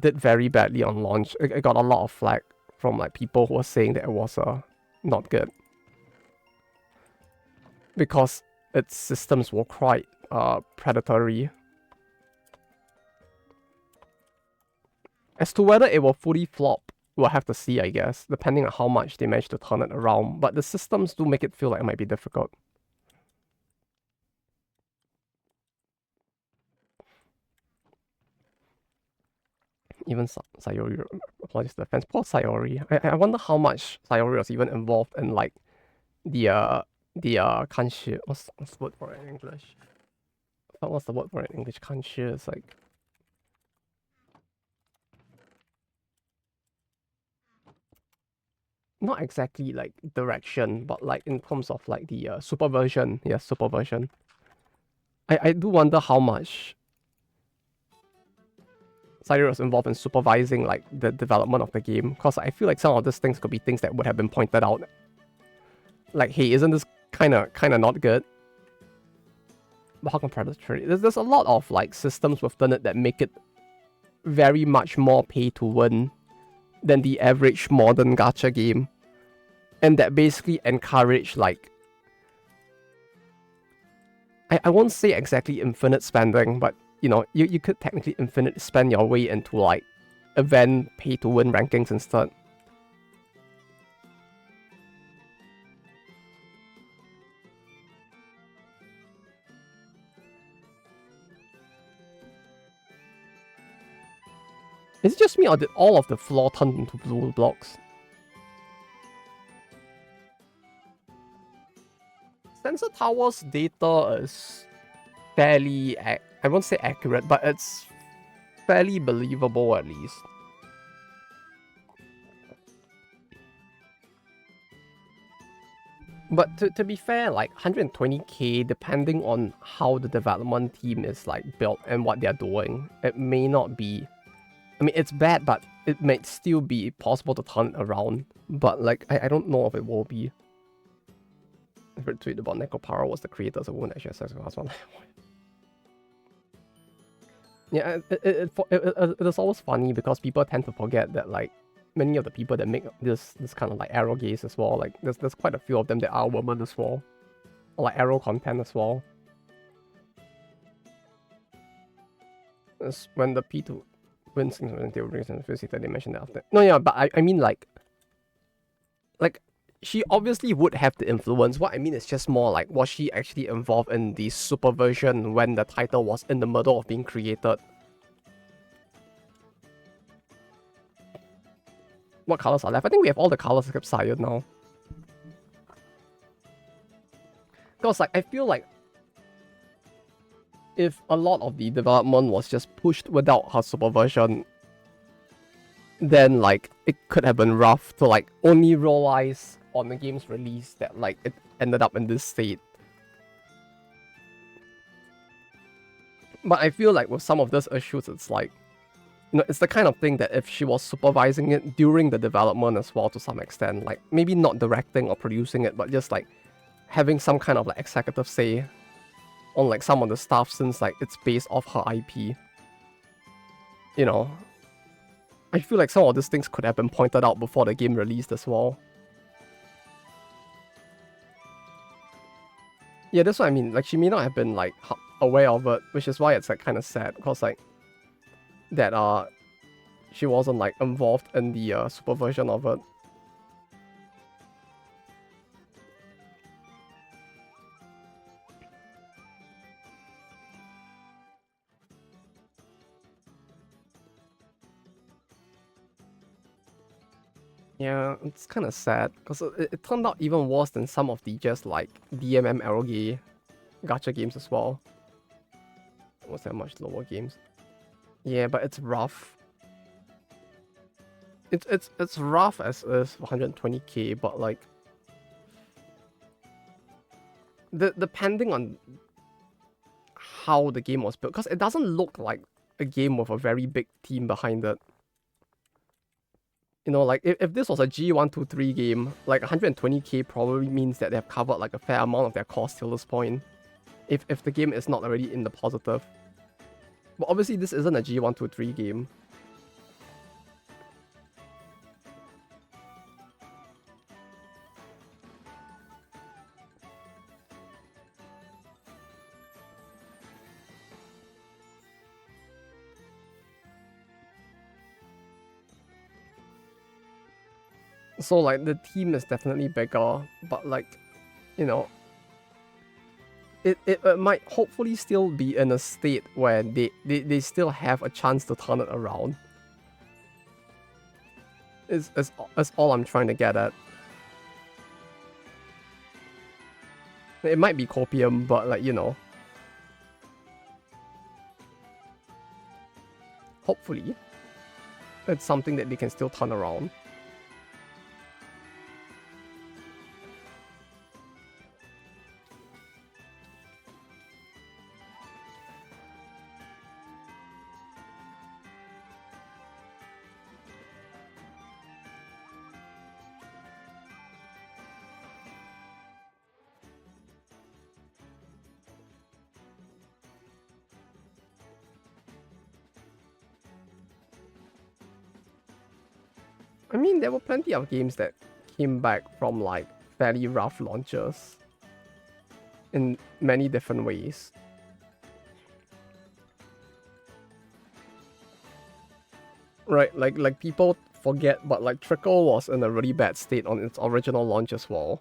did very badly on launch. It got a lot of flack from like people who were saying that it was not good because its systems were quite predatory. As to whether it will fully flop, we'll have to see, I guess, depending on how much they manage to turn it around. But the systems do make it feel like it might be difficult. Even Sayori apologies to the fans. Poor Sayori. I wonder how much Sayori was even involved in like the kanshi. What's the word for it in English? What's the word for it in English? Kanshi is like not exactly like direction, but like in terms of like the supervision. Yes, supervision. I do wonder how much Sayori was involved in supervising like the development of the game, because I feel like some of these things could be things that would have been pointed out. Like, hey, isn't this kind of not good? But how come predatory? There's a lot of like systems within it that make it very much more pay to win than the average modern gacha game, and that basically encourage like I won't say exactly infinite spending, but you know, you could technically infinite spend your way into like event pay to win rankings instead. Is it just me or did all of the floor turn into blue blocks? Sensor Tower's data is fairly, I won't say accurate, but it's fairly believable at least. But to be fair, like 120k, depending on how the development team is like built and what they're doing, it may not be. I mean, it's bad, but it may still be possible to turn it around. But like, I don't know if it will be. If it tweet about Necopara was the creators of Wound HSS last one. Yeah, it is always funny because people tend to forget that like many of the people that make this kind of like arrow gaze as well, like there's quite a few of them that are women as well, or like arrow content as well. It's when the P2 wins when they brings in the physics that they mentioned that after. No, yeah, but I mean like she obviously would have the influence. What I mean is just more like, was she actually involved in the supervision when the title was in the middle of being created? What colors are left? I think we have all the colors except Cyan now. Because like I feel like if a lot of the development was just pushed without her supervision, then like it could have been rough to like only realize on the game's release that like it ended up in this state. But I feel like with some of these issues, it's like, you know, it's the kind of thing that if she was supervising it during the development as well to some extent, like maybe not directing or producing it, but just like having some kind of like executive say on like some of the stuff since like it's based off her IP. You know, I feel like some of these things could have been pointed out before the game released as well. Yeah, that's what I mean. Like she may not have been like aware of it, which is why it's like kind of sad because like that she wasn't like involved in the supervision of it. Yeah, it's kind of sad because it turned out even worse than some of the just like DMM eroge gacha games as well. Was that much lower games? Yeah, but it's rough. It's rough as is 120k, but like depending on how the game was built, because it doesn't look like a game with a very big team behind it. You know, like if this was a G123 game, like 120k probably means that they have covered like a fair amount of their cost till this point. If the game is not already in the positive. But obviously this isn't a G123 game. So like the team is definitely bigger, but like, you know, it might hopefully still be in a state where they still have a chance to turn it around. Is all I'm trying to get at. It might be copium, but like, you know. Hopefully. It's something that they can still turn around. I mean, there were plenty of games that came back from like fairly rough launches in many different ways. Right, like people forget, but like Trickle was in a really bad state on its original launch as well.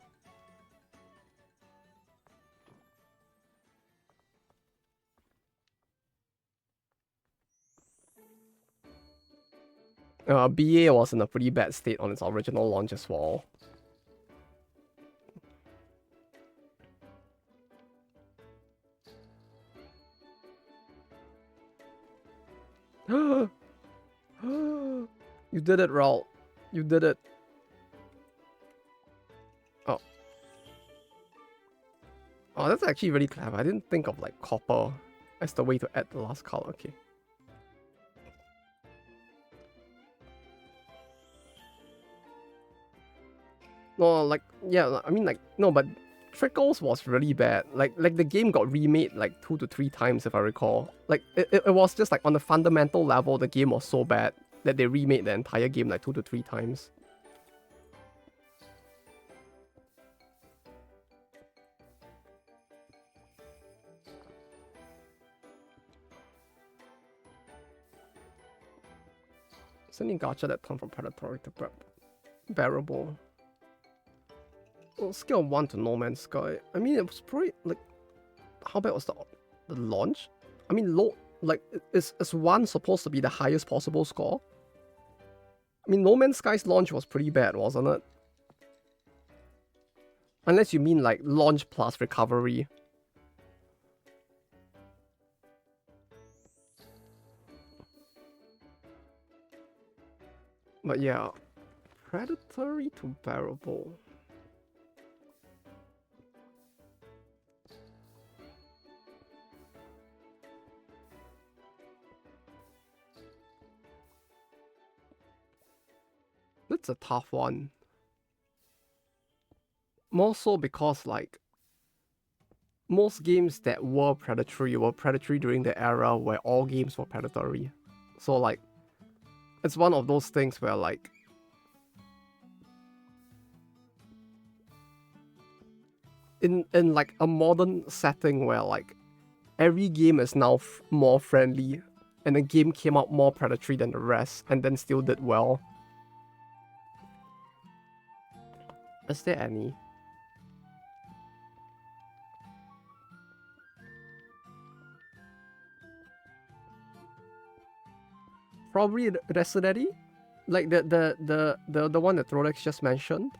BA was in a pretty bad state on its original launch as well. You did it, Raul. You did it. Oh. Oh, that's actually really clever. I didn't think of like copper as the way to add the last color. Okay. No, like, yeah, I mean, like, no, but Trickles was really bad. Like the game got remade like 2 to 3 times, if I recall. Like, it was just like on the fundamental level, the game was so bad that they remade the entire game like 2 to 3 times. Sending gacha that turn from predatory to bearable. Well, scale 1 to No Man's Sky. I mean, it was pretty, like, how bad was the launch? I mean, low, like, is 1 supposed to be the highest possible score? I mean, No Man's Sky's launch was pretty bad, wasn't it? Unless you mean, like, launch plus recovery. But yeah, predatory to bearable. That's a tough one. More so because, like, most games that were predatory during the era where all games were predatory. So, like, it's one of those things where, like, in like a modern setting where, like, every game is now more friendly, and the game came out more predatory than the rest, and then still did well. Is there any? Probably Residenti, like the one that Rolex just mentioned,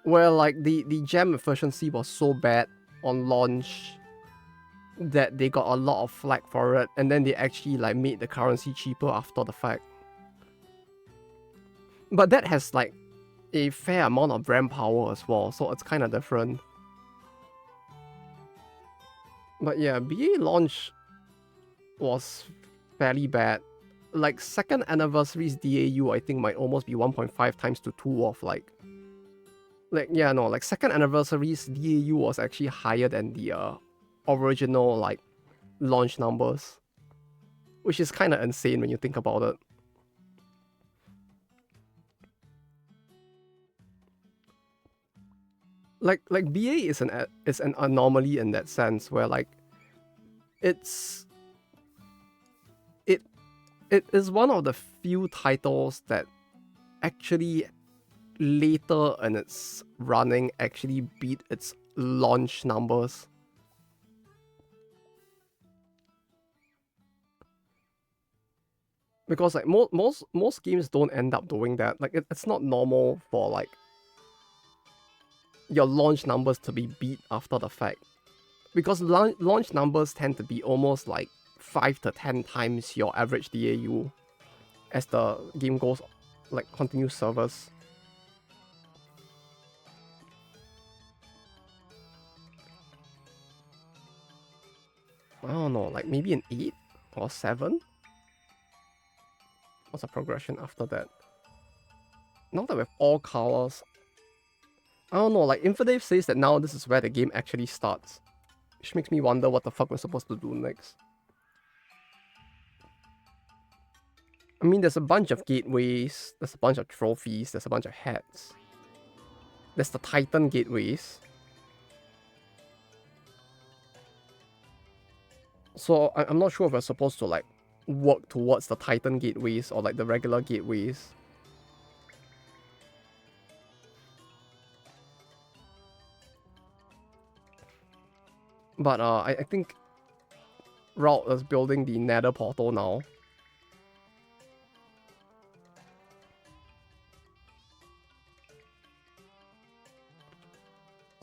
where like the gem efficiency was so bad on launch that they got a lot of flack for it, and then they actually like made the currency cheaper after the fact. But that has like a fair amount of brand power as well, so it's kind of different. But yeah, BA launch was fairly bad. Like, second anniversary's DAU, I think, might almost be 1.5 times to 2 of like, yeah, no, like, second anniversary's DAU was actually higher than the original, like, launch numbers. Which is kind of insane when you think about it. Like BA is an anomaly in that sense, where, like, it is one of the few titles that actually later in its running actually beat its launch numbers. Because like most games don't end up doing that. Like it's not normal for like your launch numbers to be beat after the fact. Because launch numbers tend to be almost like 5 to 10 times your average DAU as the game goes, like, continuous servers. I don't know, like maybe an 8 or 7? What's the progression after that? Now that we have all colors, I don't know, like Infidave says that now this is where the game actually starts. Which makes me wonder what the fuck we're supposed to do next. I mean, there's a bunch of gateways, there's a bunch of trophies, there's a bunch of hats. There's the Titan gateways. So I'm not sure if we're supposed to like work towards the Titan gateways or like the regular gateways. But I think Route is building the Nether portal now.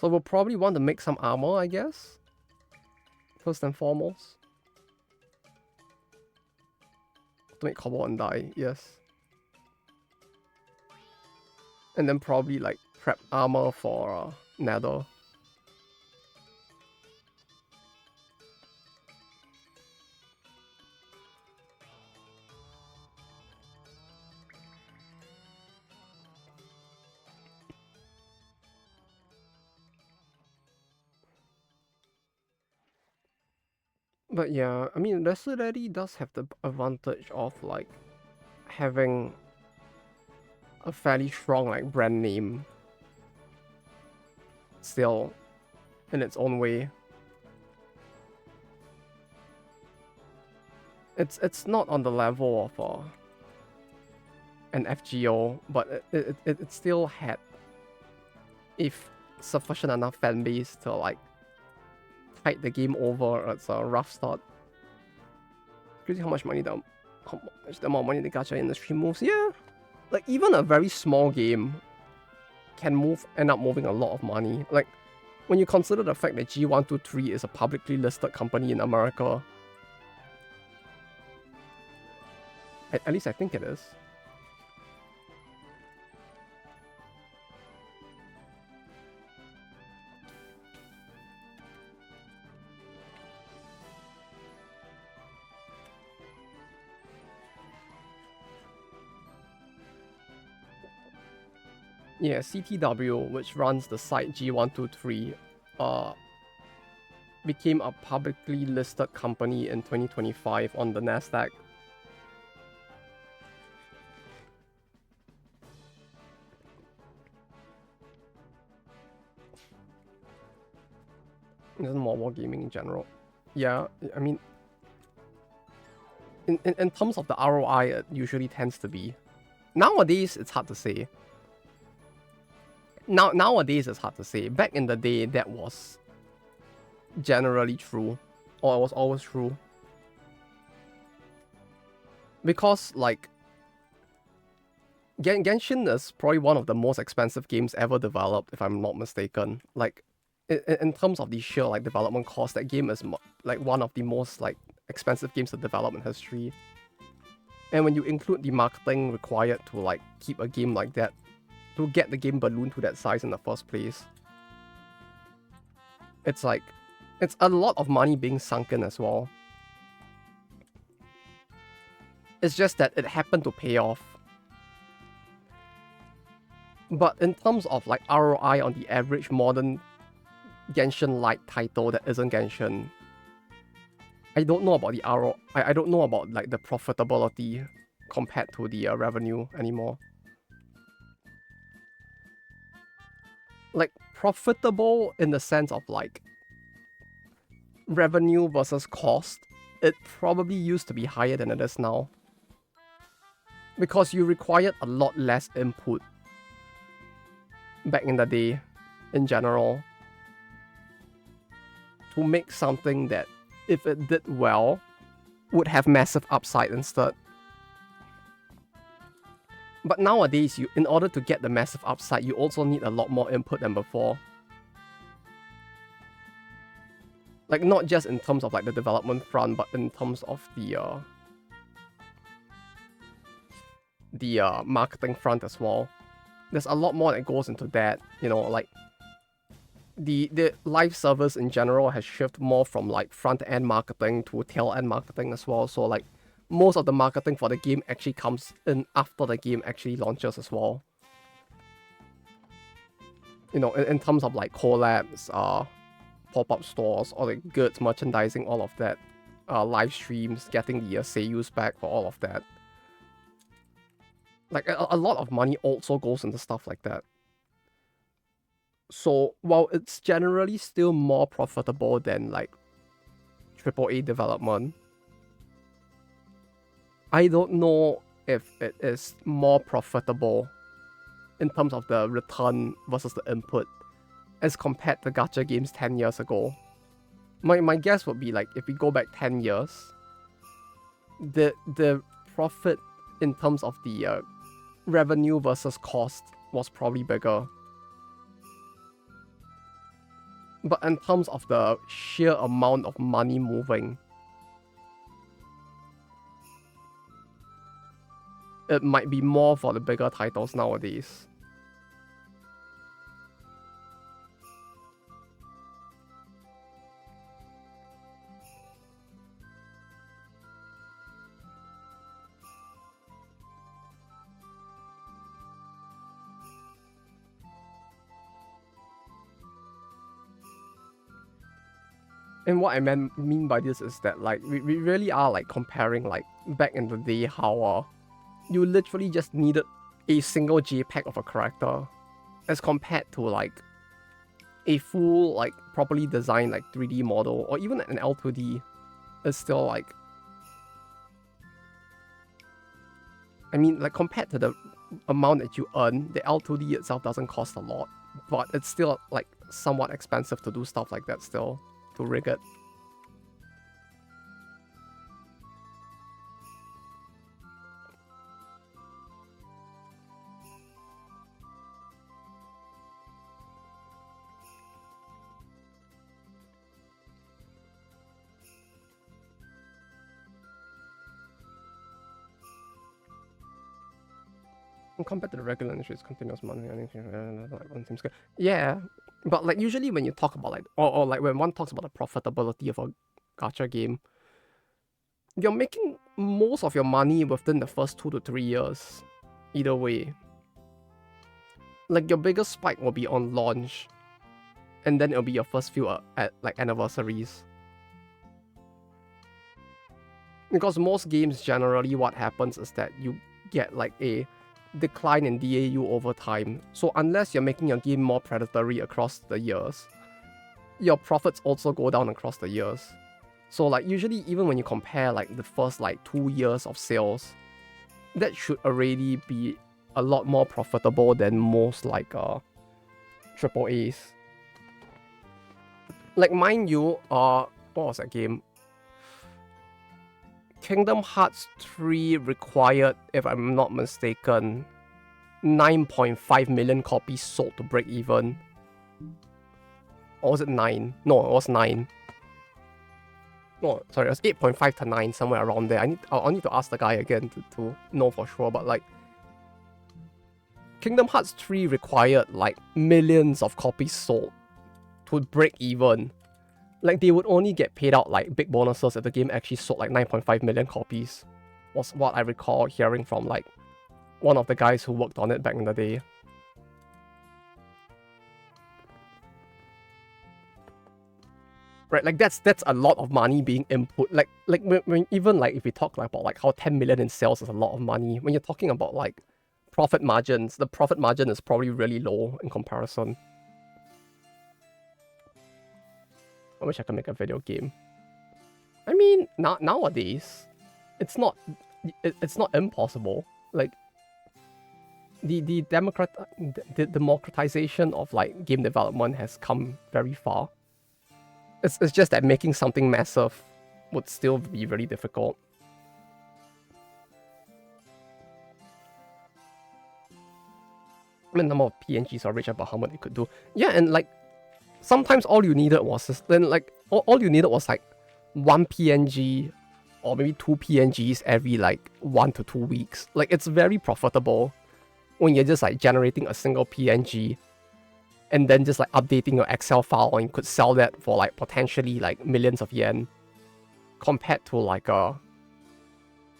So we'll probably want to make some armor, I guess. First and foremost. To make cobble and dye, yes. And then probably like prep armor for Nether. But yeah, I mean, Resident does have the advantage of like having a fairly strong like brand name still in its own way. It's not on the level of an FGO, but it still had if sufficient enough fan base to like tide the game over. It's a rough start. Crazy how much the amount of money the gacha industry moves. Yeah, like even a very small game can end up moving a lot of money. Like when you consider the fact that G123 is a publicly listed company in America. At least I think it is. Yeah, CTW, which runs the site G123, became a publicly listed company in 2025 on the Nasdaq. Isn't mobile gaming in general? Yeah, I mean, in terms of the ROI, it usually tends to be. Nowadays, it's hard to say. Nowadays, it's hard to say. Back in the day, that was generally true, or it was always true. Because, like, Genshin is probably one of the most expensive games ever developed, if I'm not mistaken. Like, in terms of the sheer, like, development cost, that game is, like, one of the most, like, expensive games to develop in history. And when you include the marketing required to, like, keep a game like that, to get the game ballooned to that size in the first place, it's like, it's a lot of money being sunk in as well. It's just that it happened to pay off. But in terms of like ROI on the average modern Genshin-like title that isn't Genshin, I don't know about the ROI. I don't know about like the profitability compared to the revenue anymore. Like profitable in the sense of like revenue versus cost, it probably used to be higher than it is now. Because you required a lot less input back in the day, in general, to make something that, if it did well, would have massive upside instead. But nowadays, in order to get the massive upside, you also need a lot more input than before. Like, not just in terms of like the development front, but in terms of the marketing front as well. There's a lot more that goes into that, you know, like the live service in general has shifted more from like front-end marketing to tail-end marketing as well. So like most of the marketing for the game actually comes in after the game actually launches as well. You know, in terms of like collabs, pop-up stores, or like goods, merchandising, all of that, live streams, getting the seiyus back for all of that. Like a lot of money also goes into stuff like that. So while it's generally still more profitable than like AAA development, I don't know if it is more profitable in terms of the return versus the input as compared to gacha games 10 years ago. My guess would be like if we go back 10 years, the profit in terms of the revenue versus cost was probably bigger. But in terms of the sheer amount of money moving, it might be more for the bigger titles nowadays. And what I mean by this is that like we really are like comparing like back in the day how you literally just needed a single JPEG of a character as compared to like a full like properly designed like 3D model or even an L2D is still like, I mean like compared to the amount that you earn, the L2D itself doesn't cost a lot, but it's still like somewhat expensive to do stuff like that still, to rig it. Compared to the regular industry, it's continuous money. One seems good. Yeah, but like usually when you talk about like, or like when one talks about the profitability of a gacha game, you're making most of your money within the first 2 to 3 years. Either way, like your biggest spike will be on launch, and then it'll be your first few at like anniversaries. Because most games generally what happens is that you get like a decline in DAU over time. So unless you're making your game more predatory across the years, your profits also go down across the years. So like usually even when you compare like the first like 2 years of sales, that should already be a lot more profitable than most like triple A's. Like mind you, what was that game? Kingdom Hearts 3 required, if I'm not mistaken, 9.5 million copies sold to break even. Or was it 9? No, it was 9. No, sorry, it was 8.5 to 9, somewhere around there. I'll need to ask the guy again to know for sure, but like Kingdom Hearts 3 required like millions of copies sold to break even. Like they would only get paid out like big bonuses if the game actually sold like 9.5 million copies. Was what I recall hearing from like one of the guys who worked on it back in the day. Right, like that's a lot of money being input. Like when even like if we talk like about like how 10 million in sales is a lot of money, when you're talking about like profit margins, the profit margin is probably really low in comparison. I wish I could make a video game. I mean, nowadays, it's not impossible. Like the democratization of like game development has come very far. It's just that making something massive would still be really difficult. I mean, the number of PNGs are rich about how much they could do. Yeah, and like sometimes all you needed was then like all you needed was like 1 PNG or maybe 2 PNGs every like 1 to 2 weeks. Like it's very profitable when you're just like generating a single PNG and then just like updating your Excel file, and you could sell that for like potentially like millions of yen, compared to like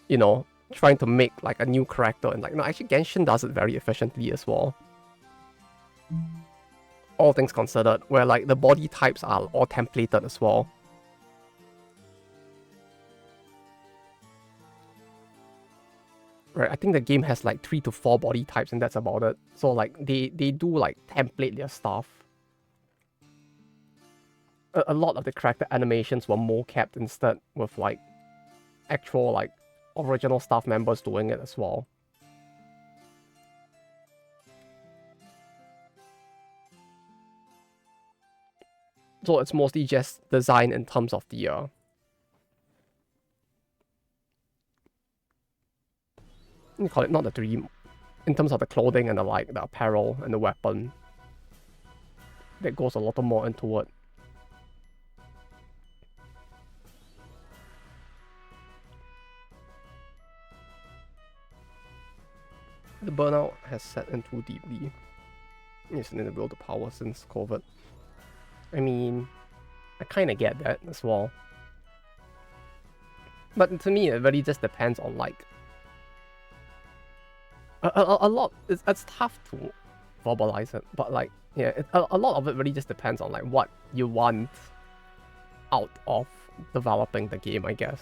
you know, trying to make like a new character. And like no, actually Genshin does it very efficiently as well, all things considered, where like the body types are all templated as well. right? I think the game has like 3 to 4 body types, and that's about it. So like they do like template their stuff. A lot of the character animations were mo-capped instead, with like actual like original staff members doing it as well. So it's mostly just design in terms of the you call it, not the 3D, in terms of the clothing and the like, the apparel and the weapon. That goes a lot more into it. The burnout has set in too deeply. It's in the will to power since COVID. I mean, I kind of get that as well. But to me, it really just depends on like a lot. It's tough to verbalize it, but like yeah, a lot of it really just depends on like what you want out of developing the game, I guess.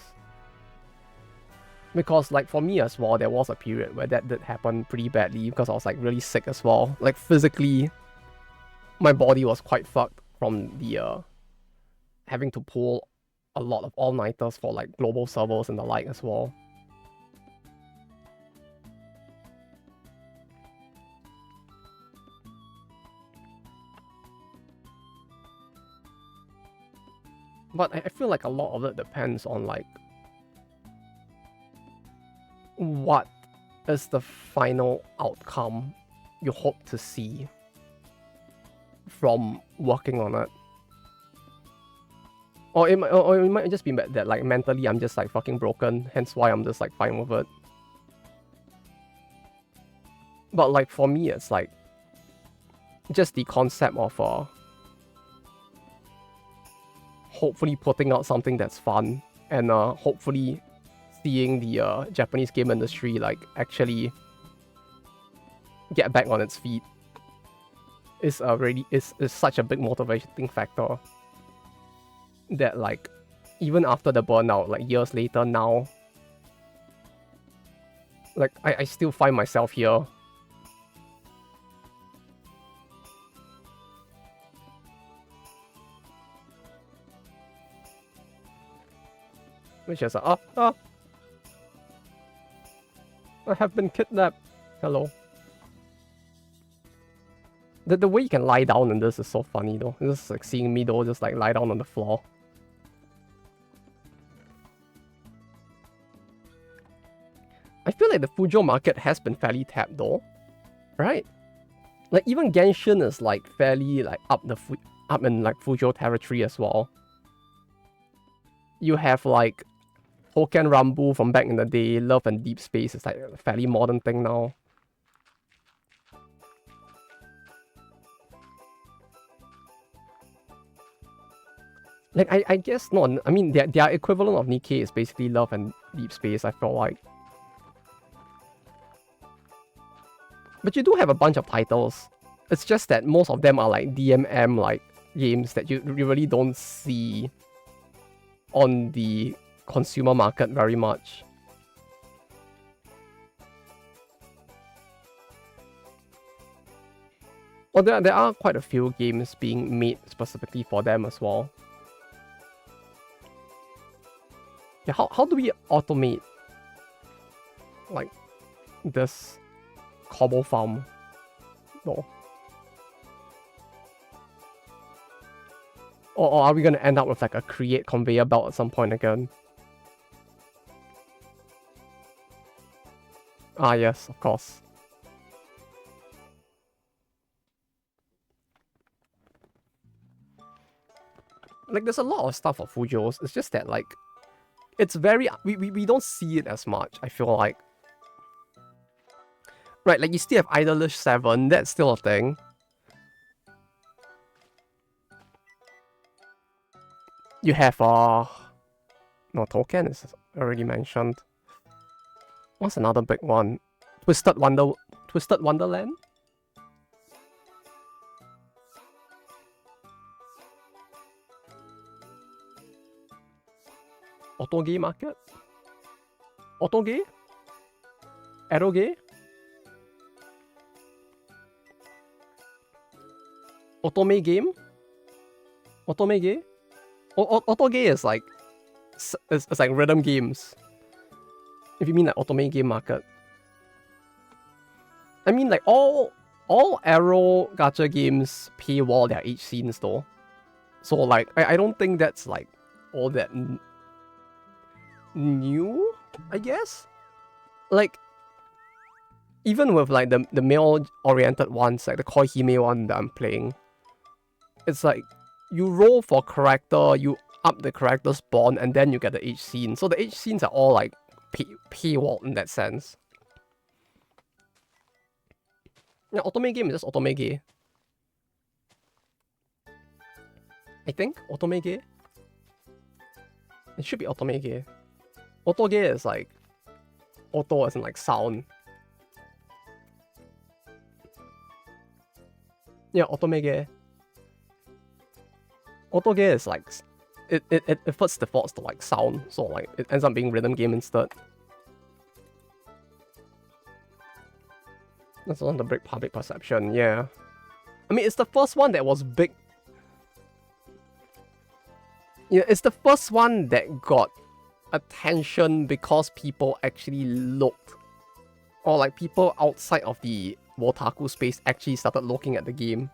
Because like for me as well, there was a period where that did happen pretty badly because I was like really sick as well. Like physically, my body was quite fucked from the having to pull a lot of all-nighters for like global servers and the like as well. But I feel like a lot of it depends on like what is the final outcome you hope to see from working on it. Or it might just be that like mentally I'm just like fucking broken, hence why I'm just like fine with it. But like for me, it's like just the concept of hopefully putting out something that's fun and hopefully seeing the Japanese game industry like actually get back on its feet is such a big motivating factor that like even after the burnout, like years later now, like I still find myself here. Which is I have been kidnapped. Hello. The way you can lie down in this is so funny though. It's just like seeing me though just like lie down on the floor. I feel like the Fujo market has been fairly tapped though, right? Like even Genshin is like fairly like up in like Fujo territory as well. You have like Hoken Rambu from back in the day. Love and Deep Space is like a fairly modern thing now. Like I guess not. I mean their equivalent of Nikkei is basically Love and Deep Space, I feel like. But you do have a bunch of titles. It's just that most of them are like DMM like games that you really don't see on the consumer market very much. Well, there are quite a few games being made specifically for them as well. Yeah, how do we automate like this cobble farm though? Or are we gonna end up with like a create conveyor belt at some point again? Ah yes, of course. Like there's a lot of stuff for Fujos. It's just that like it's very we don't see it as much, I feel like. Right, like you still have Idolish 7, that's still a thing. You have no, Token is already mentioned. What's another big one? Twisted Wonderland? Autogame market? Autogame? Eroge? Otome game? Otome game? Otoge is like it's like rhythm games. If you mean like otome game market. I mean like all Arrow gacha games paywall their H scenes though. So like I don't think that's like all that new, I guess. Like even with like the male oriented ones, like the Koihime one that I'm playing, it's like you roll for character, you up the character spawn, and then you get the H scene. So the H scenes are all like paywall in that sense. Yeah, Otome game is just Otome game. I think Otome game. It should be Otome game. Otoge is like auto as in like sound. Yeah, Otome. Otoge is like it first defaults to like sound, so like it ends up being rhythm game instead. That's one to break public perception, yeah. I mean, it's the first one that was big. Yeah, it's the first one that got attention because people actually looked, or like people outside of the Wotaku space actually started looking at the game.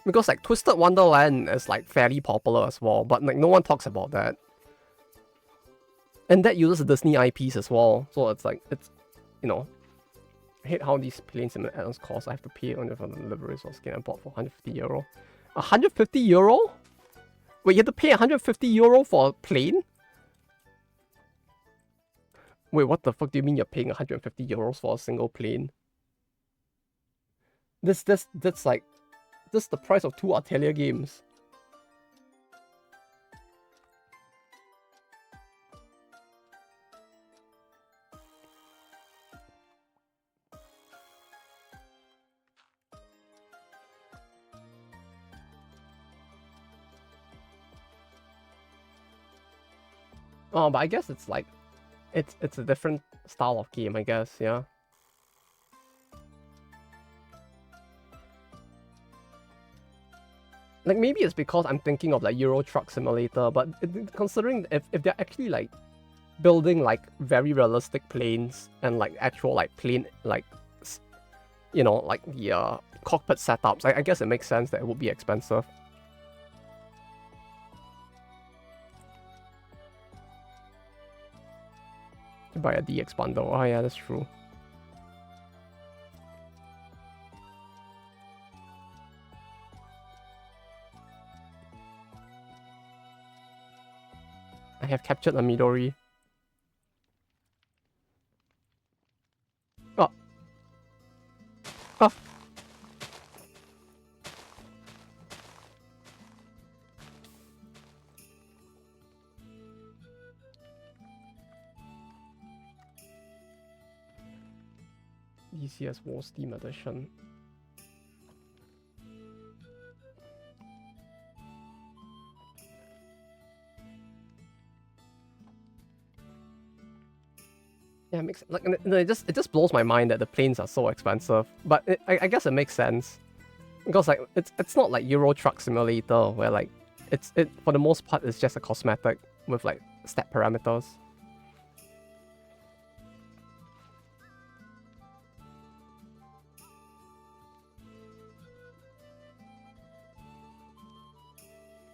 Because like Twisted Wonderland is like fairly popular as well, but like no one talks about that. And that uses Disney IPs as well, so it's like, it's, you know, I hate how these planes and add-ons cost. I have to pay only for the deliveries or skin I bought for €150. €150? Wait, you have to pay €150 for a plane? Wait, what the fuck do you mean you're paying €150 for a single plane? That's like, this is the price of 2 Atelier games. Oh, but I guess it's like, it's a different style of game, I guess, yeah. Like, maybe it's because I'm thinking of like Euro Truck Simulator, but considering if they're actually like building like very realistic planes and like actual like plane, like, you know, like the cockpit setups, I guess it makes sense that it would be expensive. To buy a DX bundle. Oh yeah, that's true. I have captured a Midori. Oh. Oh. DCS War Steam Edition. Yeah, it makes like it just blows my mind that the planes are so expensive. But I guess it makes sense because like it's not like Euro Truck Simulator where like it for the most part it's just a cosmetic with like stat parameters.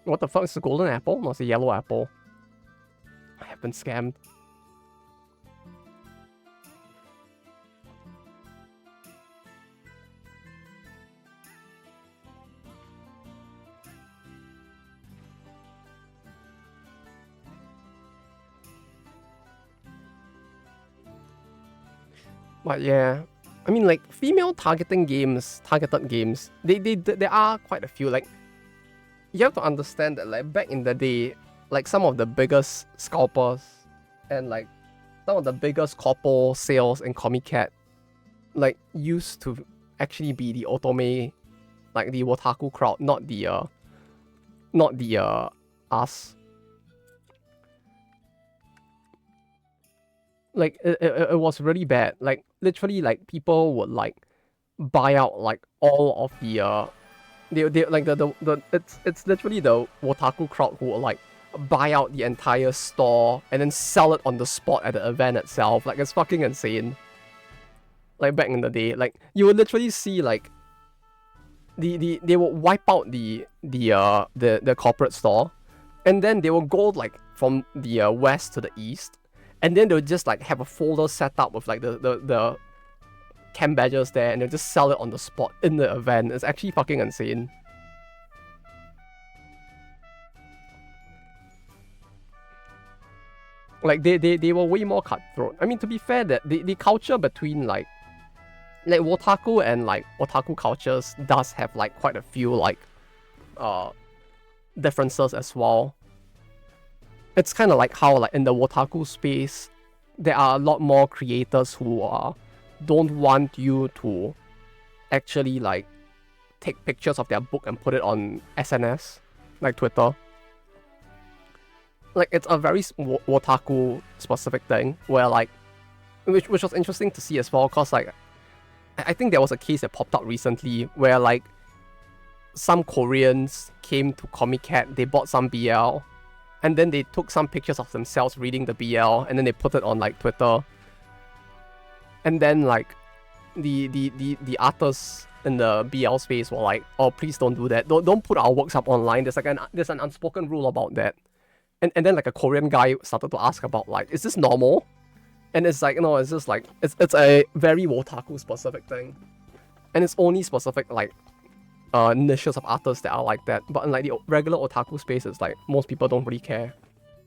What the fuck is the golden apple? No, it's a yellow apple. I have been scammed. But yeah, I mean like female targeted games, there are quite a few. Like you have to understand that like back in the day, like some of the biggest scalpers and like some of the biggest corpo sales in Comic Cat like used to actually be the otome, like the Wotaku crowd, not the us. Like it was really bad. Like literally, like people would like buy out like all of the they like the it's literally the otaku crowd who will like buy out the entire store and then sell it on the spot at the event itself. Like it's fucking insane. Like back in the day, like you would literally see like they will wipe out the corporate store, and then they will go like from the west to the east, and then they'll just like have a folder set up with like the camp badges there, and they'll just sell it on the spot in the event. It's actually fucking insane. Like they were way more cutthroat. I mean, to be fair, that the culture between like otaku and like otaku cultures does have like quite a few like differences as well. It's kind of like how like in the otaku space there are a lot more creators who don't want you to actually like take pictures of their book and put it on SNS, like Twitter. Like it's a very otaku specific thing where like which was interesting to see as well, cause like I think there was a case that popped up recently where like some Koreans came to Comic Cat, they bought some BL, and then they took some pictures of themselves reading the BL, and then they put it on like Twitter. And then like the artists in the BL space were like, oh, please don't do that. Don't put our works up online. There's like there's an unspoken rule about that. And then like a Korean guy started to ask about like, is this normal? And it's like, no, it's just like it's a very otaku specific thing. And it's only specific like niches of artists that are like that. But in like the regular otaku space, it's like most people don't really care.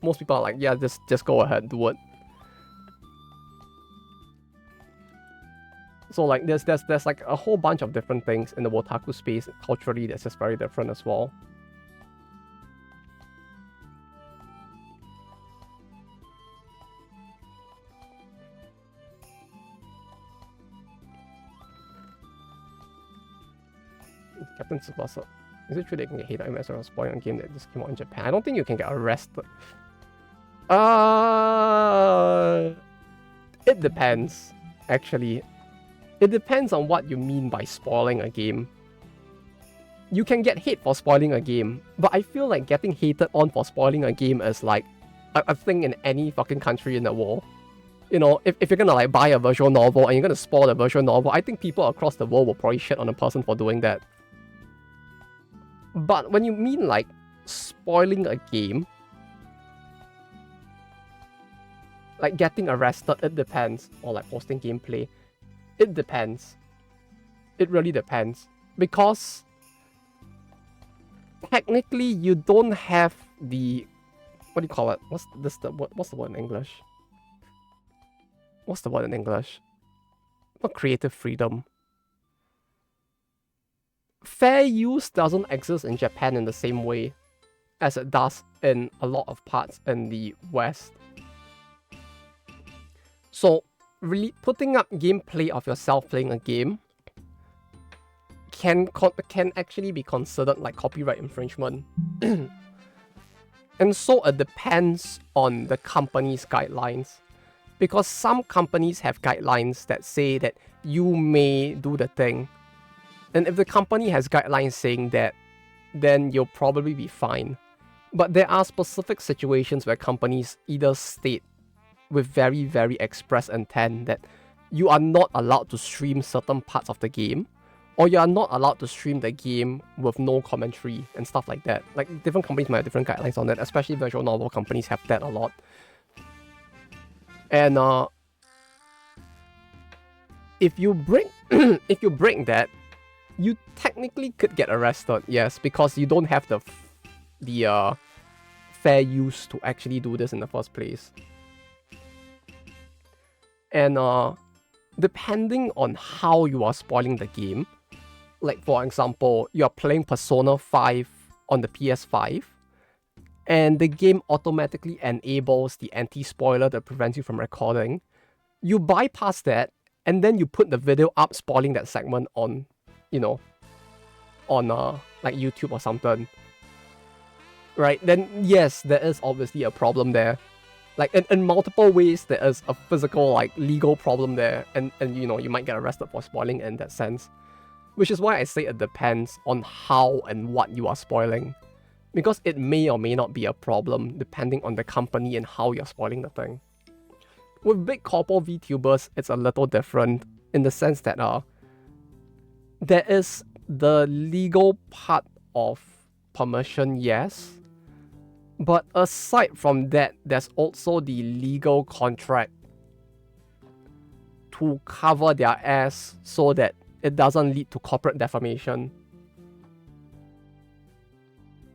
Most people are like, yeah, just go ahead, do it. So like there's like a whole bunch of different things in the otaku space culturally that's just very different as well. Captain Tsubasa. Is it true they can get hate IMS or spoiling a game that just came out in Japan? I don't think you can get arrested. It depends, actually. It depends on what you mean by spoiling a game. You can get hate for spoiling a game, but I feel like getting hated on for spoiling a game is like a thing in any fucking country in the world. You know, if you're gonna like buy a visual novel and you're gonna spoil a visual novel, I think people across the world will probably shit on a person for doing that. But when you mean like spoiling a game, like getting arrested, it depends. Or like posting gameplay, it depends. It really depends. Because technically you don't have the, what do you call it? What's the word in English? What's the word in English? Not creative freedom. Fair use doesn't exist in Japan in the same way as it does in a lot of parts in the West. So, really putting up gameplay of yourself playing a game can actually be considered like copyright infringement. And so it depends on the company's guidelines. Because some companies have guidelines that say that you may do the thing. And if the company has guidelines saying that, then you'll probably be fine. But there are specific situations where companies either state with very, very express intent that you are not allowed to stream certain parts of the game, or you are not allowed to stream the game with no commentary and stuff like that. Like, different companies might have different guidelines on that, especially visual novel companies have that a lot. And if you break that, you technically could get arrested, yes, because you don't have the fair use to actually do this in the first place. And depending on how you are spoiling the game, like for example, you are playing Persona 5 on the PS5, and the game automatically enables the anti-spoiler that prevents you from recording. You bypass that, and then you put the video up spoiling that segment on, you know, on like YouTube or something, right? Then yes, there is obviously a problem there. Like in multiple ways, there is a physical like legal problem there, and you know you might get arrested for spoiling in that sense. Which is why I say it depends on how and what you are spoiling. Because it may or may not be a problem depending on the company and how you're spoiling the thing. With big corpo VTubers, it's a little different in the sense that there is the legal part of permission, yes. But aside from that, there's also the legal contract to cover their ass so that it doesn't lead to corporate defamation.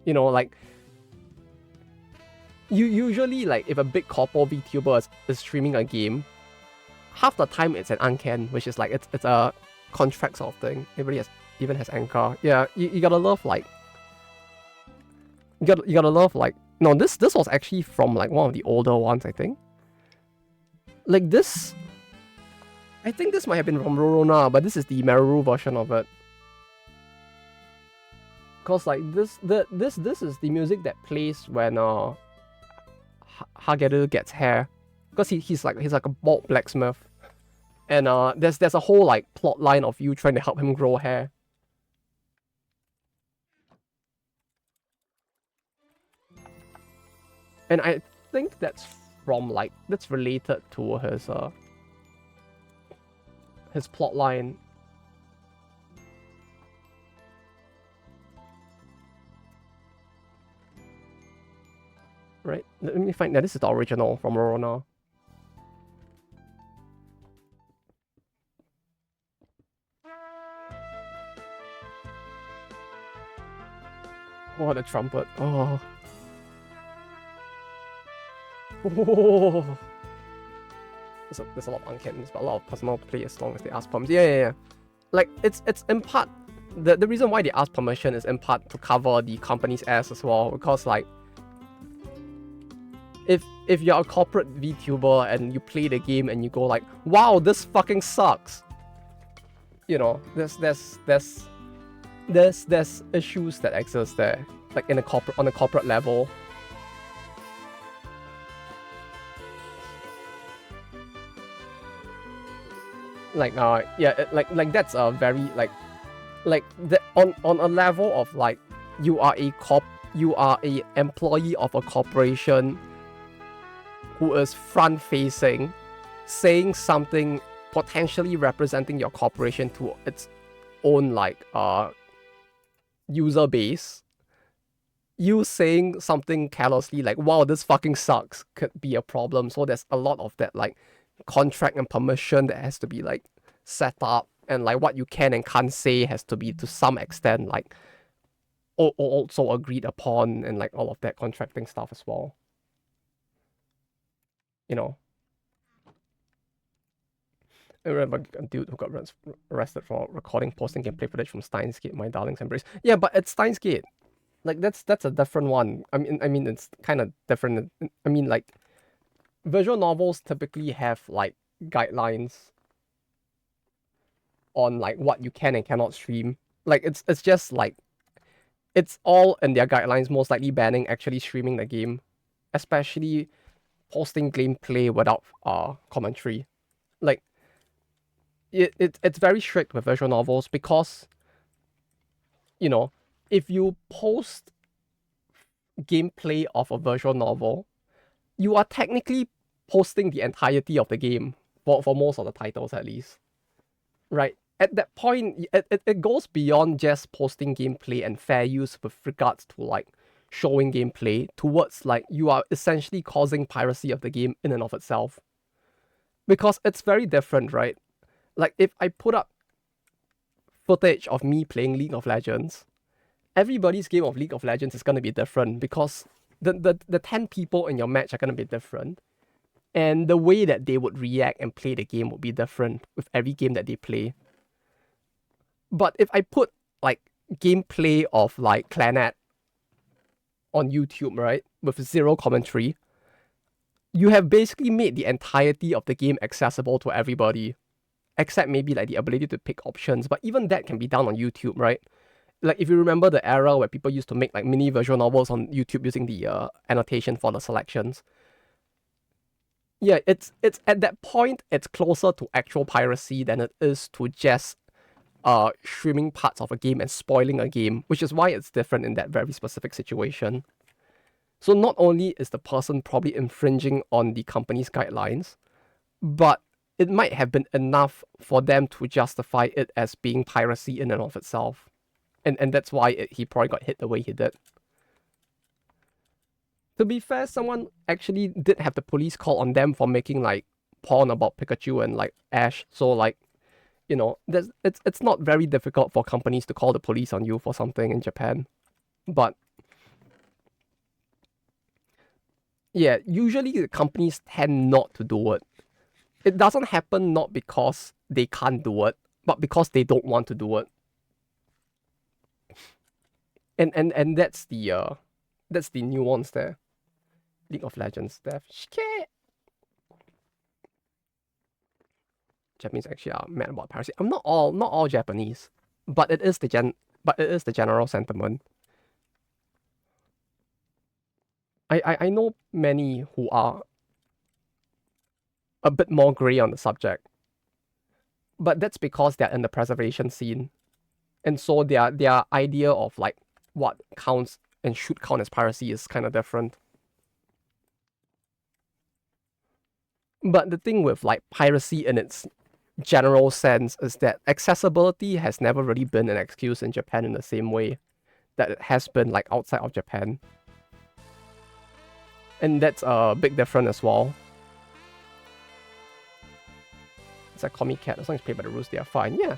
You know, like, you usually, like, if a big corpo VTuber is streaming a game, half the time it's an uncan, which is like, it's a contract sort of thing. Everybody even has anchor. Yeah, you gotta love, like, you gotta love, like, no, this was actually from, like, one of the older ones, I think. Like, this, I think this might have been from Rorona, but this is the Maruru version of it. Cause like this is the music that plays when Hageru gets hair, because he's like a bald blacksmith, and there's a whole like plot line of you trying to help him grow hair. And I think that's from like that's related to his plot line. Right? Let me find that. This is the original from Rorona. Oh, the trumpet. Oh. Oh. There's a lot of uncannys, but a lot of personal play as long as they ask permission. Yeah. Like, it's in part, the reason why they ask permission is in part to cover the company's ass as well, because like, if you're a corporate VTuber and you play the game and you go like, wow, this fucking sucks, you know, there's issues that exist there, like on a corporate level. Like yeah, like that's a very like on a level of like, you are a employee of a corporation who is front facing, saying something potentially representing your corporation to its own like user base. You saying something carelessly like, wow, this fucking sucks, could be a problem. So there's a lot of that like contract and permission that has to be like set up, and like what you can and can't say has to be to some extent like also agreed upon, and like all of that contracting stuff as well, you know. I remember a dude who got arrested for recording posting gameplay footage from Steins Gate, My Darling's Embrace. Yeah, but it's Steins Gate. Like that's a different one. I mean it's kind of different. I mean, like, visual novels typically have like guidelines on like what you can and cannot stream. Like it's just like, it's all in their guidelines, most likely banning actually streaming the game, especially posting gameplay without commentary. Like it's very strict with visual novels, because, you know, if you post gameplay of a visual novel, you are technically posting the entirety of the game, for most of the titles at least, right? At that point, it goes beyond just posting gameplay and fair use with regards to like showing gameplay, towards like you are essentially causing piracy of the game in and of itself. Because it's very different, right? Like, if I put up footage of me playing League of Legends, everybody's game of League of Legends is going to be different, because the 10 people in your match are going to be different. And the way that they would react and play the game would be different with every game that they play. But if I put like gameplay of like Clannad on YouTube, right, with zero commentary, you have basically made the entirety of the game accessible to everybody, except maybe like the ability to pick options. But even that can be done on YouTube, right? Like, if you remember the era where people used to make like mini visual novels on YouTube using the annotation for the selections, Yeah, it's at that point it's closer to actual piracy than it is to just streaming parts of a game and spoiling a game, which is why it's different in that very specific situation. So not only is the person probably infringing on the company's guidelines, but it might have been enough for them to justify it as being piracy in and of itself. And that's why he probably got hit the way he did. To be fair, someone actually did have the police call on them for making like porn about Pikachu and like Ash. So like, you know, it's not very difficult for companies to call the police on you for something in Japan. But yeah, usually the companies tend not to do it. It doesn't happen not because they can't do it, but because they don't want to do it. And that's the nuance there. League of Legends death. Shit. Japanese actually are mad about piracy. I'm not all Japanese, but it is the general sentiment. I know many who are a bit more grey on the subject, but that's because they're in the preservation scene, and so their idea of like what counts and should count as piracy is kind of different. But the thing with like piracy in its general sense is that accessibility has never really been an excuse in Japan in the same way that it has been like outside of Japan. And that's a big difference as well. It's a comic cat, as long as paid by the rules, they are fine. Yeah.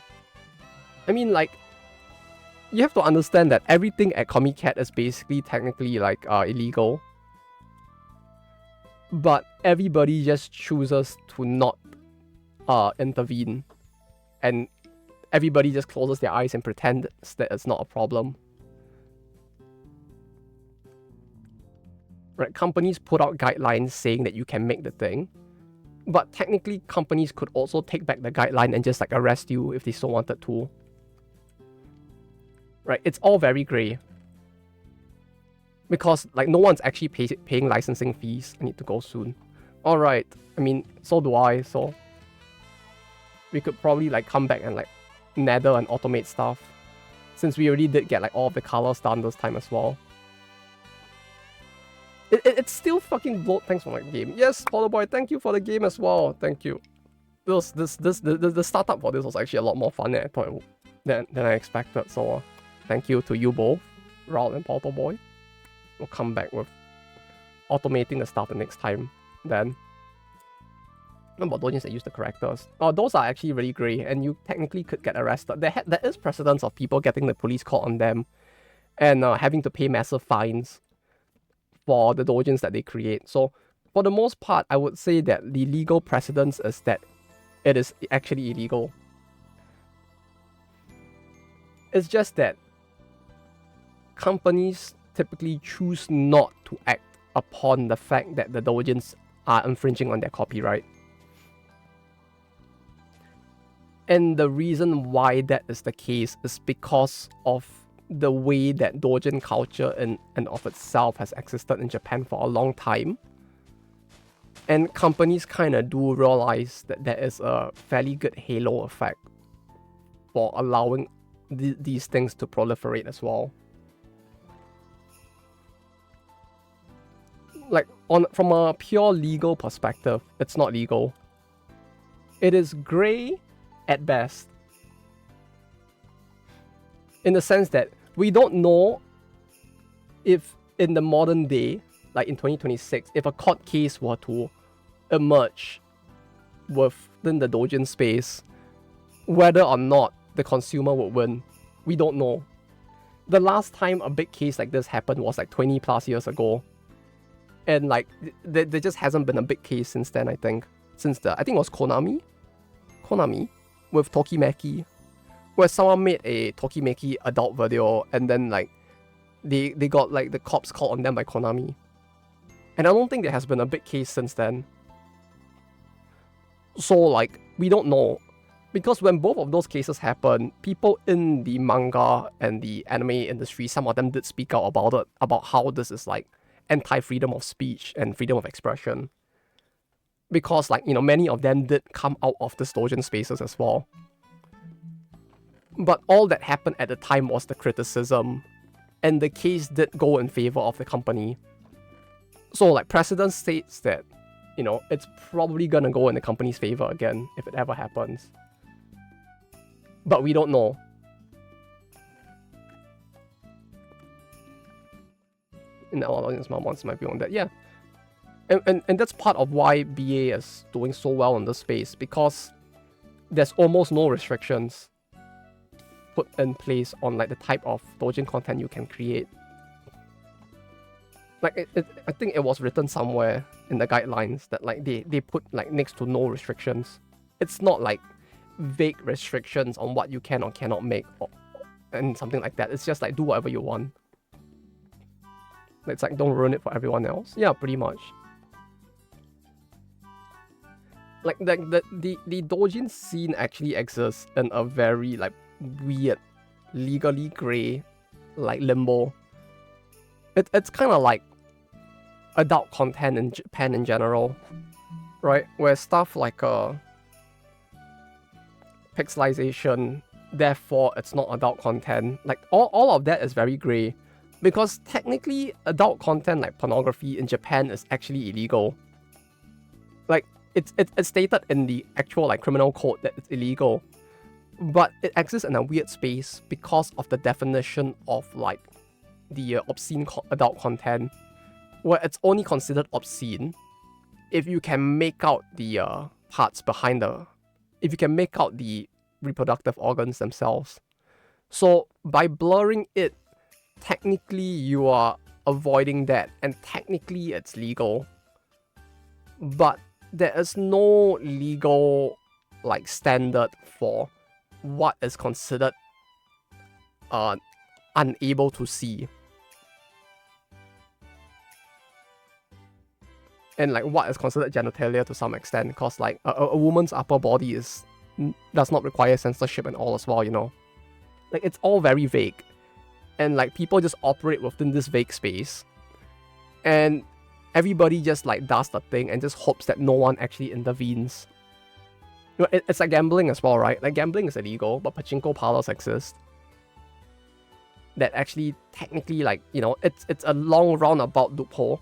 I mean, like, you have to understand that everything at Comic Cat is basically technically like illegal. But everybody just chooses to not intervene. And everybody just closes their eyes and pretends that it's not a problem. Right? Companies put out guidelines saying that you can make the thing. But technically, companies could also take back the guideline and just like arrest you if they so wanted to. Right? It's all very grey. Because like no one's actually paying licensing fees. I need to go soon. Alright. I mean, so do I, so we could probably like come back and like nether and automate stuff. Since we already did get like all of the colors done this time as well. It's still fucking bloat. Thanks for my game. Yes, Polo Boy, thank you for the game as well. Thank you. The startup for this was actually a lot more fun than I thought than I expected. So thank you to you both, Raul and Polo Boy. We'll come back with automating the stuff the next time then. What about those that use the characters? Oh, those are actually really grey, and you technically could get arrested. There is precedence of people getting the police call on them and having to pay massive fines for the dojins that they create. So for the most part, I would say that the legal precedence is that it is actually illegal. It's just that companies typically choose not to act upon the fact that the dojins are infringing on their copyright. And the reason why that is the case is because of the way that dojin culture in and of itself has existed in Japan for a long time. And companies kind of do realize that there is a fairly good halo effect for allowing these things to proliferate as well. Like, from a pure legal perspective, it's not legal. It is grey at best. In the sense that we don't know if in the modern day, like in 2026, if a court case were to emerge within the dojin space, whether or not the consumer would win, we don't know. The last time a big case like this happened was like 20 plus years ago. And like, there just hasn't been a big case since then, I think. I think it was Konami with Tokimeki, where someone made a Tokimeki adult video and then like they got like the cops called on them by Konami. And I don't think there has been a big case since then. So like, we don't know. Because when both of those cases happened, people in the manga and the anime industry, some of them did speak out about it, about how this is like anti-freedom of speech and freedom of expression. because like, you know, many of them did come out of the Dojin spaces as well. But all that happened at the time was the criticism, and the case did go in favor of the company. So like precedent states that, you know, it's probably gonna go in the company's favor again if it ever happens. But we don't know. And our audience wants my view on that, yeah. And that's part of why BA is doing so well in this space, because there's almost no restrictions put in place on like the type of Dojin content you can create. Like I think it was written somewhere in the guidelines that like they put like next to no restrictions. It's not like vague restrictions on what you can or cannot make and something like that. It's just like do whatever you want. It's like don't ruin it for everyone else. Yeah, pretty much. Like the Dojin scene actually exists in a very like weird, legally grey, like limbo. It's kind of like adult content in Japan in general, right? Where stuff like pixelization, therefore it's not adult content. Like all of that is very grey, because technically adult content like pornography in Japan is actually illegal. Like it's stated in the actual like criminal code that it's illegal, but it exists in a weird space because of the definition of like the obscene adult content, where it's only considered obscene if you can make out the parts behind if you can make out the reproductive organs themselves. So by blurring it, technically you are avoiding that, and technically it's legal. But there is no legal like standard for what is considered unable to see, and like what is considered genitalia to some extent, because like a woman's upper body does not require censorship and all as well, you know. Like it's all very vague, and like people just operate within this vague space, and everybody just like does the thing and just hopes that no one actually intervenes. You know, it's like gambling as well, right? Like gambling is illegal, but pachinko parlors exist that actually technically, like, you know, it's a long roundabout loophole.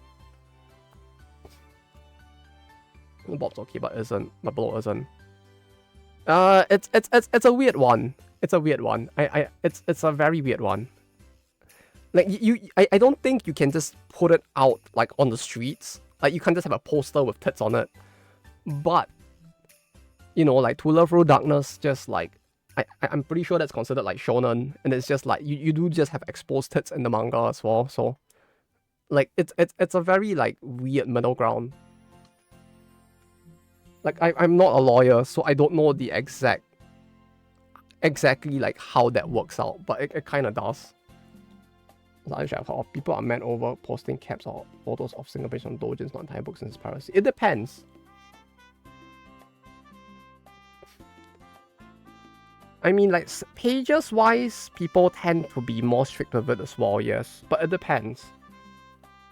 Bob's okay, but isn't. But Blow isn't. It's a weird one. It's a weird one. It's a very weird one. Like I don't think you can just put it out like on the streets. Like you can't just have a poster with tits on it. But you know, like To Love Through Darkness, just like I'm pretty sure that's considered like shonen, and it's just like you do just have exposed tits in the manga as well. So like it's a very like weird middle ground. Like I'm not a lawyer, so I don't know the exactly like how that works out, but it kind of does. People are mad over posting caps or photos of single based on doujins, not entire books, and piracy. It depends. I mean, like, pages-wise, people tend to be more strict with it as well, yes. But it depends.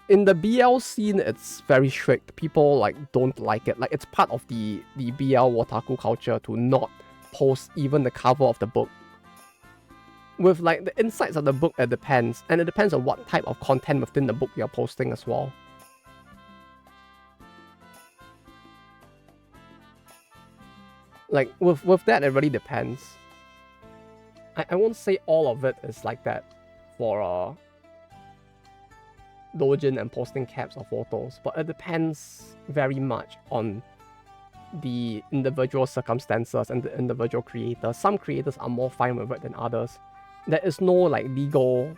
In the BL scene, it's very strict. People, like, don't like it. Like, it's part of the BL otaku culture to not post even the cover of the book. With, like, the insides of the book, it depends. And it depends on what type of content within the book you're posting as well. Like, with that, it really depends. I won't say all of it is like that for doujin and posting caps or photos, but it depends very much on the individual circumstances and the individual creators. Some creators are more fine with it than others. There is no like legal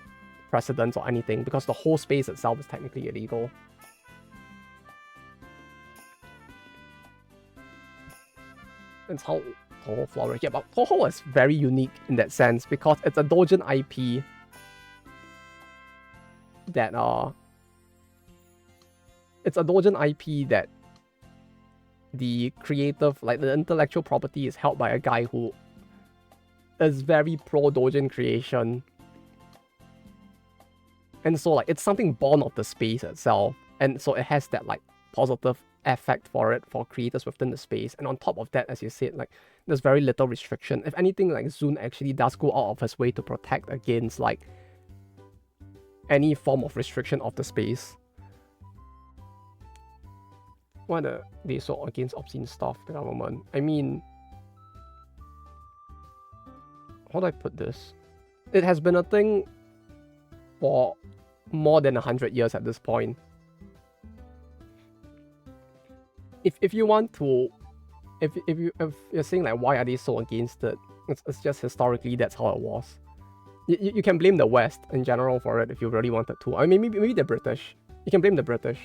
precedence or anything because the whole space itself is technically illegal. That's how Toho flourished. Yeah, but Toho is very unique in that sense because it's a doujin IP that it's a doujin IP that the creative, like the intellectual property is held by a guy who is very pro doujin creation. And so like it's something born of the space itself. And so it has that like positive effect for it for creators within the space. And on top of that, as you said, like there's very little restriction. If anything, like Zune actually does go out of his way to protect against like any form of restriction of the space. Why are they so against obscene stuff, the government? I mean, how do I put this? It has been a thing for more than 100 years at this point. If you want to, if you're saying like why are they so against it, it's just historically that's how it was. You can blame the West in general for it if you really wanted to. I mean, maybe the British. You can blame the British.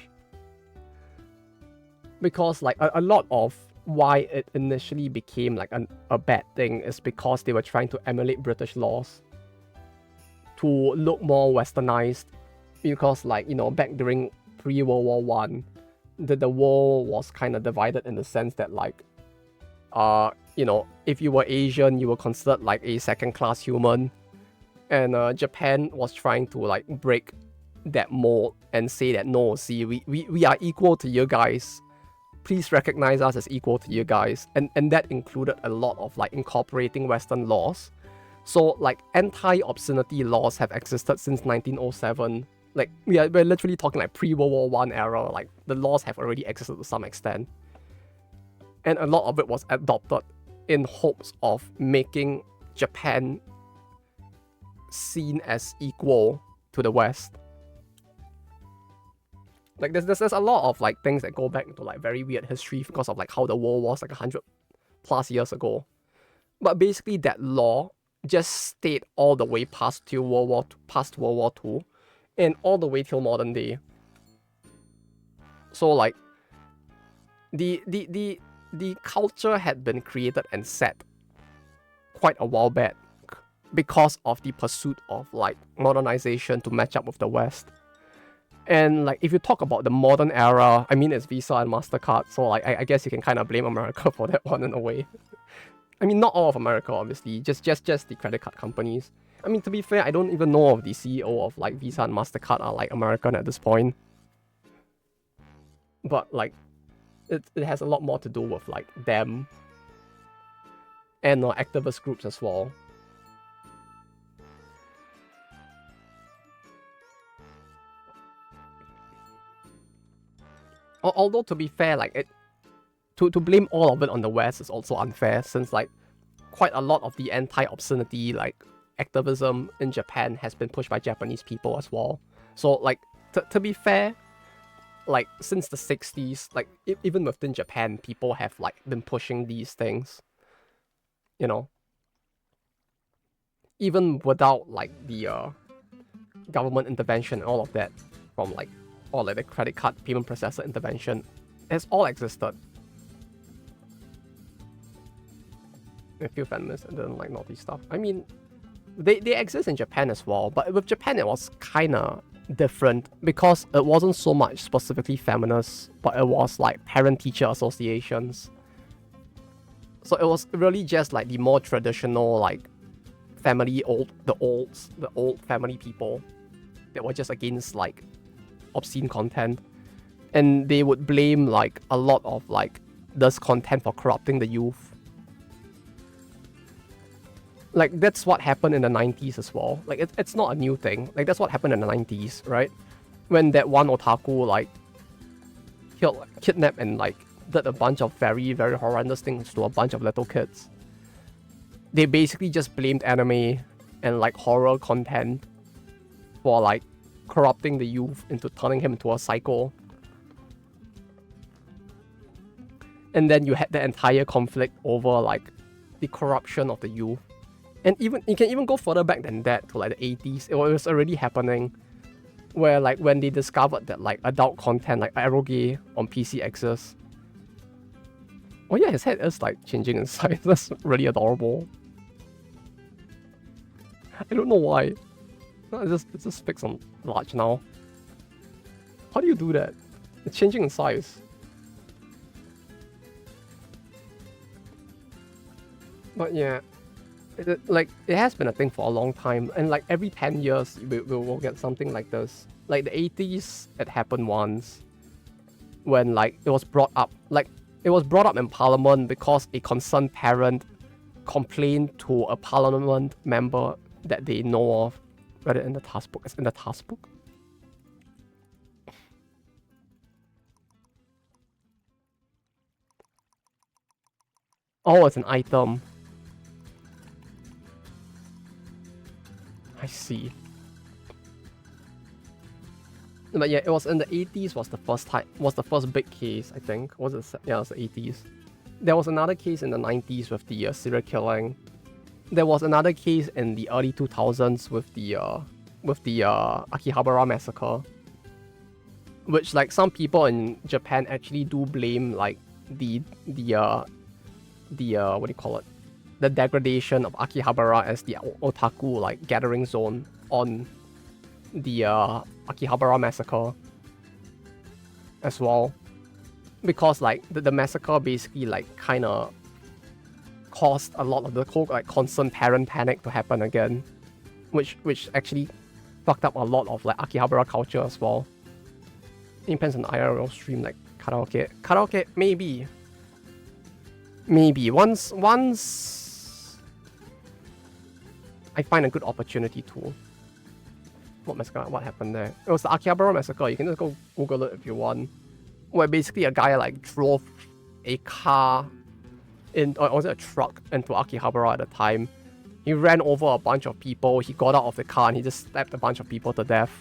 Because like a lot of why it initially became like a bad thing is because they were trying to emulate British laws to look more westernized. Because like, you know, back during pre-World War One, the world was kind of divided in the sense that like, you know, if you were Asian, you were considered like a second-class human. And Japan was trying to like break that mold and say that no, see, we are equal to you guys. Please recognize us as equal to you guys. And that included a lot of like incorporating Western laws. So like anti-obscenity laws have existed since 1907. Like we're literally talking like pre-World War One era. Like the laws have already existed to some extent. And a lot of it was adopted in hopes of making Japan seen as equal to the West. Like there's a lot of like things that go back into like very weird history because of like how the war was like 100+ years ago. But basically that law just stayed all the way past World War II, and all the way till modern day. So like the culture had been created and set quite a while back because of the pursuit of like modernization to match up with the West. And like if you talk about the modern era, I mean it's Visa and MasterCard, so like I guess you can kind of blame America for that one in a way. I mean not all of America obviously, just the credit card companies. I mean to be fair, I don't even know if the CEO of like Visa and MasterCard are like American at this point. But like it has a lot more to do with like them and activist groups as well. Although to be fair, like to blame all of it on the West is also unfair, since like quite a lot of the anti-obscenity like activism in Japan has been pushed by Japanese people as well. So like to be fair, like since the 60s, like even within Japan, people have like been pushing these things, you know, even without like the government intervention and all of that from like, or like the credit card payment processor intervention, has all existed. A few feminists and then like naughty stuff. I mean, they exist in Japan as well, but with Japan it was kind of different because it wasn't so much specifically feminist, but it was like parent-teacher associations. So it was really just like the more traditional like family, the old family people that were just against like obscene content, and they would blame like a lot of like this content for corrupting the youth. Like that's what happened in the 90s as well. Like it's not a new thing. Like that's what happened in the 90s, right? When that one otaku like kidnapped and like did a bunch of very, very horrendous things to a bunch of little kids. They basically just blamed anime and like horror content for like corrupting the youth into turning him into a psycho. And then you had the entire conflict over like the corruption of the youth. And even you can even go further back than that to like the 80s. It was already happening, where like when they discovered that like adult content like eroge on PC exists. Oh yeah, his head is like changing in size. That's really adorable. I don't know why. No, it's just fixed on large now. How do you do that? It's changing in size. But yeah, it has been a thing for a long time, and like every 10 years we'll get something like this. Like the 80s, it happened once. when like it was brought up. Like it was brought up in Parliament because a concerned parent complained to a Parliament member that they know of. Whether in the task book. It's in the task book. Oh, it's an item. I see. But yeah, it was in the 80s was the first big case, I think. Was it? Yeah, it was the 80s. There was another case in the 90s with the serial killing. There was another case in the early 2000s with the Akihabara massacre, which like some people in Japan actually do blame like the what do you call it, the degradation of Akihabara as the otaku like gathering zone on the Akihabara massacre as well, because like the massacre basically like kind of caused a lot of the whole like constant parent panic to happen again, which actually fucked up a lot of like Akihabara culture as well. It depends on the IRL stream, like karaoke maybe once I find a good opportunity to. What massacre? What happened there? It was the Akihabara massacre. You can just go Google it if you want. Where basically a guy like drove a car or was it a truck into Akihabara at the time. He ran over a bunch of people. He got out of the car and he just stabbed a bunch of people to death.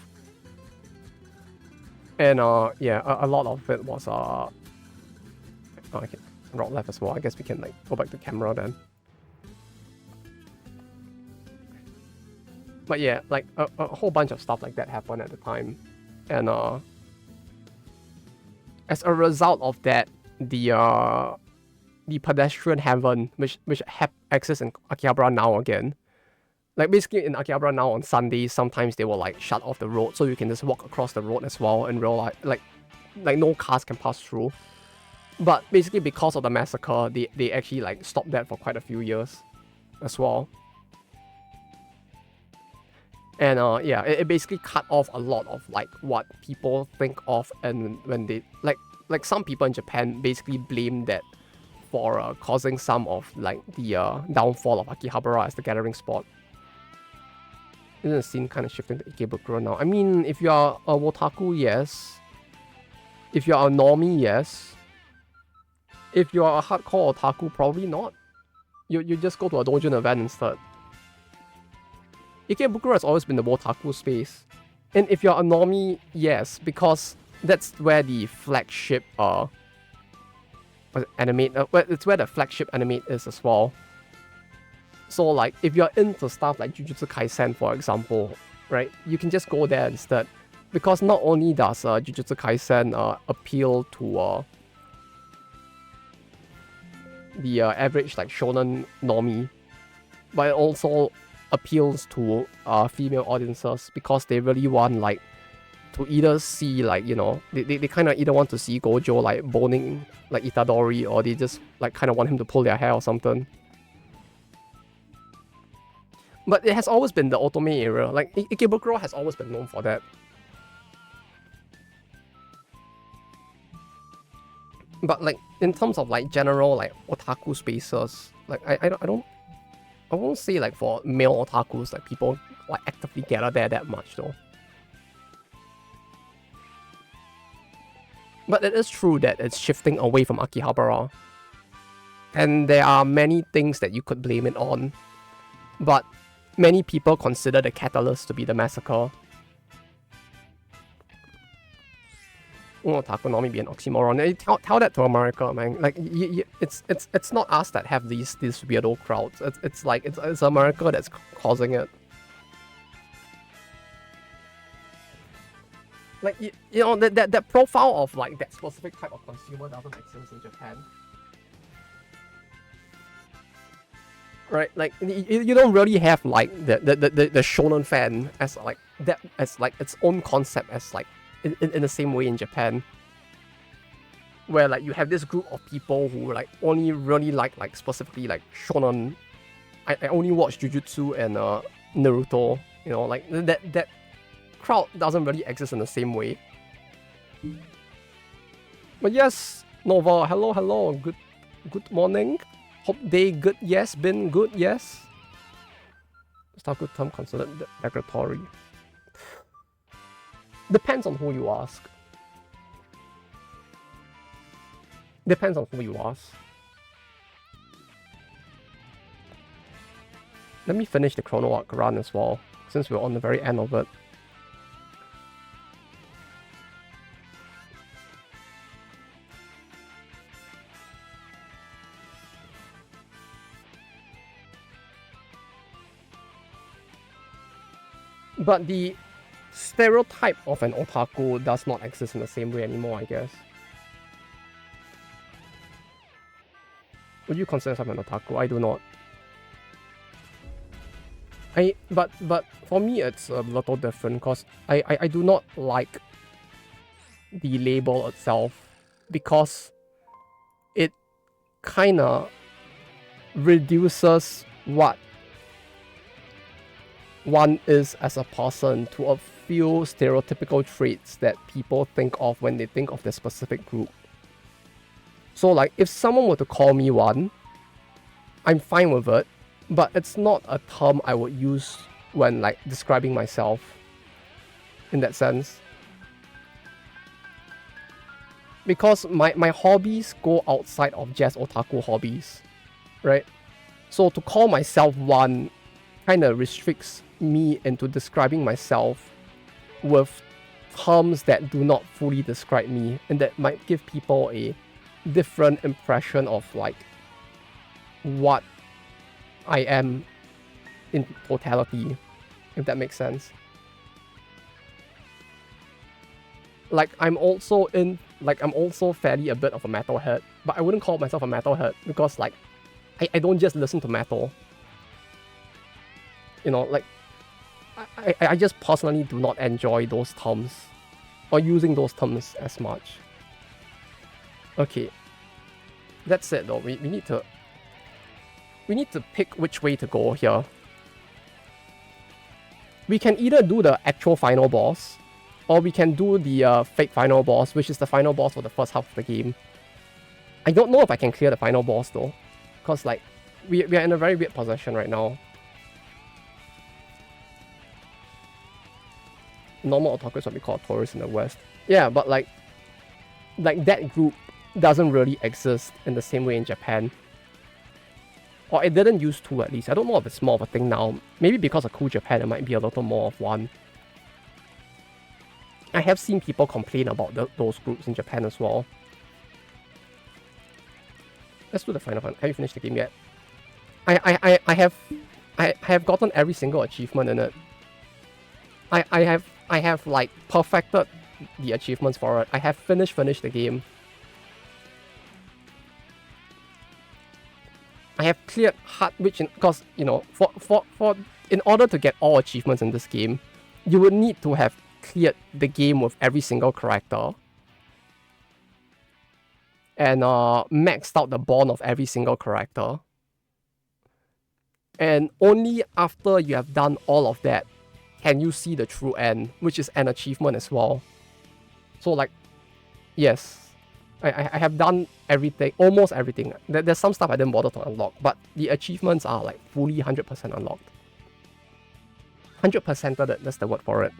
And yeah, a lot of it was okay, rock left as well. I guess we can like go back to camera then. But yeah, like a whole bunch of stuff like that happened at the time, and as a result of that, the pedestrian heaven, which exists in Akihabara now again. Like basically in Akihabara now on Sundays, sometimes they will like shut off the road so you can just walk across the road as well in real life. Like no cars can pass through. But basically because of the massacre, they actually like stopped that for quite a few years as well. And yeah, it basically cut off a lot of like what people think of, and when they like some people in Japan basically blame that for causing some of like the downfall of Akihabara as the gathering spot. Isn't the scene kind of shifting to Ikebukuro now? I mean, if you are a wotaku, yes. If you are a normie, yes. If you are a hardcore otaku, probably not. You just go to a doujin event instead. Ikebukuro has always been the wotaku space. And if you're a normie, yes, because that's where the flagship it's where the flagship animate is as well. So like if you're into stuff like Jujutsu Kaisen, for example, right, you can just go there instead, because not only does Jujutsu Kaisen appeal to the average like shonen normie, but it also appeals to female audiences, because they really want like to either see like, you know, they kind of either want to see Gojo like boning like Itadori, or they just like kind of want him to pull their hair or something. But it has always been the otome era. Like Ikebukuro has always been known for that. But like in terms of like general like otaku spaces, like I won't say like for male otakus like people like actively gather there that much though. But it is true that it's shifting away from Akihabara. And there are many things that you could blame it on. But many people consider the catalyst to be the massacre. Otaku normally be an oxymoron. Tell that to America, man. Like it's not us that have these weirdo crowds. It's America that's causing it. Like you know that profile of like that specific type of consumer doesn't exist in Japan. Right, like you don't really have like the shonen fan as like that, as like its own concept as like in the same way in Japan, where like you have this group of people who like only really like specifically like shonen. I only watch Jujutsu and Naruto, you know, like that crowd doesn't really exist in the same way. But yes, Nova, hello. Good morning. Hope day good, yes. Been good, yes. Start good term considered derogatory. Depends on who you ask. Depends on who you ask. Let me finish the Chrono arc run as well, since we're on the very end of it. But the stereotype of an otaku does not exist in the same way anymore, I guess. Would you consider yourself an otaku? I do not. But for me it's a little different because I do not like the label itself because it kinda reduces what one is as a person to a few stereotypical traits that people think of when they think of the specific group. So like if someone were to call me one, I'm fine with it, but it's not a term I would use when like describing myself in that sense. Because my hobbies go outside of just otaku hobbies, right? So to call myself one kind of restricts me into describing myself with terms that do not fully describe me and that might give people a different impression of like what I am in totality, if that makes sense. Like I'm also fairly a bit of a metalhead, but I wouldn't call myself a metalhead because like I don't just listen to metal. You know, like I just personally do not enjoy those terms or using those terms as much. Okay, that's it though. We need to pick which way to go here. We can either do the actual final boss, or we can do the fake final boss, which is the final boss for the first half of the game. I don't know if I can clear the final boss though, because like we are in a very weird position right now. Normal otaku is what we call tourists in the West. Yeah, but like that group doesn't really exist in the same way in Japan. Or it didn't used to, at least. I don't know if it's more of a thing now. Maybe because of Cool Japan, it might be a little more of one. I have seen people complain about those groups in Japan as well. Let's do the final one. Have you finished the game yet? I have gotten every single achievement in it. I have like perfected the achievements for it. I have finished the game. I have cleared hard, which because you know, for in order to get all achievements in this game, you would need to have cleared the game with every single character and maxed out the bond of every single character. And only after you have done all of that can you see the true end, which is an achievement as well. So like, yes, I have done everything, almost everything. There's some stuff I didn't bother to unlock, but the achievements are like fully 100% unlocked. 100%ed it, that's the word for it.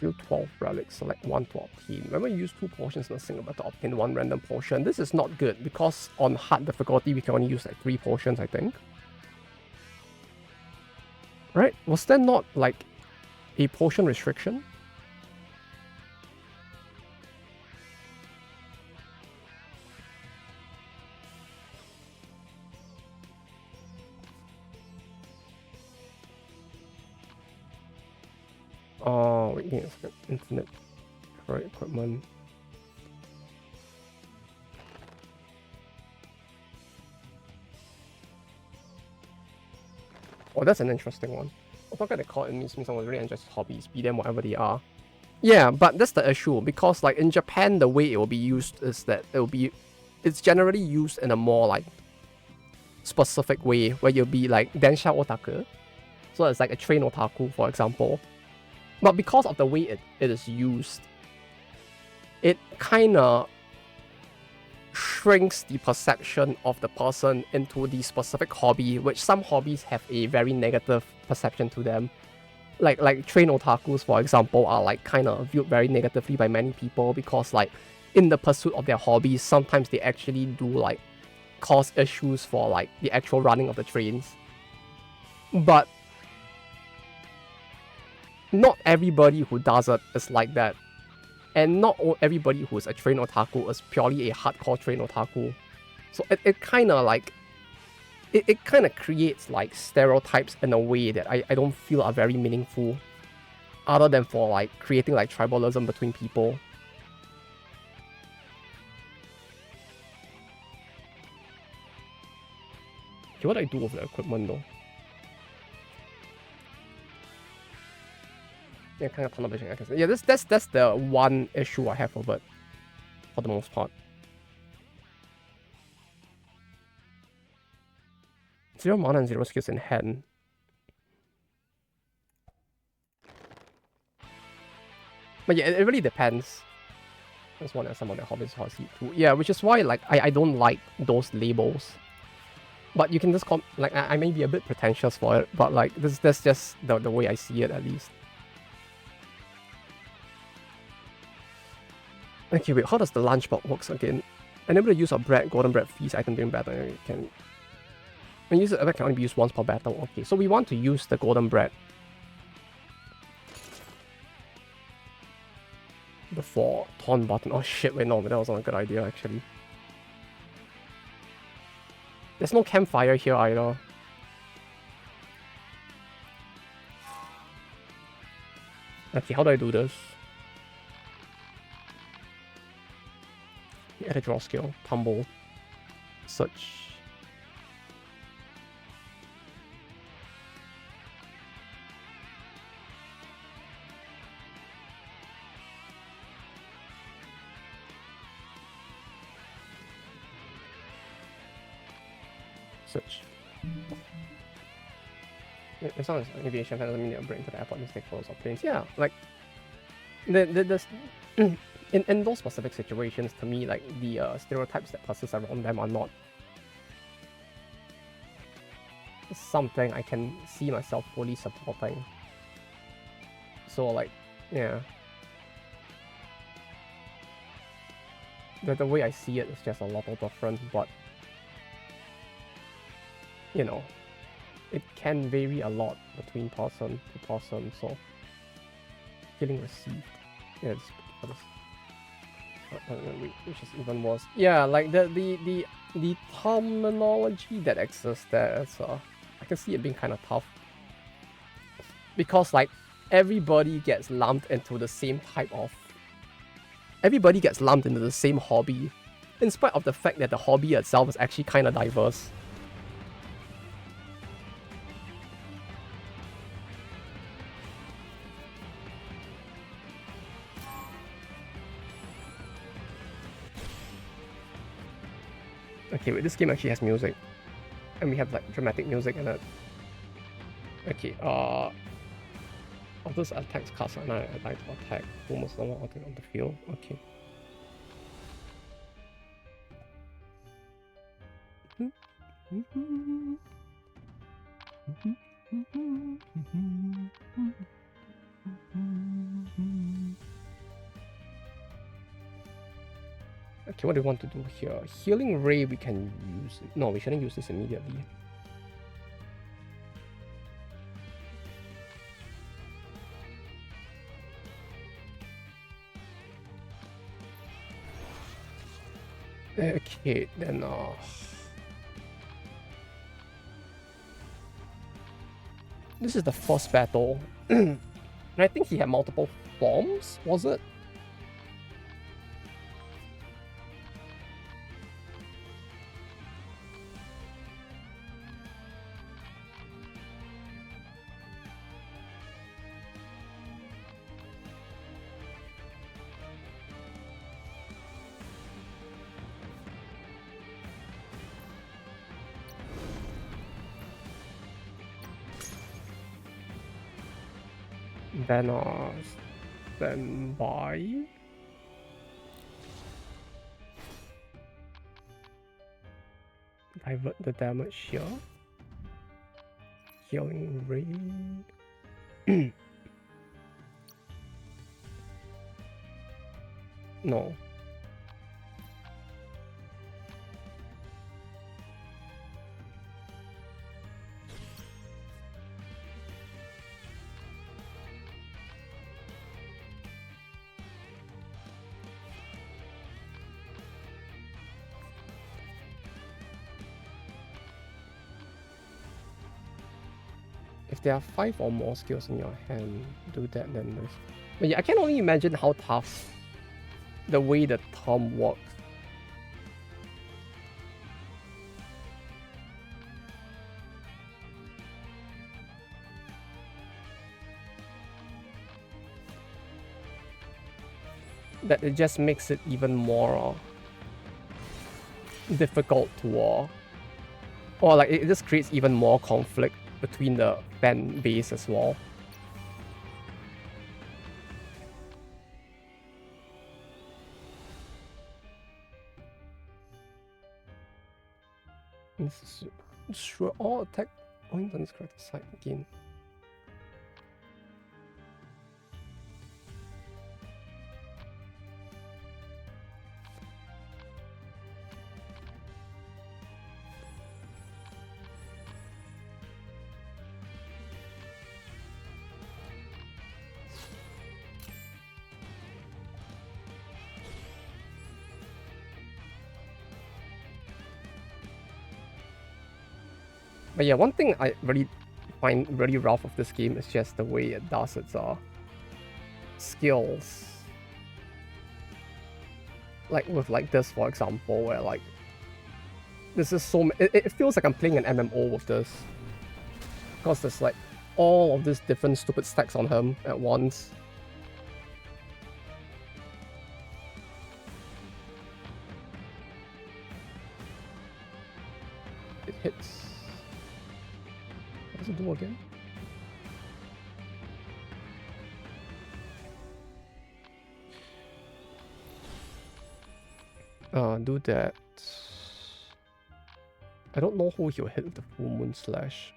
Fill 12 relics, select 1 to obtain. Remember, use 2 potions in a single battle to obtain 1 random potion. This is not good because on hard difficulty we can only use like 3 potions, I think. Right? Was there not like a potion restriction? Oh, wait, it's got infinite for equipment. Oh, that's an interesting one. I thought that call it means someone really enjoys hobbies, be them whatever they are. Yeah, but that's the issue because like in Japan, the way it will be used is that it's generally used in a more like specific way where you'll be like Densha Otaku, So it's like a train otaku, for example. But because of the way it is used, it kind of shrinks the perception of the person into the specific hobby, which some hobbies have a very negative perception to them. Like train otakus, for example, are like kind of viewed very negatively by many people because like in the pursuit of their hobbies, sometimes they actually do like cause issues for like the actual running of the trains. But not everybody who does it is like that. And not everybody who's a train otaku is purely a hardcore train otaku. So it kind of like, it kind of creates like stereotypes in a way that I don't feel are very meaningful. Other than for like creating like tribalism between people. Okay, what do I do with the equipment though? Yeah, kind of tunnel vision. Yeah, that's the one issue I have with it, for the most part. 0 mana and 0 skills in hand. But yeah, it really depends. That's one of some of the hobbies I see too. Yeah, which is why like I don't like those labels. But you can just call like I may be a bit pretentious for it, but like that's just the way I see it at least. Okay, wait, how does the lunchbox works again? Enable the use of bread, golden bread feast item during battle. You can use it can only be used once per battle. Okay, so we want to use the golden bread before taunt button. Oh shit, wait, no, that was not a good idea actually. There's no campfire here either. Okay, how do I do this? Add a draw skill, tumble, search. Search. As long as aviation doesn't mean you're bringing to the airport and take photos of planes. Yeah, like there's in those specific situations, to me, like the stereotypes that persist around them are not something I can see myself fully supporting. So like, yeah. The way I see it is just a little different, but you know, it can vary a lot between person to person, so feeling received. Yeah, which is even worse. Yeah, like the terminology that exists there is I can see it being kind of tough. Because like everybody gets lumped into the same type of everybody gets lumped into the same hobby, in spite of the fact that the hobby itself is actually kind of diverse. Okay, wait, this game actually has music. And we have like dramatic music in it. Okay, of those attacks cast and I like to attack almost normal object on the field. Okay. Okay, what do we want to do here? Healing Ray we can use. No, we shouldn't use this immediately. Okay, then this is the first battle. And I think he had multiple forms, was it? Then stand by. Divert the damage here. Healing ray. No. If there are 5 or more skills in your hand, do that then this. But yeah, I can only imagine how tough the way the Tom works. That it just makes it even more difficult to war. Or like it just creates even more conflict between the fan base as well. Sure, all attack points on this character side again. But yeah, one thing I really find really rough of this game is just the way it does its skills. Like with like this, for example, where like this is so it feels like I'm playing an MMO with this, because there's like all of these different stupid stacks on him at once. It hits. What does it do again? Do that. I don't know who he'll hit with the full moon slash.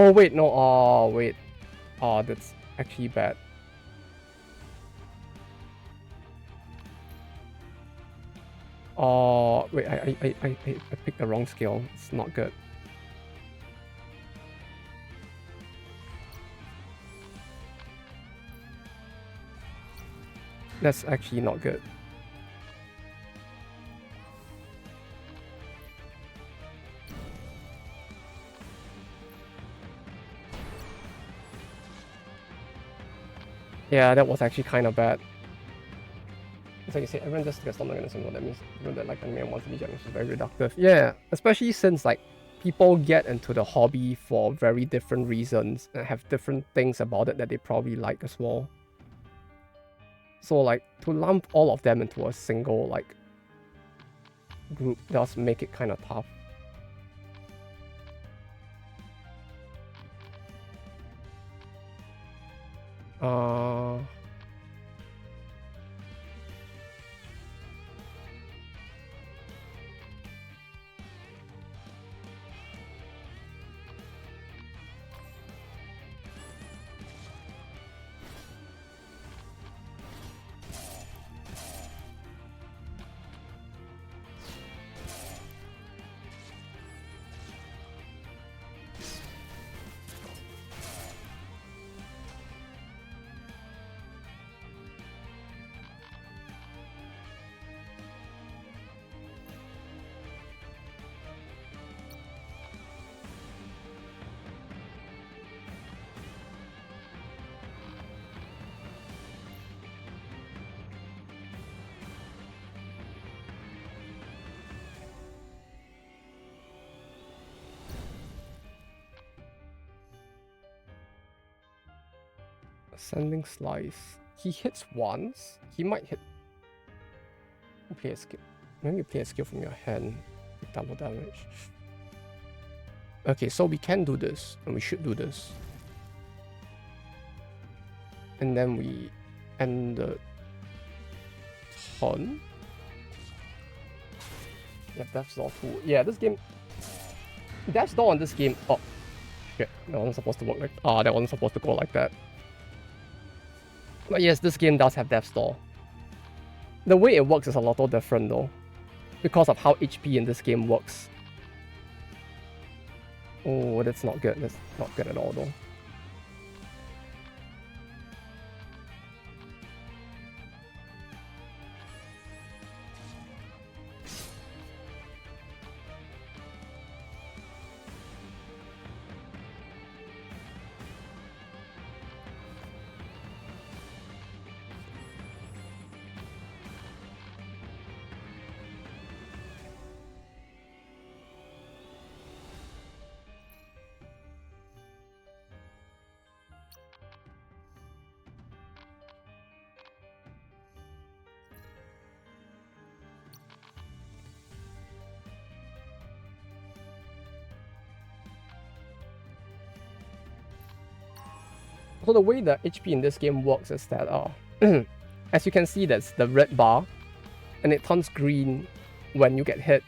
Oh wait, no, oh wait. Oh, that's actually bad. Oh wait, I picked the wrong skill. It's not good. That's actually not good. Yeah, that was actually kind of bad. It's like you say, everyone just gets on mechanism. What that means, everyone that like anime wants to be young, which is very reductive. Yeah, especially since like people get into the hobby for very different reasons and have different things about it that they probably like as well. So like to lump all of them into a single like group does make it kind of tough. Ascending Slice. He hits once. He might hit. Play a skill. Maybe play a skill from your hand. Double damage. Okay, so we can do this, and we should do this. And then we end the turn. Yeah, Death's Door 2. Yeah, this game. Death's Door on this game. Oh, shit. That wasn't supposed to work like. That wasn't supposed to go like that. But yes, this game does have Death's Door. The way it works is a little different though, because of how HP in this game works. Oh, that's not good. That's not good at all though. So the way the HP in this game works is that, as you can see, that's the red bar, and it turns green when you get hit.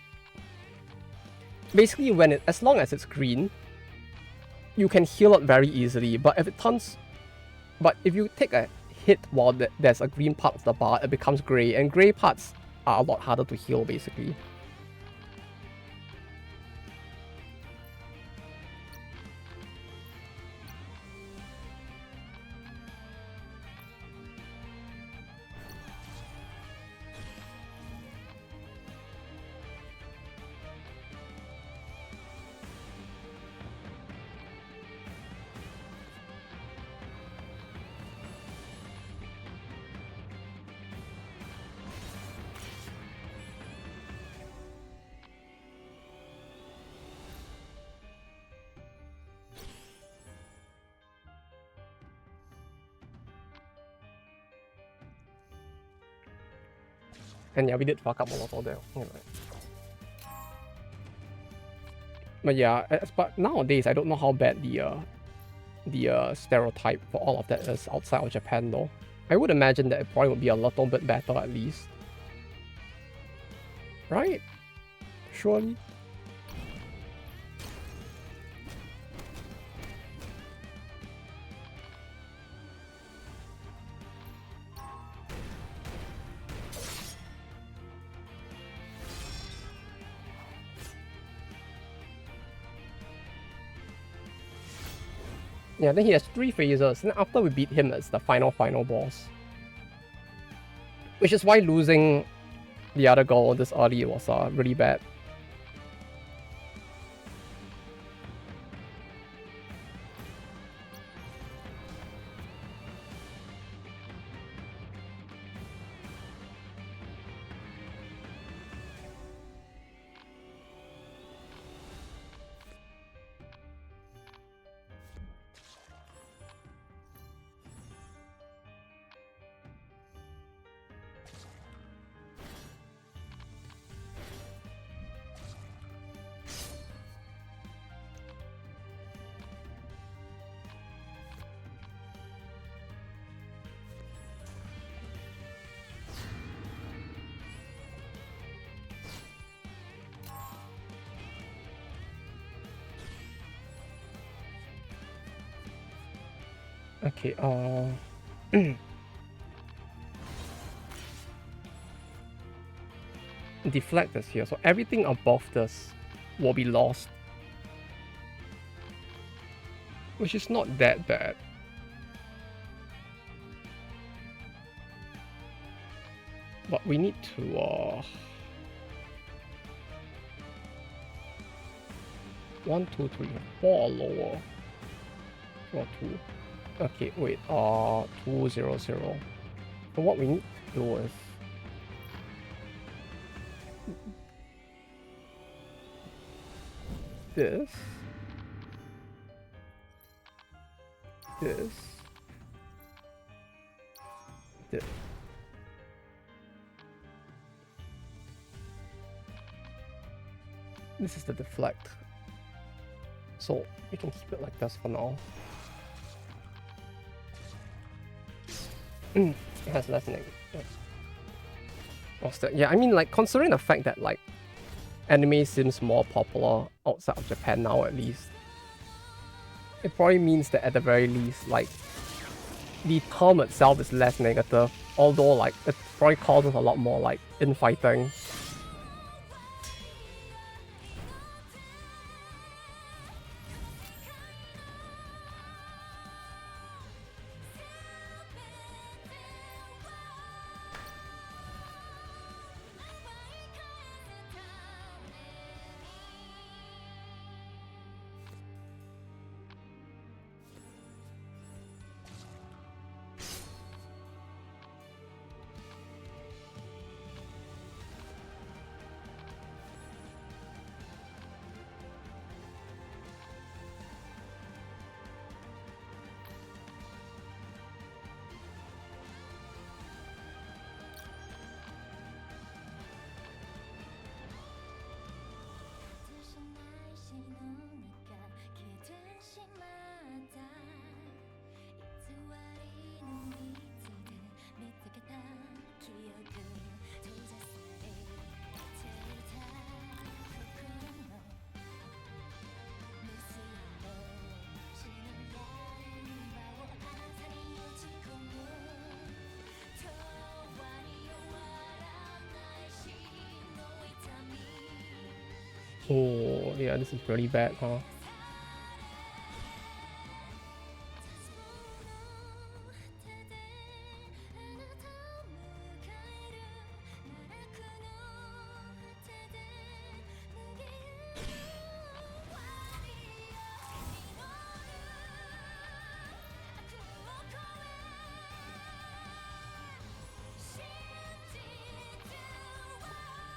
Basically, as long as it's green, you can heal it very easily. But if you take a hit while there's a green part of the bar, it becomes gray, and gray parts are a lot harder to heal, basically. And yeah, we did fuck up a lot of there. Anyway. But yeah, but nowadays I don't know how bad the stereotype for all of that is outside of Japan though. I would imagine that it probably would be a little bit better at least. Right? Surely. Yeah, then he has 3 phases, and after we beat him, it's the final boss. Which is why losing the other girl this early was really bad. Okay, deflect is here, so everything above this will be lost. Which is not that bad. But we need to 1, 2, 3, 4 lower. Or 2. Okay, wait, 2, 0, 0. So what we need to do is this, it. This is the deflect. So we can keep it like this for now. It has less negative. Yeah, I mean, like, considering the fact that, like, anime seems more popular outside of Japan now, at least, it probably means that at the very least, like, the term itself is less negative, although, like, it probably causes a lot more, like, infighting. Oh, yeah, this is really bad, huh?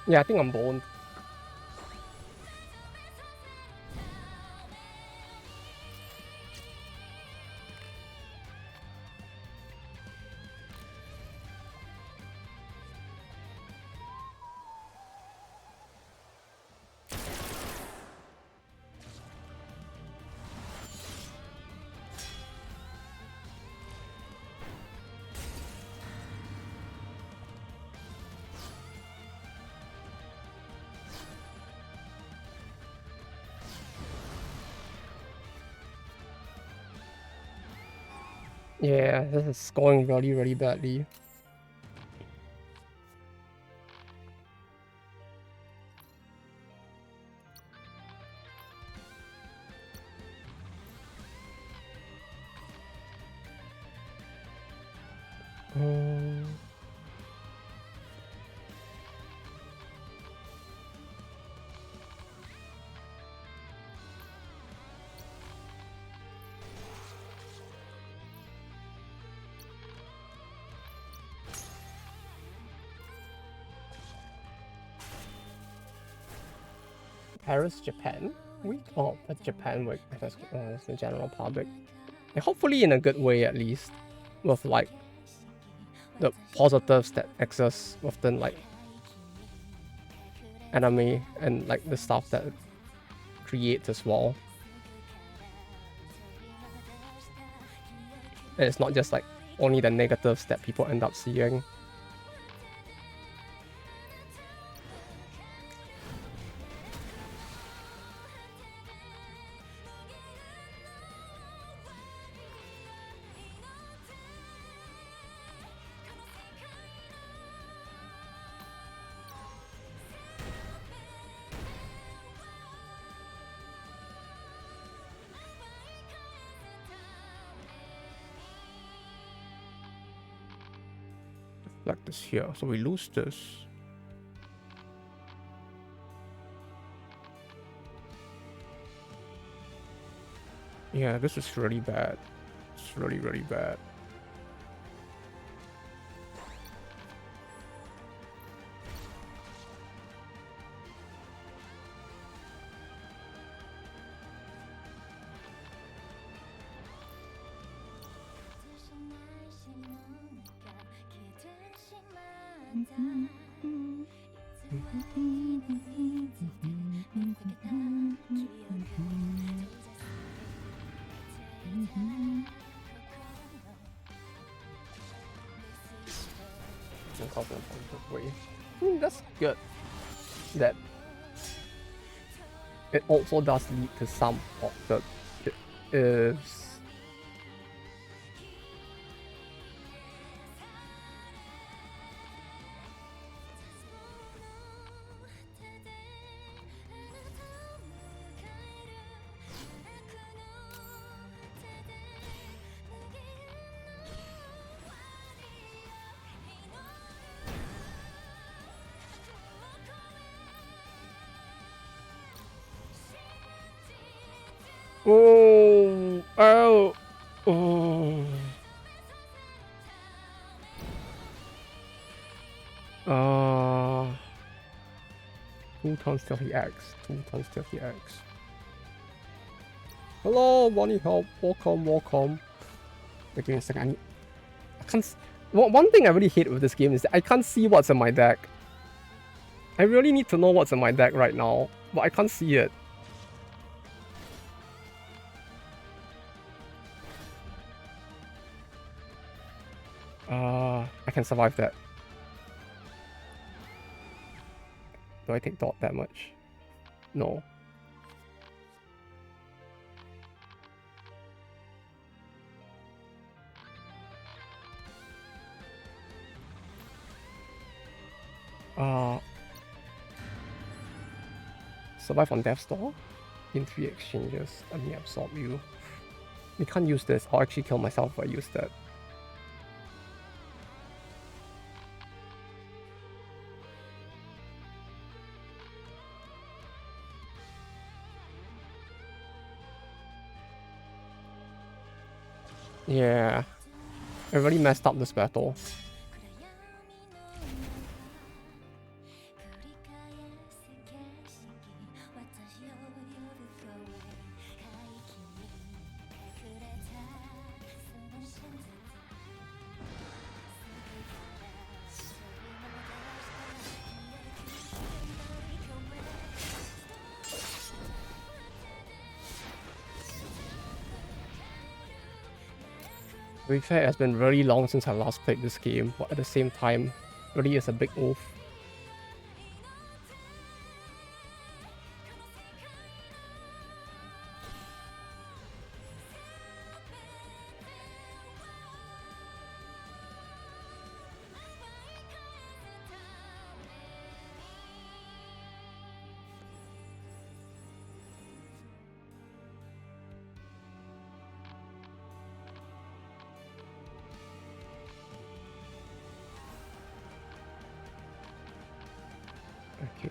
Yeah, I think I'm boned. Yeah, this is going really, really badly. Paris, Japan? That's Japan, that's the general public. And hopefully in a good way, at least, with, like, the positives that exist within, like, anime and, like, the stuff that it creates as well. And it's not just, like, only the negatives that people end up seeing. Like this here, so we lose this. Yeah, this is really bad. It's really, really bad. I mean, that's good. That it also does lead to some of the is. Oh, oh, oh. Uh, 2 times stealthy X. 2 times stealthy X. Hello, money help. Welcome, welcome. Wait, give me a second. I can't. One thing I really hate with this game is that I can't see what's in my deck. I really need to know what's in my deck right now, but I can't see it. I can survive that. Do I take dot damage? No. Survive on Death's Door? In 3 exchanges, let me absorb you. We can't use this. I'll actually kill myself if I use that. Yeah. I really messed up this battle. To be fair, it has been very long since I last played this game, but at the same time, really is a big move. Okay.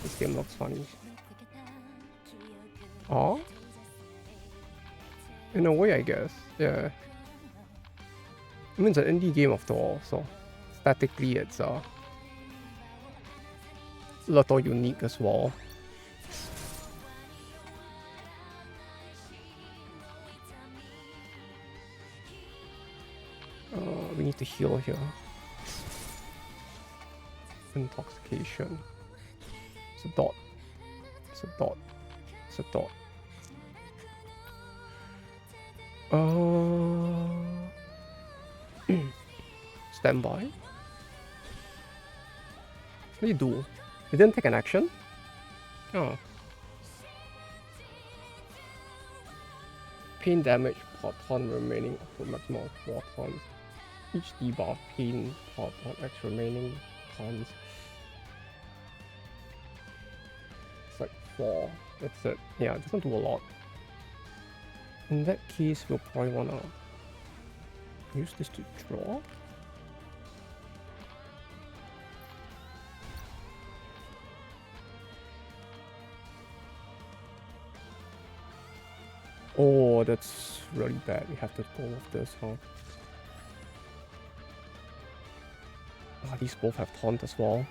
This game looks funny. Oh? In a way, I guess. Yeah. I mean, it's an indie game after all, so statically it's a little unique as well. We need to heal here. Intoxication. It's a dot. It's a dot. It's a dot. Stand by. What do you do? You didn't take an action? Oh. Pain damage per turn remaining up to maximum of 4 turns. Each debuff pain per turn X remaining turns. It's like 4. That's it. Yeah, it doesn't do a lot. In that case, we'll probably wanna use this to draw. Oh, that's really bad. We have to go with this, huh? Ah, these both have taunt as well.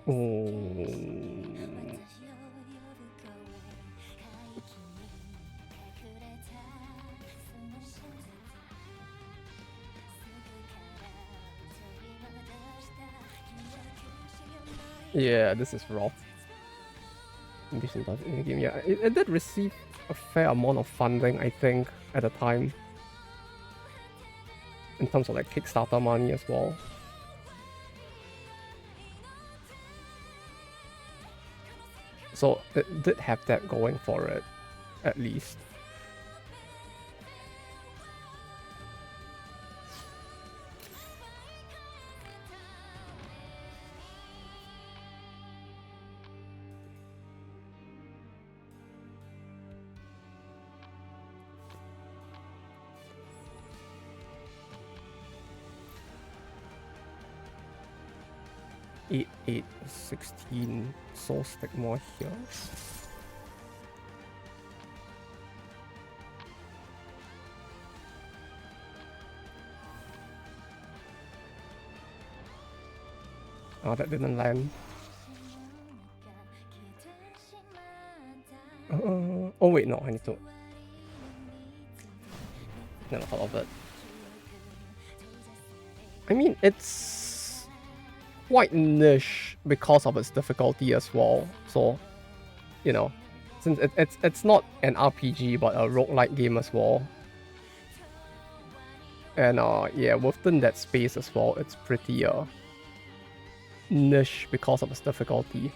Oh. Yeah, this is rough. Ambition does in the game. Yeah, it did receive a fair amount of funding, I think, at the time. In terms of like Kickstarter money as well. So it did have that going for it, at least. Eight, 8, 16 soul stick more here. Oh, that didn't land. Oh wait, no, I need to. Never thought of it. I mean, it's quite niche because of its difficulty as well. So, you know, since it's not an RPG but a roguelike game as well. And yeah, within that space as well, it's pretty niche because of its difficulty.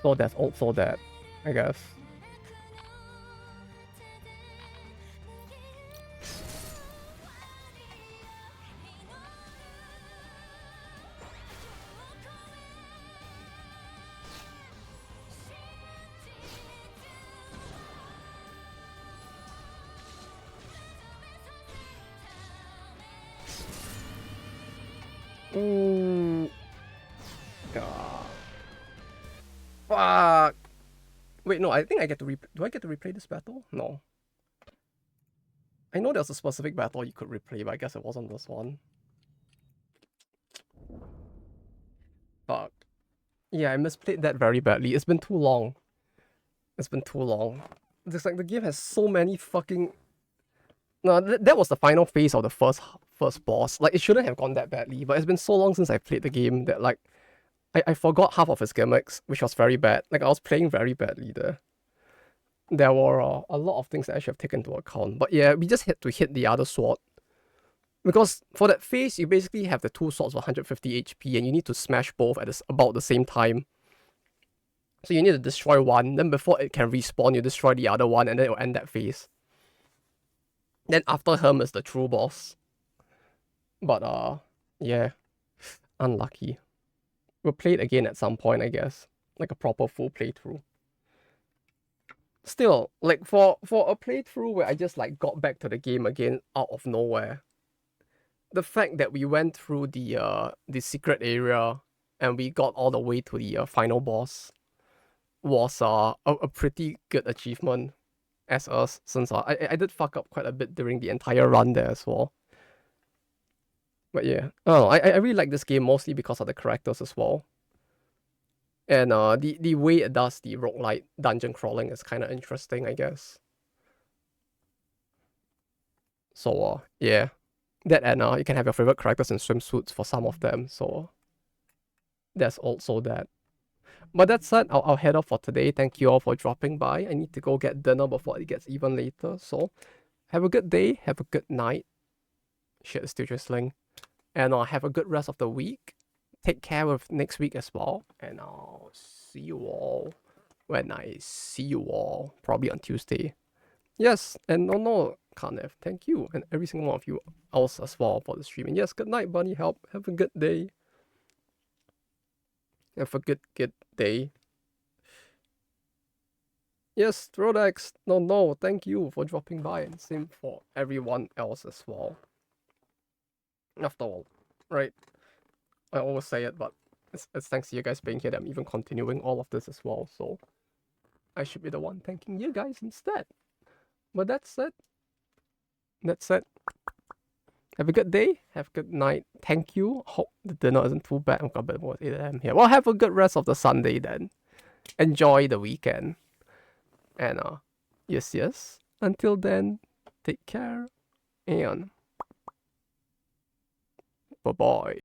So there's also that, I guess. Fuck. Wait, no, I think I get to do I get to replay this battle? No. I know there's a specific battle you could replay, but I guess it wasn't this one. Fuck. Yeah, I misplayed that very badly. It's been too long. It's been too long. It's like the game has so many fucking... No, that was the final phase of the first boss. Like, it shouldn't have gone that badly, but it's been so long since I played the game that, like, I forgot half of his gimmicks, which was very bad. Like, I was playing very badly there. There were a lot of things that I should have taken into account. But yeah, we just had to hit the other sword. Because for that phase, you basically have the two swords of 150 HP, and you need to smash both at about the same time. So you need to destroy one, then before it can respawn, you destroy the other one, and then it will end that phase. Then after him is the true boss. But yeah, unlucky. We'll play it again at some point, I guess. Like a proper full playthrough. Still, like for a playthrough where I just like got back to the game again out of nowhere, the fact that we went through the secret area and we got all the way to the final boss was a pretty good achievement as us, since I did fuck up quite a bit during the entire run there as well. But yeah, oh, I really like this game mostly because of the characters as well. And the way it does the roguelite dungeon crawling is kind of interesting, I guess. So yeah, that and you can have your favorite characters in swimsuits for some of them. So There's also that. But that said, I'll head off for today. Thank you all for dropping by. I need to go get dinner before it gets even later. So have a good day. Have a good night. Shit is still drizzling. And have a good rest of the week. Take care of next week as well. And I'll see you all when I see you all. Probably on Tuesday. Yes, and no, Kanev, thank you. And every single one of you else as well for the stream. And yes, good night, Bunny Help. Have a good day. Have a good day. Yes, Rodex, no, thank you for dropping by, and same for everyone else as well. After all, right? I always say it, but it's thanks to you guys being here that I'm even continuing all of this as well, so I should be the one thanking you guys instead. But that's it. Have a good day. Have a good night. Thank you. Hope the dinner isn't too bad. I've got a bit more 8 a.m. here. Well, have a good rest of the Sunday then. Enjoy the weekend. And yes. Until then, take care and bye-bye.